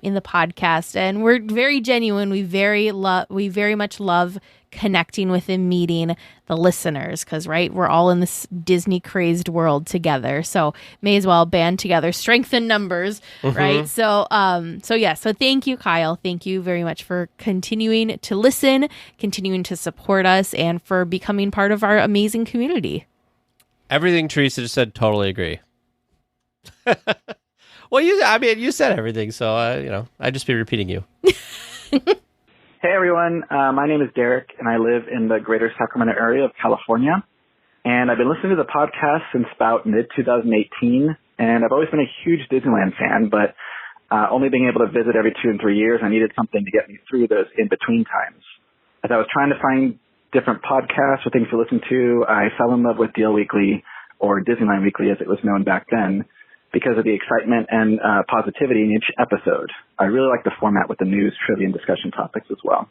in the podcast. And we're very genuine. We very much love connecting with and meeting the listeners because, right, we're all in this Disney crazed world together. So may as well band together, strengthen numbers, right? So thank you, Kyle. Thank you very much for continuing to listen, continuing to support us, and for becoming part of our amazing community. Everything Teresa just said, totally agree. Well, you said everything, so I'd just be repeating you. Hey everyone, my name is Derek, and I live in the greater Sacramento area of California. And I've been listening to the podcast since about mid-2018, and I've always been a huge Disneyland fan, but only being able to visit every 2 and 3 years, I needed something to get me through those in-between times. As I was trying to find different podcasts or things to listen to, I fell in love with DL Weekly, or Disneyland Weekly as it was known back then, because of the excitement and positivity in each episode. I really like the format with the news, trivia, and discussion topics as well.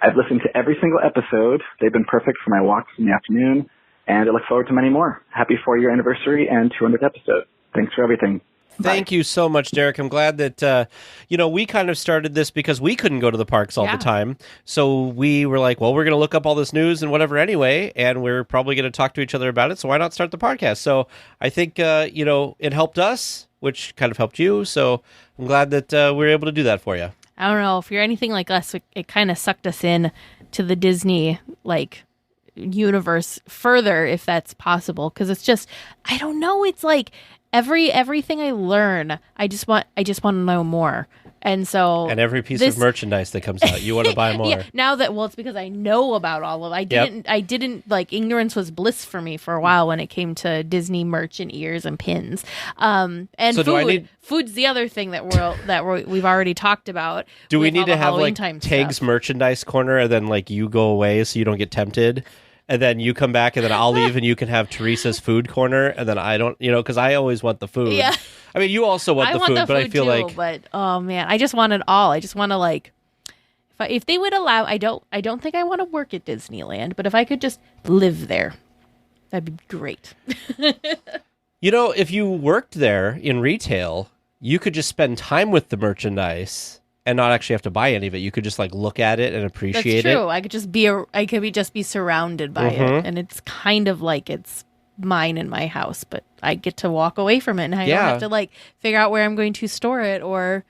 I've listened to every single episode. They've been perfect for my walks in the afternoon, and I look forward to many more. Happy 4-year anniversary and 200th episode. Thanks for everything. Thank you so much, Derek. I'm glad that, we kind of started this because we couldn't go to the parks all the time. So we were like, well, we're going to look up all this news and whatever anyway, and we're probably going to talk to each other about it. So why not start the podcast? So I think, it helped us, which kind of helped you. So I'm glad that we were able to do that for you. I don't know. If you're anything like us, it kind of sucked us in to the Disney, universe further, if that's possible. Because it's just, I don't know. It's like, everything I learn, I just want to know more. And so every piece of merchandise that comes out, you want to buy more. Yeah, now that it's because I know about all of it. I didn't ignorance was bliss for me for a while when it came to Disney merch and ears and pins. And so food's the other thing that we've already talked about. Do we need to have Tag's stuff. Merchandise corner, and then you go away so you don't get tempted? And then you come back, and then I'll leave, and you can have Teresa's food corner, and then I don't, because I always want the food. Yeah. I mean, you also want the food, but I feel too, but oh man, I just want it all. I just want to if they would allow, I don't think I want to work at Disneyland, but if I could just live there, that'd be great. If you worked there in retail, you could just spend time with the merchandise and not actually have to buy any of it. You could just like look at it and appreciate That's true. it. I could just be surrounded by it, and it's kind of like it's mine in my house, but I get to walk away from it, and I don't have to like figure out where I'm going to store it or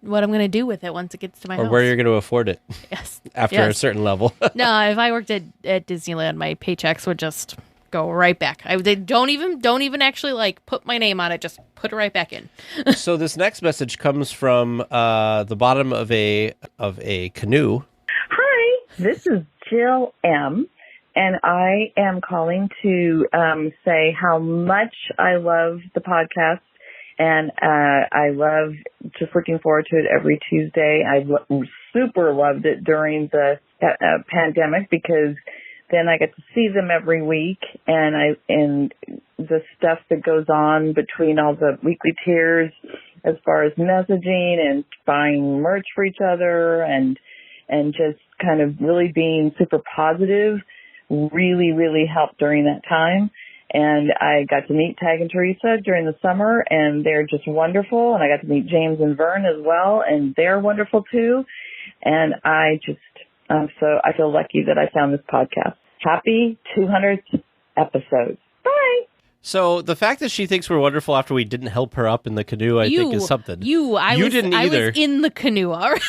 what I'm going to do with it once it gets to my house. Or where you're going to afford it. Yes. After a certain level. No, if I worked at Disneyland, my paychecks would just go right back. They don't even actually like put my name on it. Just put it right back in. So this next message comes from the bottom of a canoe. Hi, this is Jill M. And I am calling to say how much I love the podcast. And I love just looking forward to it every Tuesday. I super loved it during the pandemic because then I get to see them every week, and the stuff that goes on between all the weekly tiers as far as messaging and buying merch for each other and just kind of really being super positive really, really helped during that time. And I got to meet Tag and Teresa during the summer, and they're just wonderful. And I got to meet James and Vern as well, and they're wonderful too. And I feel lucky that I found this podcast. Happy 200th episode. Bye. So the fact that she thinks we're wonderful after we didn't help her up in the canoe, I think is something. I didn't either. I was in the canoe already.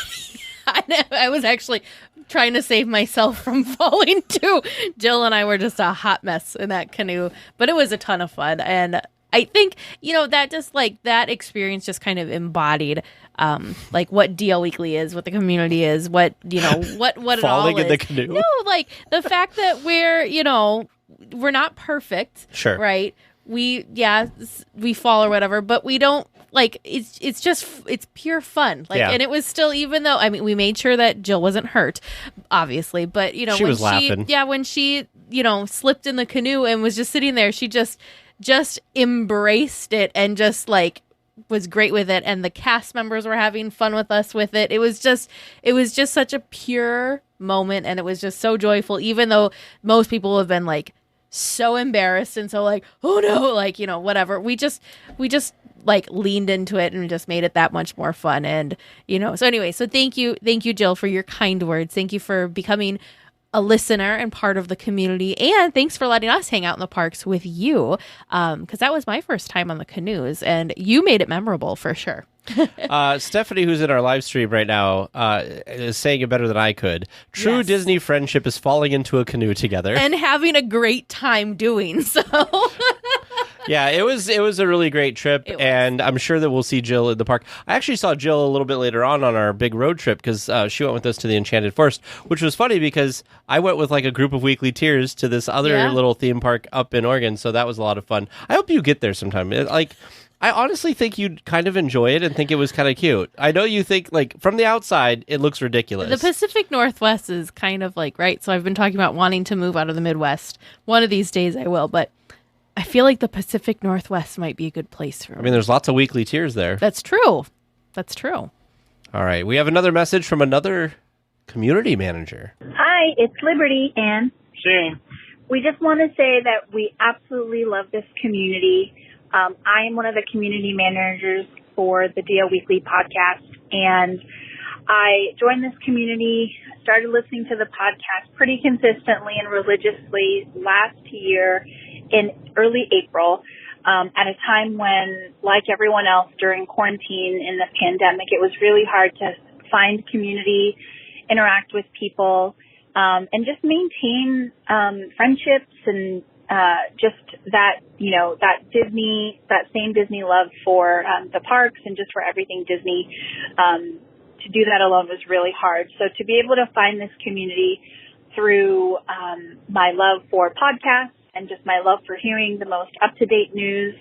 I was actually trying to save myself from falling too. Jill and I were just a hot mess in that canoe, but it was a ton of fun. And I think, that just like that experience just kind of embodied like what DL Weekly is, what the community is, what it all is. Falling in the canoe. No, like the fact that we're not perfect. Sure. Right. We fall or whatever, but we don't like it's pure fun. Like, and it was still, even though, we made sure that Jill wasn't hurt, obviously, but she was laughing. When she, slipped in the canoe and was just sitting there, she just embraced it and just like was great with it. And the cast members were having fun with us with it. It was just such a pure moment. And it was just so joyful, even though most people have been like so embarrassed and so like, oh no, like, whatever. We just like leaned into it and just made it that much more fun. And, so anyway, so thank you, Jill, for your kind words. Thank you for becoming a listener and part of the community. And thanks for letting us hang out in the parks with you. Cause that was my first time on the canoes and you made it memorable for sure. Stephanie, who's in our live stream right now, is saying it better than I could. True Disney friendship is falling into a canoe together and having a great time doing so. Yeah, it was a really great trip, and I'm sure that we'll see Jill in the park. I actually saw Jill a little bit later on our big road trip because she went with us to the Enchanted Forest, which was funny because I went with like a group of weekly tiers to this other little theme park up in Oregon, so that was a lot of fun. I hope you get there sometime. I honestly think you'd kind of enjoy it and think it was kind of cute. I know you think, like, from the outside, it looks ridiculous. The Pacific Northwest is kind of like, right? So I've been talking about wanting to move out of the Midwest. One of these days I will, but I feel like the Pacific Northwest might be a good place for me. There's lots of weekly tiers there. That's true. All right. We have another message from another community manager. Hi, it's Liberty and Shane. We just want to say that we absolutely love this community. I am one of the community managers for the DL Weekly podcast, and I joined this community, started listening to the podcast pretty consistently and religiously last year in early April, at a time when, like everyone else during quarantine in the pandemic, it was really hard to find community, interact with people, and just maintain friendships and just that, that same Disney love for the parks and just for everything Disney. To do that alone was really hard. So to be able to find this community through my love for podcasts and just my love for hearing the most up-to-date news,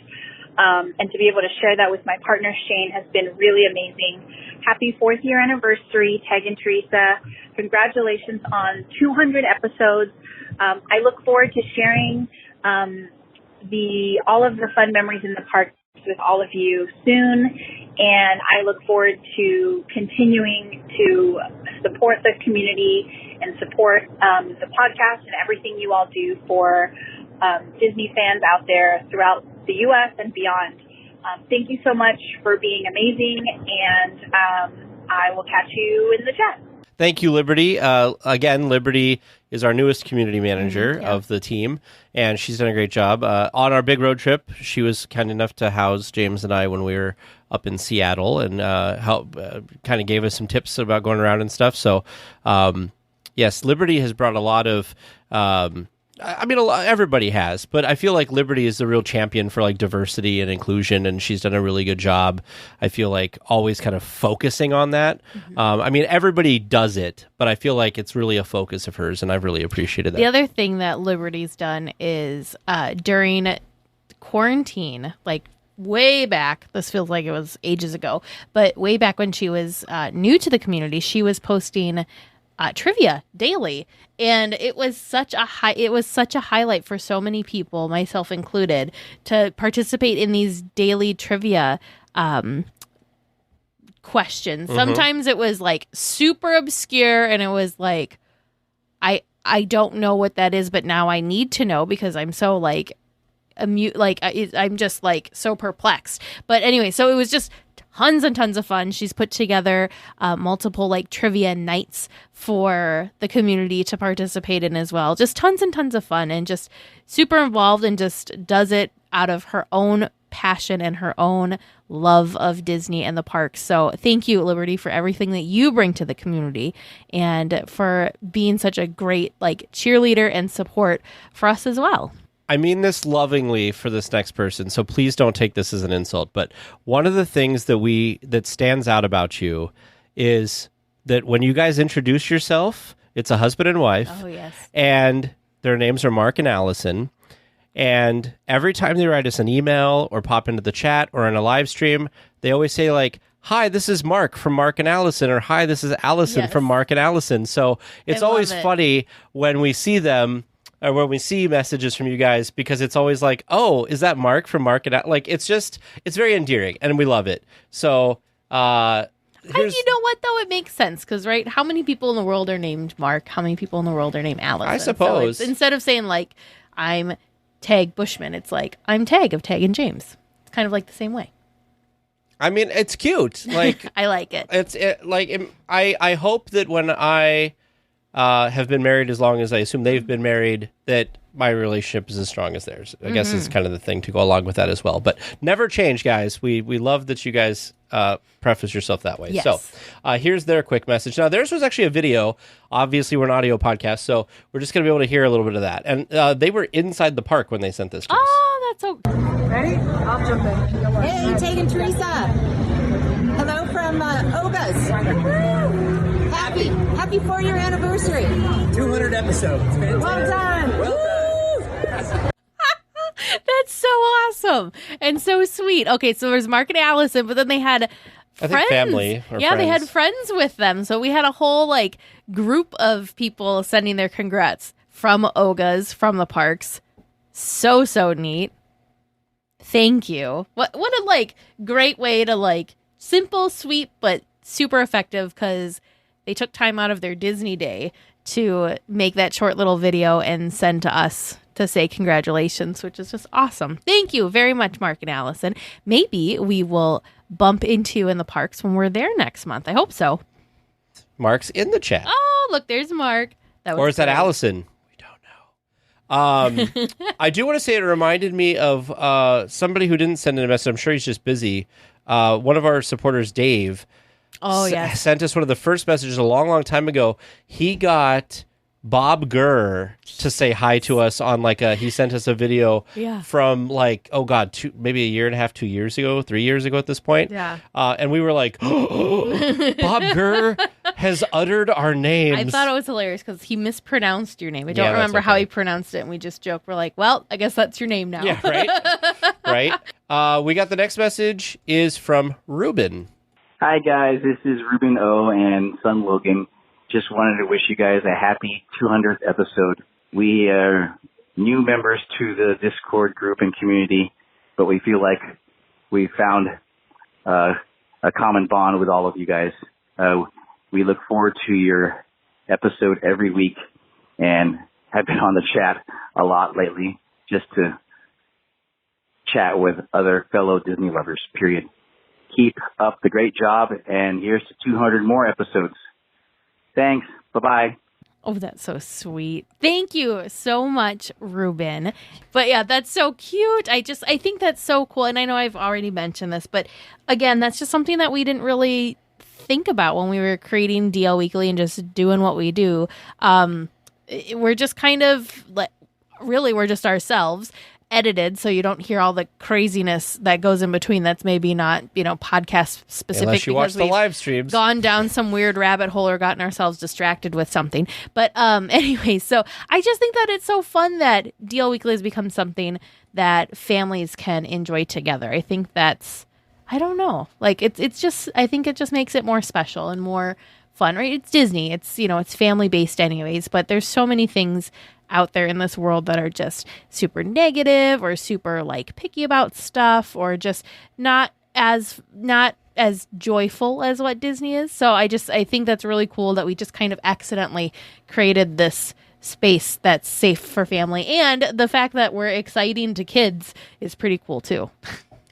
and to be able to share that with my partner Shane has been really amazing. Happy 4th year anniversary, Tag and Teresa. Congratulations on 200 episodes. I look forward to sharing all of the fun memories in the park with all of you soon, and I look forward to continuing to support the community and support the podcast and everything you all do for Disney fans out there throughout the U.S. and beyond. Thank you so much for being amazing, and I will catch you in the chat. Thank you, Liberty. Again, Liberty is our newest community manager of the team, and she's done a great job. On our big road trip, she was kind enough to house James and I when we were up in Seattle and help kind of gave us some tips about going around and stuff. So, yes, Liberty has brought a lot of... everybody has, but I feel like Liberty is the real champion for like diversity and inclusion, and she's done a really good job. I feel like always kind of focusing on that. Everybody does it, but I feel like it's really a focus of hers, and I've really appreciated that. The other thing that Liberty's done is during quarantine, like way back, this feels like it was ages ago, but way back when she was new to the community, she was posting trivia daily, and it was such a highlight for so many people, myself included, to participate in these daily trivia questions. Sometimes it was like super obscure, and it was like I don't know what that is, but now I need to know because I'm so like I'm just like so perplexed. But anyway, so it was just tons and tons of fun. She's put together multiple like trivia nights for the community to participate in as well. Just tons and tons of fun, and just super involved, and just does it out of her own passion and her own love of Disney and the parks. So thank you, Liberty, for everything that you bring to the community, and for being such a great like cheerleader and support for us as well. I mean this lovingly for this next person, so please don't take this as an insult. But one of the things that stands out about you is that when you guys introduce yourself, it's a husband and wife. Oh, yes. And their names are Mark and Allison. And every time they write us an email or pop into the chat or in a live stream, they always say like, "Hi, this is Mark from Mark and Allison," or "Hi, this is Allison from Mark and Allison." So it's always funny when we see them, or when we see messages from you guys, because it's always like, "Oh, is that Mark from Mark and like?" It's very endearing, and we love it. So, you know what though? It makes sense because right, how many people in the world are named Mark? How many people in the world are named Allison? I suppose. So instead of saying like I'm Tag Bushman, it's like I'm Tag of Tag and James. It's kind of like the same way. I mean, it's cute. Like I like it. I hope that when I have been married as long as I assume they've been married, that my relationship is as strong as theirs. I guess is kind of the thing to go along with that as well. But never change, guys. We love that you guys preface yourself that way. Yes. So here's their quick message. Now, theirs was actually a video. Obviously, we're an audio podcast, so we're just going to be able to hear a little bit of that. And they were inside the park when they sent this to us. Oh, that's so... Ready? I'll jump in. Hey, Tate and Teresa. Hello from Ogas. Happy 4-year anniversary. 200 episodes. Fantastic. Well done. That's so awesome and so sweet. Okay, so there's Mark and Allison, but then they had friends. I think family. Or yeah, friends. They had friends with them. So we had a whole like group of people sending their congrats from Ogas, from the parks. So neat. Thank you. What a like great way to like simple, sweet, but super effective, because they took time out of their Disney day to make that short little video and send to us to say congratulations, which is just awesome. Thank you very much, Mark and Allison. Maybe we will bump into in the parks when we're there next month. I hope so. Mark's in the chat. Oh, look, there's Mark. Or is that Allison? We don't know. I do want to say it reminded me of somebody who didn't send in a message. I'm sure he's just busy. One of our supporters, Dave, sent us one of the first messages a long time ago. He got Bob Gurr to say hi to us on he sent us a video from maybe a year and a half, 2 years ago, 3 years ago at this point. Yeah. And we were like, oh, Bob Gurr has uttered our names. I thought it was hilarious because he mispronounced your name. I don't remember how he pronounced it, and we just joked. We're like, well, I guess that's your name now. Yeah, right? Right. We got the next message is from Ruben. Hi, guys. This is Ruben O. and son Logan. Just wanted to wish you guys a happy 200th episode. We are new members to the Discord group and community, but we feel like we found a common bond with all of you guys. We look forward to your episode every week and have been on the chat a lot lately just to chat with other fellow Disney lovers, period. Keep up the great job, and here's to 200 more episodes. Thanks. Bye-bye. Oh, that's so sweet. Thank you so much, Ruben. But yeah, that's so cute. I think that's so cool. And I know I've already mentioned this, but again, that's just something that we didn't really think about when we were creating DL Weekly and just doing what we do. We're just kind of we're just ourselves, edited so you don't hear all the craziness that goes in between. That's maybe not, podcast specific. Unless you watch the live streams. Gone down some weird rabbit hole or gotten ourselves distracted with something. But anyway, so I just think that it's so fun that DL Weekly has become something that families can enjoy together. I think that's, I don't know, it's just, I think it just makes it more special and more fun, right? It's Disney. It's, it's family based anyways, but there's so many things out there in this world that are just super negative or super picky about stuff or just not as joyful as what Disney is. So I think that's really cool that we just kind of accidentally created this space that's safe for family, and the fact that we're exciting to kids is pretty cool too.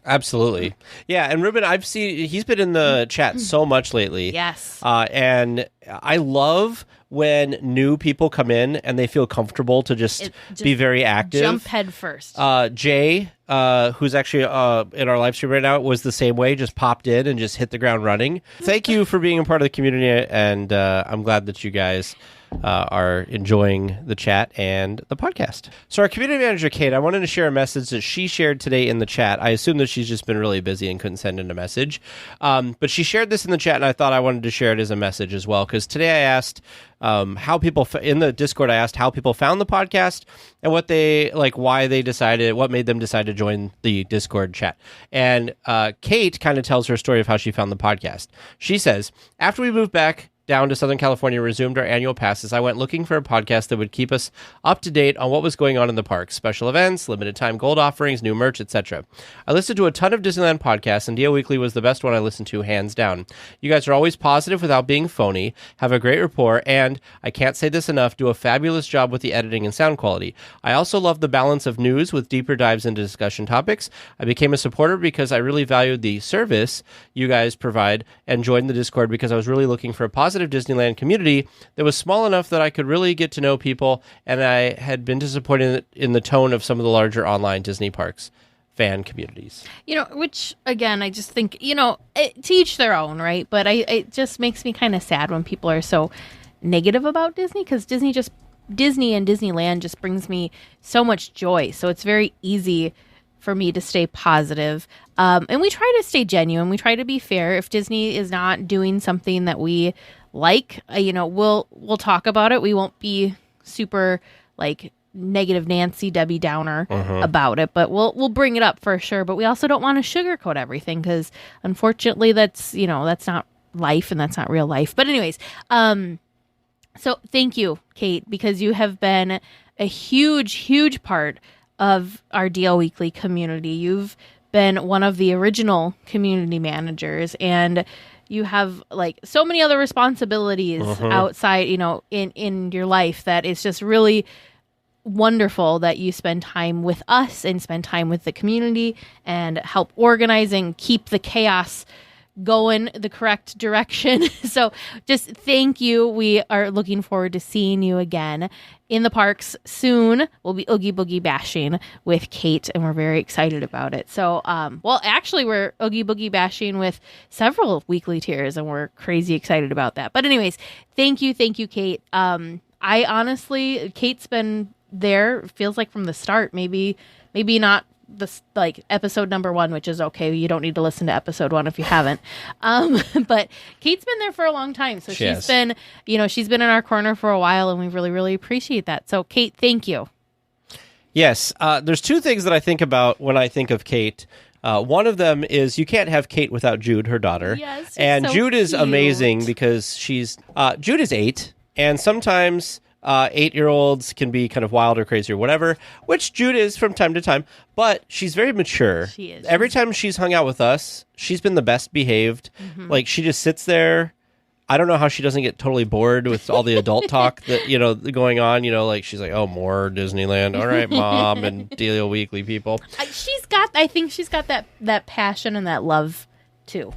Absolutely. Yeah, and Ruben, he's been in the chat so much lately. Yes. And I love when new people come in and they feel comfortable to just be very active. Jump head first. Jay, who's actually in our live stream right now, was the same way, just popped in and just hit the ground running. Thank you for being a part of the community, and I'm glad that you guys are enjoying the chat and the podcast. So our community manager, Kate, I wanted to share a message that she shared today in the chat. I assume that she's just been really busy and couldn't send in a message. But she shared this in the chat, and I thought I wanted to share it as a message as well, because today I asked how people, in the Discord, I asked how people found the podcast and what what made them decide to join the Discord chat. And Kate kind of tells her story of how she found the podcast. She says, after we moved back down to Southern California, resumed our annual passes, I went looking for a podcast that would keep us up to date on what was going on in the parks, special events, limited time gold offerings, new merch, etc. I listened to a ton of Disneyland podcasts, and DL Weekly was the best one I listened to, hands down. You guys are always positive without being phony, have a great rapport, and, I can't say this enough, do a fabulous job with the editing and sound quality. I also love the balance of news with deeper dives into discussion topics. I became a supporter because I really valued the service you guys provide, and joined the Discord because I was really looking for a positive Disneyland community that was small enough that I could really get to know people, and I had been disappointed in the tone of some of the larger online Disney parks fan communities. Which, again, I just think, to each their own, right? But it just makes me kind of sad when people are so negative about Disney, because Disney and Disneyland just brings me so much joy. So it's very easy for me to stay positive. And we try to stay genuine. We try to be fair. If Disney is not doing something that we like, we'll talk about it. We won't be super negative Nancy Debbie Downer about it, but we'll bring it up for sure. But we also don't want to sugarcoat everything, because unfortunately that's not life, and that's not real life. But anyways, so thank you, Kate, because you have been a huge part of our DL Weekly community. You've been one of the original community managers, and you have so many other responsibilities outside, in your life, that it's just really wonderful that you spend time with us and spend time with the community and help organize and keep the chaos going the correct direction. So just thank you. We are looking forward to seeing you again in the parks soon. We'll be Oogie Boogie bashing with Kate, and we're very excited about it. So, actually, we're Oogie Boogie bashing with several weekly tiers, and we're crazy excited about that. But anyways, thank you, Kate. I honestly, Kate's been there, feels like from the start, maybe not this episode number 1, which is okay. You don't need to listen to episode 1 if you haven't. But Kate's been there for a long time. So she's been in our corner for a while, and we really, really appreciate that. So Kate, thank you. Yes. There's 2 things that I think about when I think of Kate. One of them is you can't have Kate without Jude, her daughter. Yes, and so Jude is cute. Amazing because Jude is 8, and sometimes 8-year-olds can be kind of wild or crazy or whatever, which Jude is from time to time, but she's very mature. She is. Every time she's hung out with us, she's been the best behaved. She just sits there. I don't know how she doesn't get totally bored with all the adult talk that, going on, she's like, oh, more Disneyland. All right, Mom, and DL Weekly people. I think she's got that passion and that love too.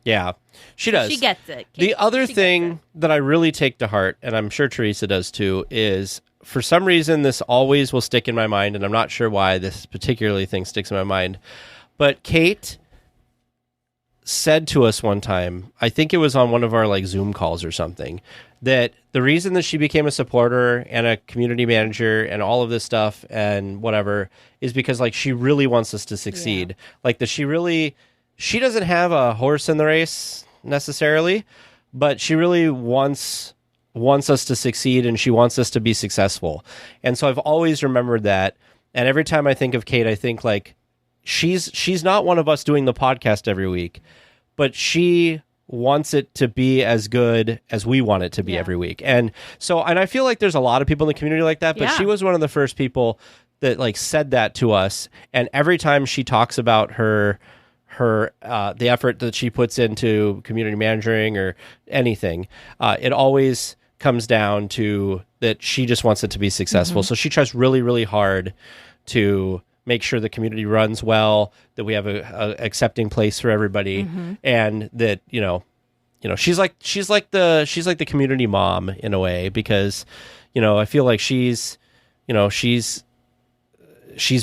Yeah, she does. She gets it. The other thing that I really take to heart, and I'm sure Teresa does too, is for some reason this always will stick in my mind, and I'm not sure why this particularly thing sticks in my mind. But Kate said to us one time, I think it was on one of our like Zoom calls or something, that the reason that she became a supporter and a community manager and all of this stuff and whatever is because like she really wants us to succeed. Yeah. Like that she doesn't have a horse in the race necessarily, but she really wants us to succeed and she wants us to be successful. And so I've always remembered that. And every time I think of Kate, I think like she's not one of us doing the podcast every week, but she wants it to be as good as we want it to be every week. And I feel like there's a lot of people in the community like that, but she was one of the first people that like said that to us. And every time she talks about her the effort that she puts into community managing or anything, it always comes down to that she just wants it to be successful. So she tries really, really hard to make sure the community runs well, that we have a accepting place for everybody, and that she's like the community mom in a way, because I feel like she's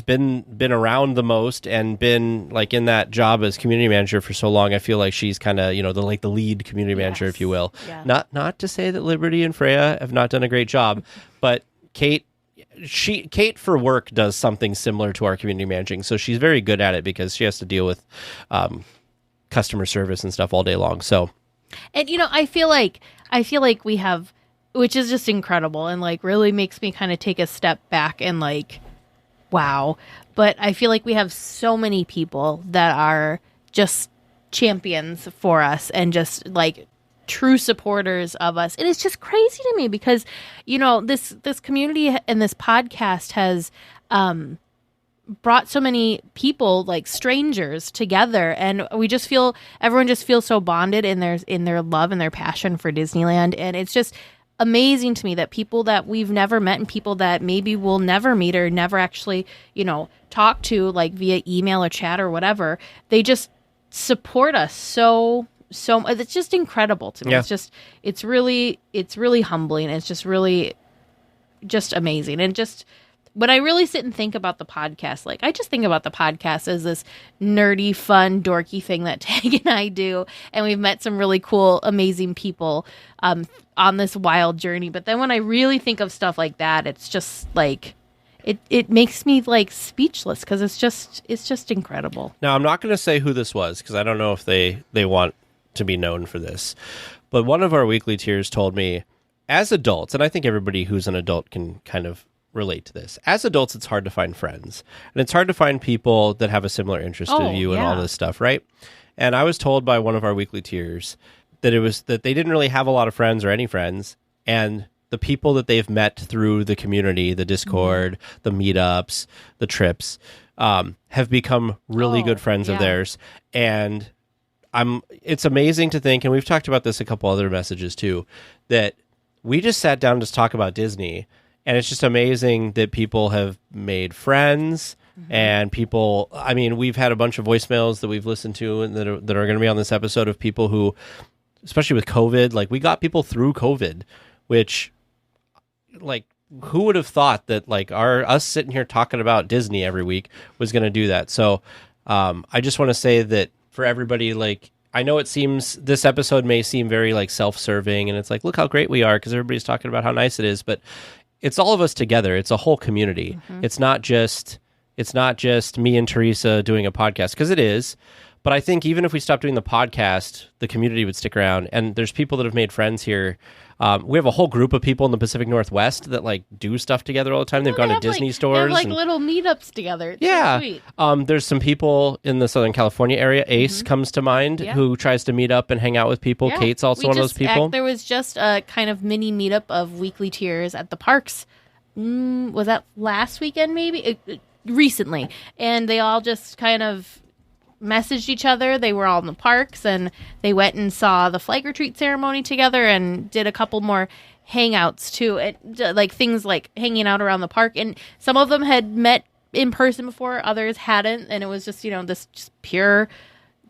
been around the most and been like in that job as community manager for so long. I feel like she's kind of the lead community manager, if you will. Yeah. Not to say that Liberty and Freya have not done a great job, but Kate for work does something similar to our community managing, so she's very good at it because she has to deal with customer service and stuff all day long. So, and I feel like we have, which is just incredible and like really makes me kind of take a step back and like, wow. But I feel like we have so many people that are just champions for us and just like true supporters of us. And it's just crazy to me because, this community and this podcast has brought so many people, like strangers, together, and everyone just feels so bonded in their love and their passion for Disneyland. And it's just amazing to me that people that we've never met and people that maybe we'll never meet or never actually, talk to, like via email or chat or whatever, they just support us so it's just incredible to me. Yeah. It's really humbling. It's just really just amazing. And just when I really sit and think about the podcast, like I just think about the podcast as this nerdy, fun, dorky thing that Tag and I do. And we've met some really cool, amazing people on this wild journey. But then when I really think of stuff like that, it's just like it makes me like speechless because it's just incredible. Now, I'm not going to say who this was because I don't know if they want to be known for this, but one of our weekly tiers told me, as adults, and I think everybody who's an adult can kind of relate to this, as adults it's hard to find friends, and it's hard to find people that have a similar interest to you and all this stuff, right? And I was told by one of our weekly tiers that it was that they didn't really have a lot of friends or any friends, and the people that they've met through the community, the Discord, the meetups, the trips, have become really good friends of theirs. And it's amazing to think, and we've talked about this a couple other messages too, that we just sat down to talk about Disney, and it's just amazing that people have made friends. And people, I mean, we've had a bunch of voicemails that we've listened to and that are going to be on this episode of people who, especially with COVID, like we got people through COVID, which, like, who would have thought that like us sitting here talking about Disney every week was going to do that? So I just want to say that for everybody, like, I know this episode may seem very like self-serving and it's like, look how great we are because everybody's talking about how nice it is, but it's all of us together. It's a whole community. It's not just me and Teresa doing a podcast, because it is. But I think even if we stopped doing the podcast, the community would stick around. And there's people that have made friends here. We have a whole group of people in the Pacific Northwest that like do stuff together all the time. They've gone to Disney stores. They have like little meetups together. It's so sweet. There's some people in the Southern California area. Ace comes to mind, who tries to meet up and hang out with people. Yeah. Kate's also one of those people. There was just a kind of mini meetup of weekly tiers at the parks. Was that last weekend maybe? Recently. And they all just kind of messaged each other. They were all in the parks and they went and saw the flag retreat ceremony together and did a couple more hangouts too. Like things like hanging out around the park. And some of them had met in person before, others hadn't. And it was just, this just pure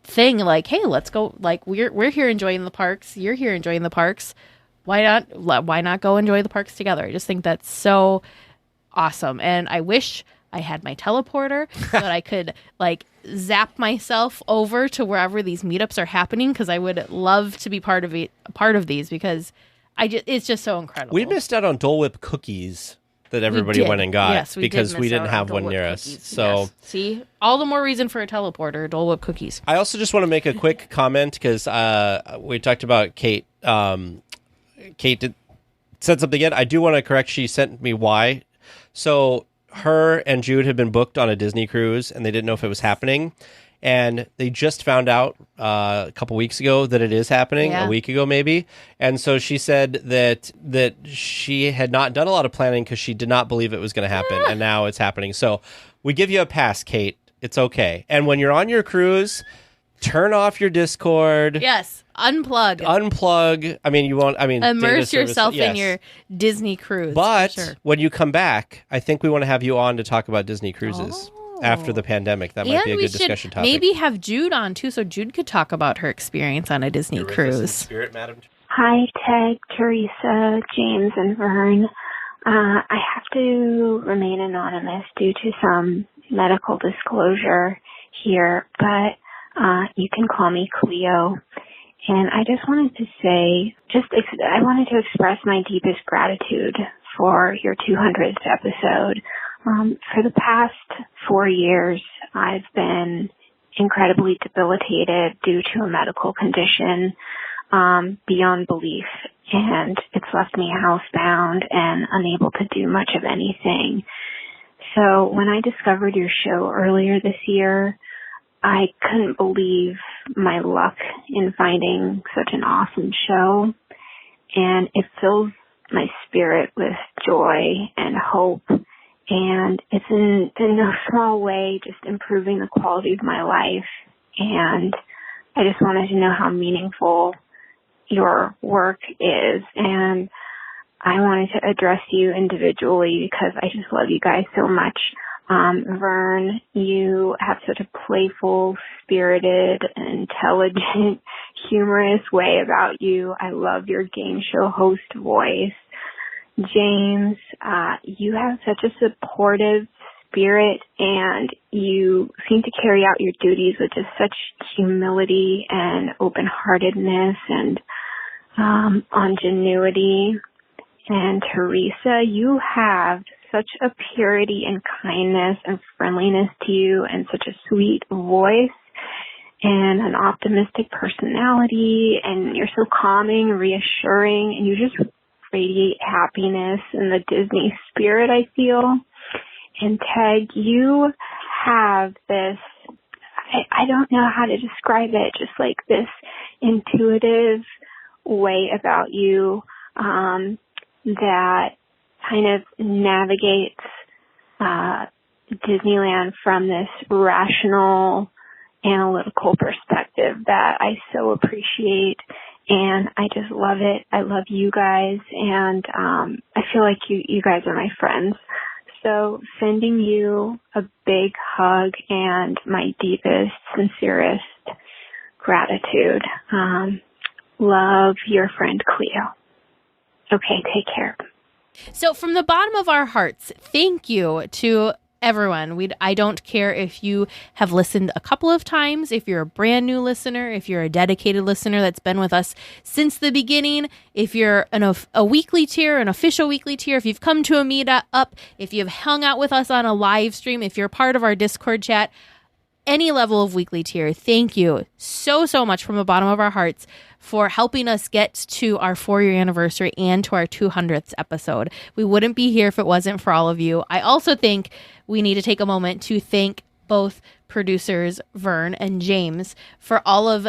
thing, like, hey, let's go, like, we're here enjoying the parks, you're here enjoying the parks, why not go enjoy the parks together? I just think that's so awesome. And I wish I had my teleporter so that I could like zap myself over to wherever these meetups are happening, because I would love to be part of these, because it's just so incredible. We missed out on Dole Whip cookies that everybody went and got, yes, because we didn't have one near us. So yes. See, all the more reason for a teleporter, Dole Whip cookies. I also just want to make a quick comment, because we talked about Kate. Kate said something again. I do want to correct. She sent me why. So her and Jude had been booked on a Disney cruise, and they didn't know if it was happening. And they just found out a couple weeks ago that it is happening, a week ago maybe. And so she said that she had not done a lot of planning because she did not believe it was going to happen, and now it's happening. So we give you a pass, Kate. It's okay. And when you're on your cruise, turn off your Discord. Yes, unplug. I mean, you won't. I mean, immerse yourself in your Disney cruise. But when you come back, I think we want to have you on to talk about Disney cruises. After the pandemic, that might be a good discussion topic. Maybe have Jude on too, so Jude could talk about her experience on a Disney cruise. Spirit, Madam. Hi, Ted, Teresa, James, and Vern. I have to remain anonymous due to some medical disclosure here, but you can call me Cleo. And I just wanted to say, I wanted to express my deepest gratitude for your 200th episode. For the past 4 years, I've been incredibly debilitated due to a medical condition beyond belief, and it's left me housebound and unable to do much of anything. So when I discovered your show earlier this year, I couldn't believe my luck in finding such an awesome show, and it fills my spirit with joy and hope. And it's in no small way just improving the quality of my life. And I just wanted to know how meaningful your work is. And I wanted to address you individually because I just love you guys so much. Vern, you have such a playful, spirited, intelligent, humorous way about you. I love your game show host voice. James, you have such a supportive spirit, and you seem to carry out your duties with just such humility and open-heartedness and ingenuity. And Teresa, you have such a purity and kindness and friendliness to you, and such a sweet voice and an optimistic personality, and you're so calming, reassuring, and you just radiate happiness and the Disney spirit, I feel. And Ted, you have this, I don't know how to describe it, just like this intuitive way about you that kind of navigates Disneyland from this rational, analytical perspective that I so appreciate. And I just love it. I love you guys, and I feel like you guys are my friends. So sending you a big hug and my deepest, sincerest gratitude. Love, your friend Cleo. Okay, take care. So from the bottom of our hearts, thank you to everyone. I don't care if you have listened a couple of times, if you're a brand new listener, if you're a dedicated listener that's been with us since the beginning, if you're a weekly tier, an official weekly tier, if you've come to a meetup, if you've hung out with us on a live stream, if you're part of our Discord chat, any level of weekly tier, thank you so much from the bottom of our hearts for helping us get to our 4-year anniversary and to our 200th episode. We wouldn't be here if it wasn't for all of you. I also think we need to take a moment to thank both producers, Vern and James, for all of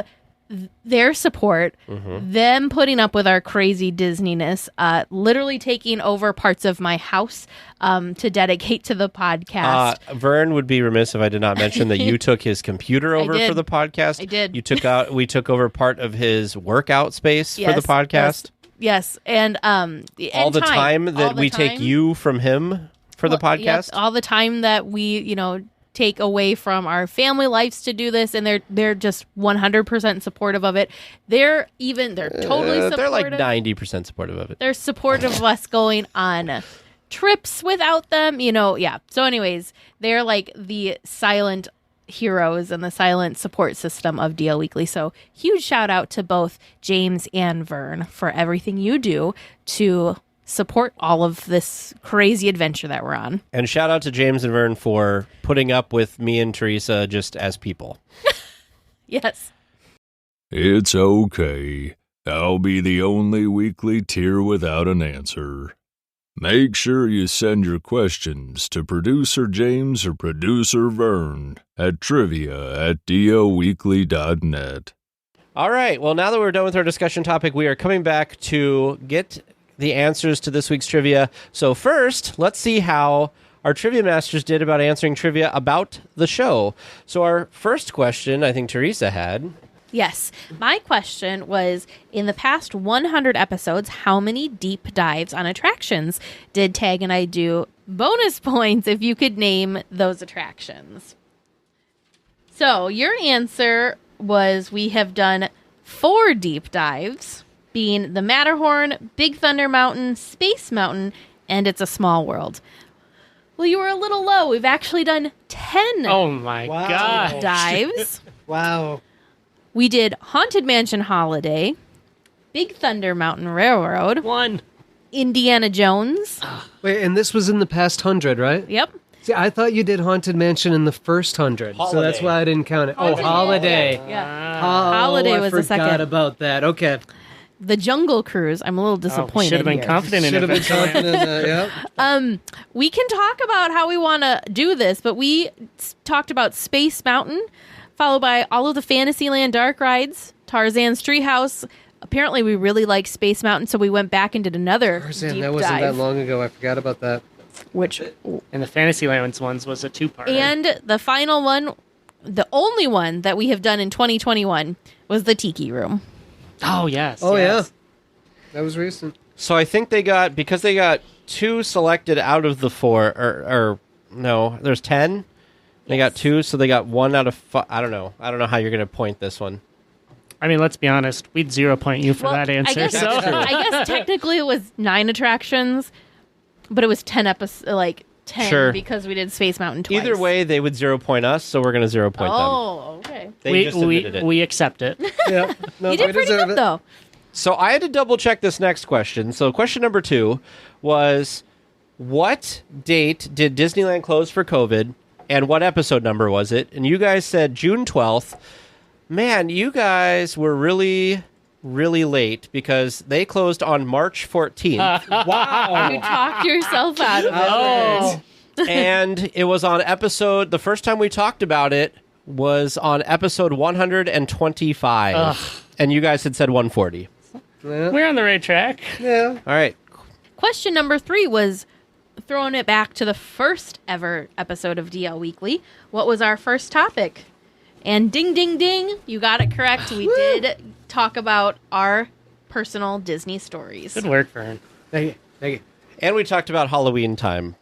their support, them putting up with our crazy Disneyness, literally taking over parts of my house to dedicate to the podcast. Vern would be remiss if I did not mention that you took his computer over for the podcast. I did. We took over part of his workout space for the podcast. Yes. And all the time that we take you from him for the podcast. Yes, all the time that we, take away from our family lives to do this, and they're just 100% supportive of it. They're totally supportive. They're like 90% supportive of it. They're supportive of us going on trips without them, yeah. So anyways, they're like the silent heroes and the silent support system of DL Weekly. So huge shout out to both James and Vern for everything you do to support all of this crazy adventure that we're on. And shout out to James and Vern for putting up with me and Teresa just as people. Yes. It's okay. I'll be the only weekly tier without an answer. Make sure you send your questions to Producer James or Producer Vern at trivia@dlweekly.net. All right. Well, now that we're done with our discussion topic, we are coming back to get the answers to this week's trivia. So first, let's see how our trivia masters did about answering trivia about the show. So our first question, I think Teresa had. Yes. My question was, in the past 100 episodes, how many deep dives on attractions did Tag and I do? Bonus points if you could name those attractions. So your answer was we have done 4 deep dives, being the Matterhorn, Big Thunder Mountain, Space Mountain, and It's a Small World. Well, you were a little low. We've actually done 10 Oh my God. deep dives. Wow. We did Haunted Mansion Holiday, Big Thunder Mountain Railroad. 1. Indiana Jones. Wait, and this was in the past 100, right? Yep. See, I thought you did Haunted Mansion in the first 100, so that's why I didn't count it. Holiday. Yeah. Holiday was the I forgot second. about that. Okay. The Jungle Cruise. I'm a little disappointed. Should have been here. confident in it. Should have been confident in that, yeah. We can talk about how we want to do this, but we talked about Space Mountain, followed by all of the Fantasyland dark rides, Tarzan's Treehouse. Apparently, we really like Space Mountain, so we went back and did another Tarzan, deep that wasn't dive. that long ago. I forgot about that. Which, and the Fantasyland ones was a 2-part. and the final one, the only one that we have done in 2021 was the Tiki Room. Oh, yes. Oh, yes. yeah. That was recent. So I think they got 2 selected out of the 4, or no, there's 10. They got 2, so they got 1 out of 5. I don't know how you're going to point this one. I mean, let's be honest. We'd 0 point you for that answer. I guess technically it was 9 attractions, but it was 10 episodes, 10 Sure. because we did Space Mountain twice. Either way, they would 0 point us, so we're going to 0 point them. Oh, okay. They just admitted it. We accept it. Yeah. No, You did pretty good, though. So I had to double check this next question. So question number 2 was, what date did Disneyland close for COVID, and what episode number was it? And you guys said June 12th. Man, you guys were really, really late because they closed on March 14th. Wow. You talked yourself out of it. Oh. And it was on the first time we talked about it was on episode 125. Ugh. And you guys had said 140. Yeah. We're on the right track. Yeah. All right. Question number 3 was throwing it back to the first ever episode of DL Weekly. What was our first topic? And ding, ding, ding, you got it correct. We did talk about our personal Disney stories. Good work, Vern. Thank you. And we talked about Halloween time.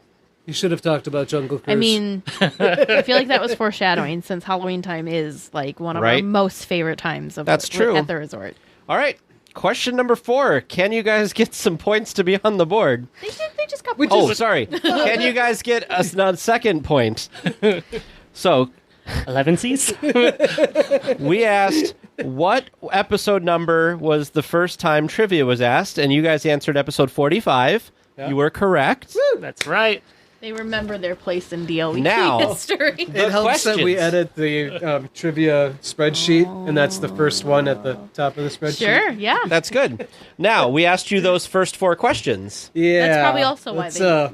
You should have talked about Jungle Cruise. I mean, I feel like that was foreshadowing since Halloween time is like one of our Right? most favorite times of That's true. at the resort. All right. Question number 4. Can you guys get some points to be on the board? They just got Sorry. Can you guys get a second point? So 11 C's? we asked what episode number was the first time trivia was asked, and you guys answered episode 45. Yeah. You were correct. That's right. They remember their place in DL Weekly Now- history. it helps that we edit the trivia spreadsheet, and that's the first one at the top of the spreadsheet. Sure, yeah. That's good. Now, we asked you those first 4 questions. Yeah. That's probably also why they...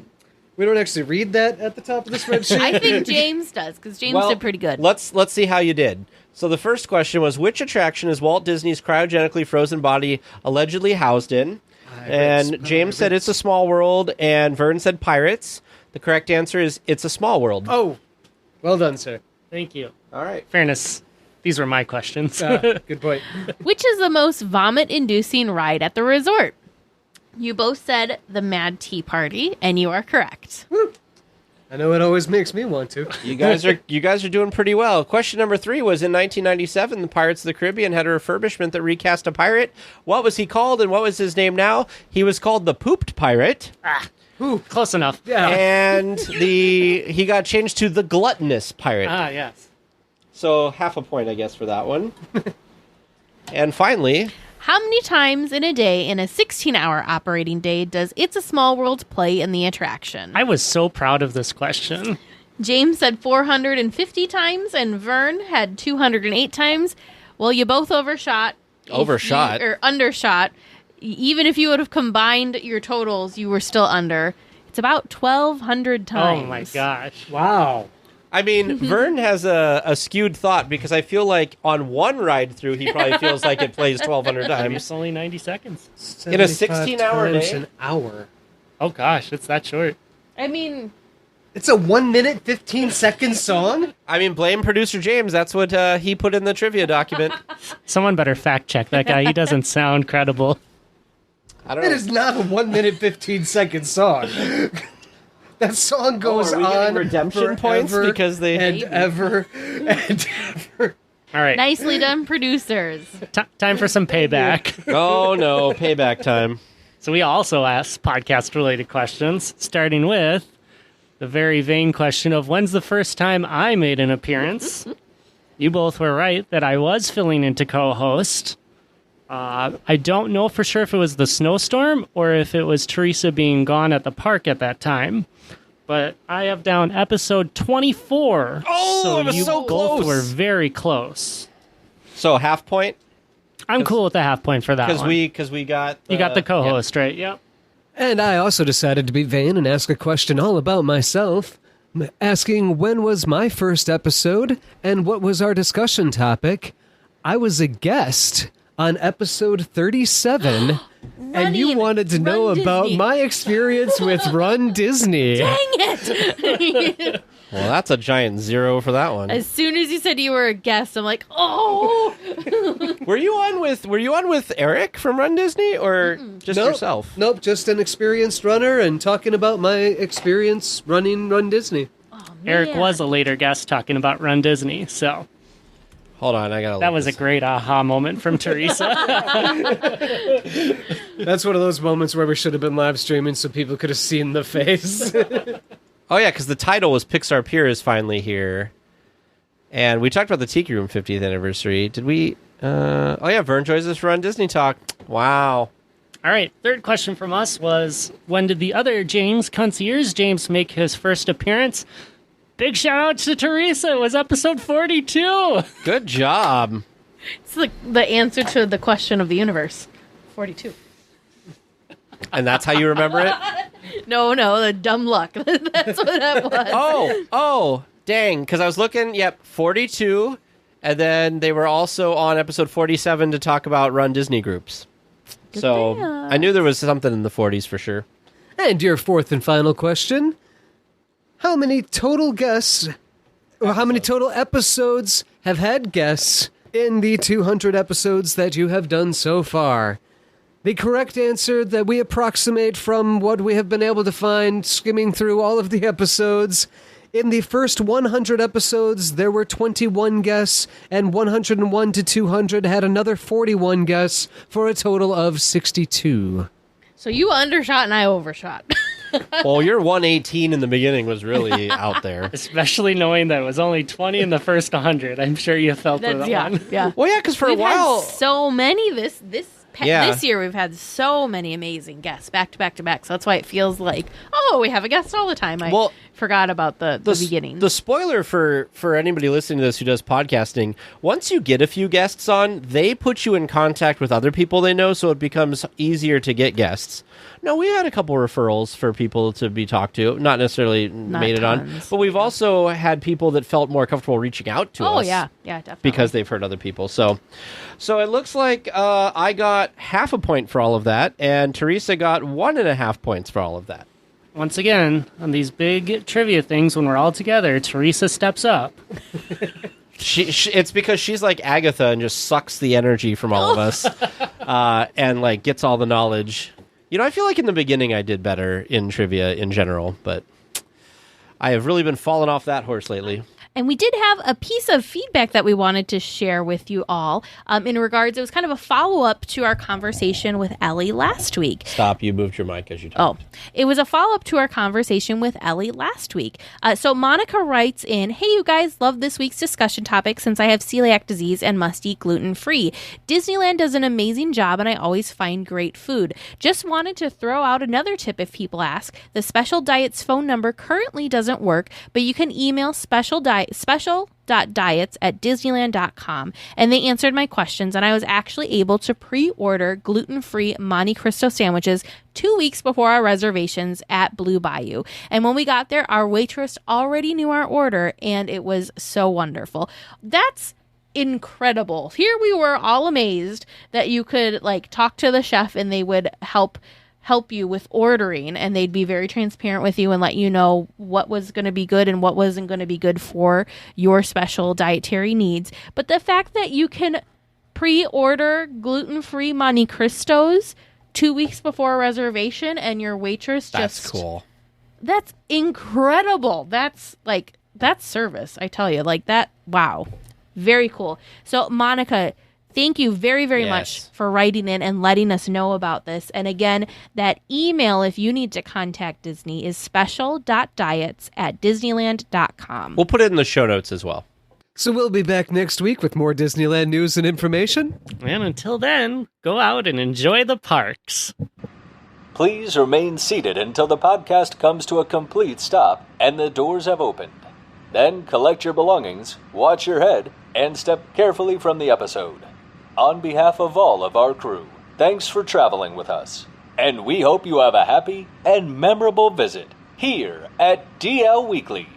we don't actually read that at the top of the spreadsheet. I think James does, because James did pretty good. Let's see how you did. So the first question was, which attraction is Walt Disney's cryogenically frozen body allegedly housed in? And James said It's a Small World, and Vern said Pirates. The correct answer is It's a Small World. Oh, well done, sir. Thank you. All right. Fairness, these were my questions. Good point. Which is the most vomit-inducing ride at the resort? You both said the Mad Tea Party, and you are correct. I know it always makes me want to. You guys are doing pretty well. Question number 3 was in 1997, the Pirates of the Caribbean had a refurbishment that recast a pirate. What was he called and what was his name now? He was called the Pooped Pirate. Ooh, close enough. Yeah. And he got changed to the Gluttonous Pirate. Yes. So half a point, I guess, for that one. And finally... How many times in a day in a 16-hour operating day does It's a Small World play in the attraction? I was so proud of this question. James said 450 times, and Vern had 208 times. Well, you both overshot. Or undershot. Even if you would have combined your totals, you were still under. It's about 1,200 times. Oh, my gosh. Wow. I mean, Vern has a skewed thought because I feel like on one ride through, he probably feels like it plays 1,200 times. It's only 90 seconds. In a 16-hour day? An hour. Oh, gosh, it's that short. I mean... It's a 1 minute, 15-second song? I mean, blame producer James. That's what he put in the trivia document. Someone better fact check that guy. He doesn't sound credible. I don't It know. is not a 1 minute, 15-second song. That song goes are we getting on redemption forever points because they and ever and ever. All right. Nicely done, producers. Time for some payback. Oh, no. Payback time. So we also asked podcast-related questions, starting with the very vain question of when's the first time I made an appearance? You both were right that I was filling in to co-host. I don't know for sure if it was the snowstorm or if it was Teresa being gone at the park at that time. But I have down episode 24. Oh, so it was you so both close. were very close. So half point? I'm cool with the half point for that one. Because we got... You got the co-host, right? Yep. And I also decided to be vain and ask a question all about myself, asking when was my first episode and what was our discussion topic. I was a guest on episode 37, and you wanted to know about my experience with Run Disney. Dang it! Well, that's a giant 0 for that one. As soon as you said you were a guest, I'm like, oh! Were you on with Eric from Run Disney or just yourself? Nope, just an experienced runner and talking about my experience running Run Disney. Eric was a later guest talking about Run Disney, so... Hold on, I gotta. That was a great aha moment from Teresa. That's one of those moments where we should have been live streaming so people could have seen the face. Oh yeah, because the title was Pixar Pier is finally here, and we talked about the Tiki Room 50th anniversary. Did we? Oh yeah, Vern joins us for Run Disney Talk. Wow. All right, third question from us was, when did the other James, Concierge James, make his first appearance? Big shout out to Teresa. It was episode 42. Good job. It's like the answer to the question of the universe. 42. And that's how you remember it? No, the dumb luck. That's what that was. Oh, dang. Because I was looking, 42. And then they were also on episode 47 to talk about Run Disney groups. So I knew there was something in the 40s for sure. And your fourth and final question. How many total guests, or how many total episodes have had guests in the 200 episodes that you have done so far? The correct answer that we approximate from what we have been able to find skimming through all of the episodes. In the first 100 episodes, there were 21 guests, and 101 to 200 had another 41 guests, for a total of 62. So you undershot and I overshot. Well, your 118 in the beginning was really out there. Especially knowing that it was only 20 in the first 100. I'm sure you felt that one. Yeah. Well, yeah, because for we've a while... had so many this year. We've had so many amazing guests back to back to back. So that's why it feels like, we have a guest all the time. I forgot about the beginning. The spoiler for anybody listening to this who does podcasting, once you get a few guests on, they put you in contact with other people they know, so it becomes easier to get guests. No, we had a couple referrals for people to be talked to. Not necessarily made it on. But we've also had people that felt more comfortable reaching out to us. Oh, yeah. Yeah, definitely. Because they've heard other people. So it looks like I got half a point for all of that, and Teresa got 1.5 points for all of that. Once again, on these big trivia things, when we're all together, Teresa steps up. It's because she's like Agatha and just sucks the energy from all of us and gets all the knowledge. I feel like in the beginning I did better in trivia in general, but I have really been falling off that horse lately. And we did have a piece of feedback that we wanted to share with you all in regards. It was kind of a follow-up to our conversation with Ellie last week. Stop. You moved your mic as you talked. Oh, it was a follow-up to our conversation with Ellie last week. So Monica writes in, "Hey, you guys, love this week's discussion topic since I have celiac disease and must eat gluten-free. Disneyland does an amazing job and I always find great food. Just wanted to throw out another tip if people ask. The Special Diets phone number currently doesn't work, but you can email special.diets@disneyland.com, and they answered my questions, and I was actually able to pre-order gluten-free Monte Cristo sandwiches 2 weeks before our reservations at Blue Bayou. And when we got there, our waitress already knew our order, and it was so wonderful." That's incredible. Here we were all amazed that you could like talk to the chef and they would help you with ordering, and they'd be very transparent with you and let you know what was going to be good and what wasn't going to be good for your special dietary needs. But the fact that you can pre-order gluten-free Monte Cristos 2 weeks before a reservation and your waitress That's cool. That's incredible. That's service, I tell you. Like that, wow. Very cool. So Monica, thank you very, very much for writing in and letting us know about this. And again, that email, if you need to contact Disney, is special.diets@disneyland.com. We'll put it in the show notes as well. So we'll be back next week with more Disneyland news and information. And until then, go out and enjoy the parks. Please remain seated until the podcast comes to a complete stop and the doors have opened. Then collect your belongings, watch your head, and step carefully from the episode. On behalf of all of our crew, thanks for traveling with us. And we hope you have a happy and memorable visit here at DL Weekly.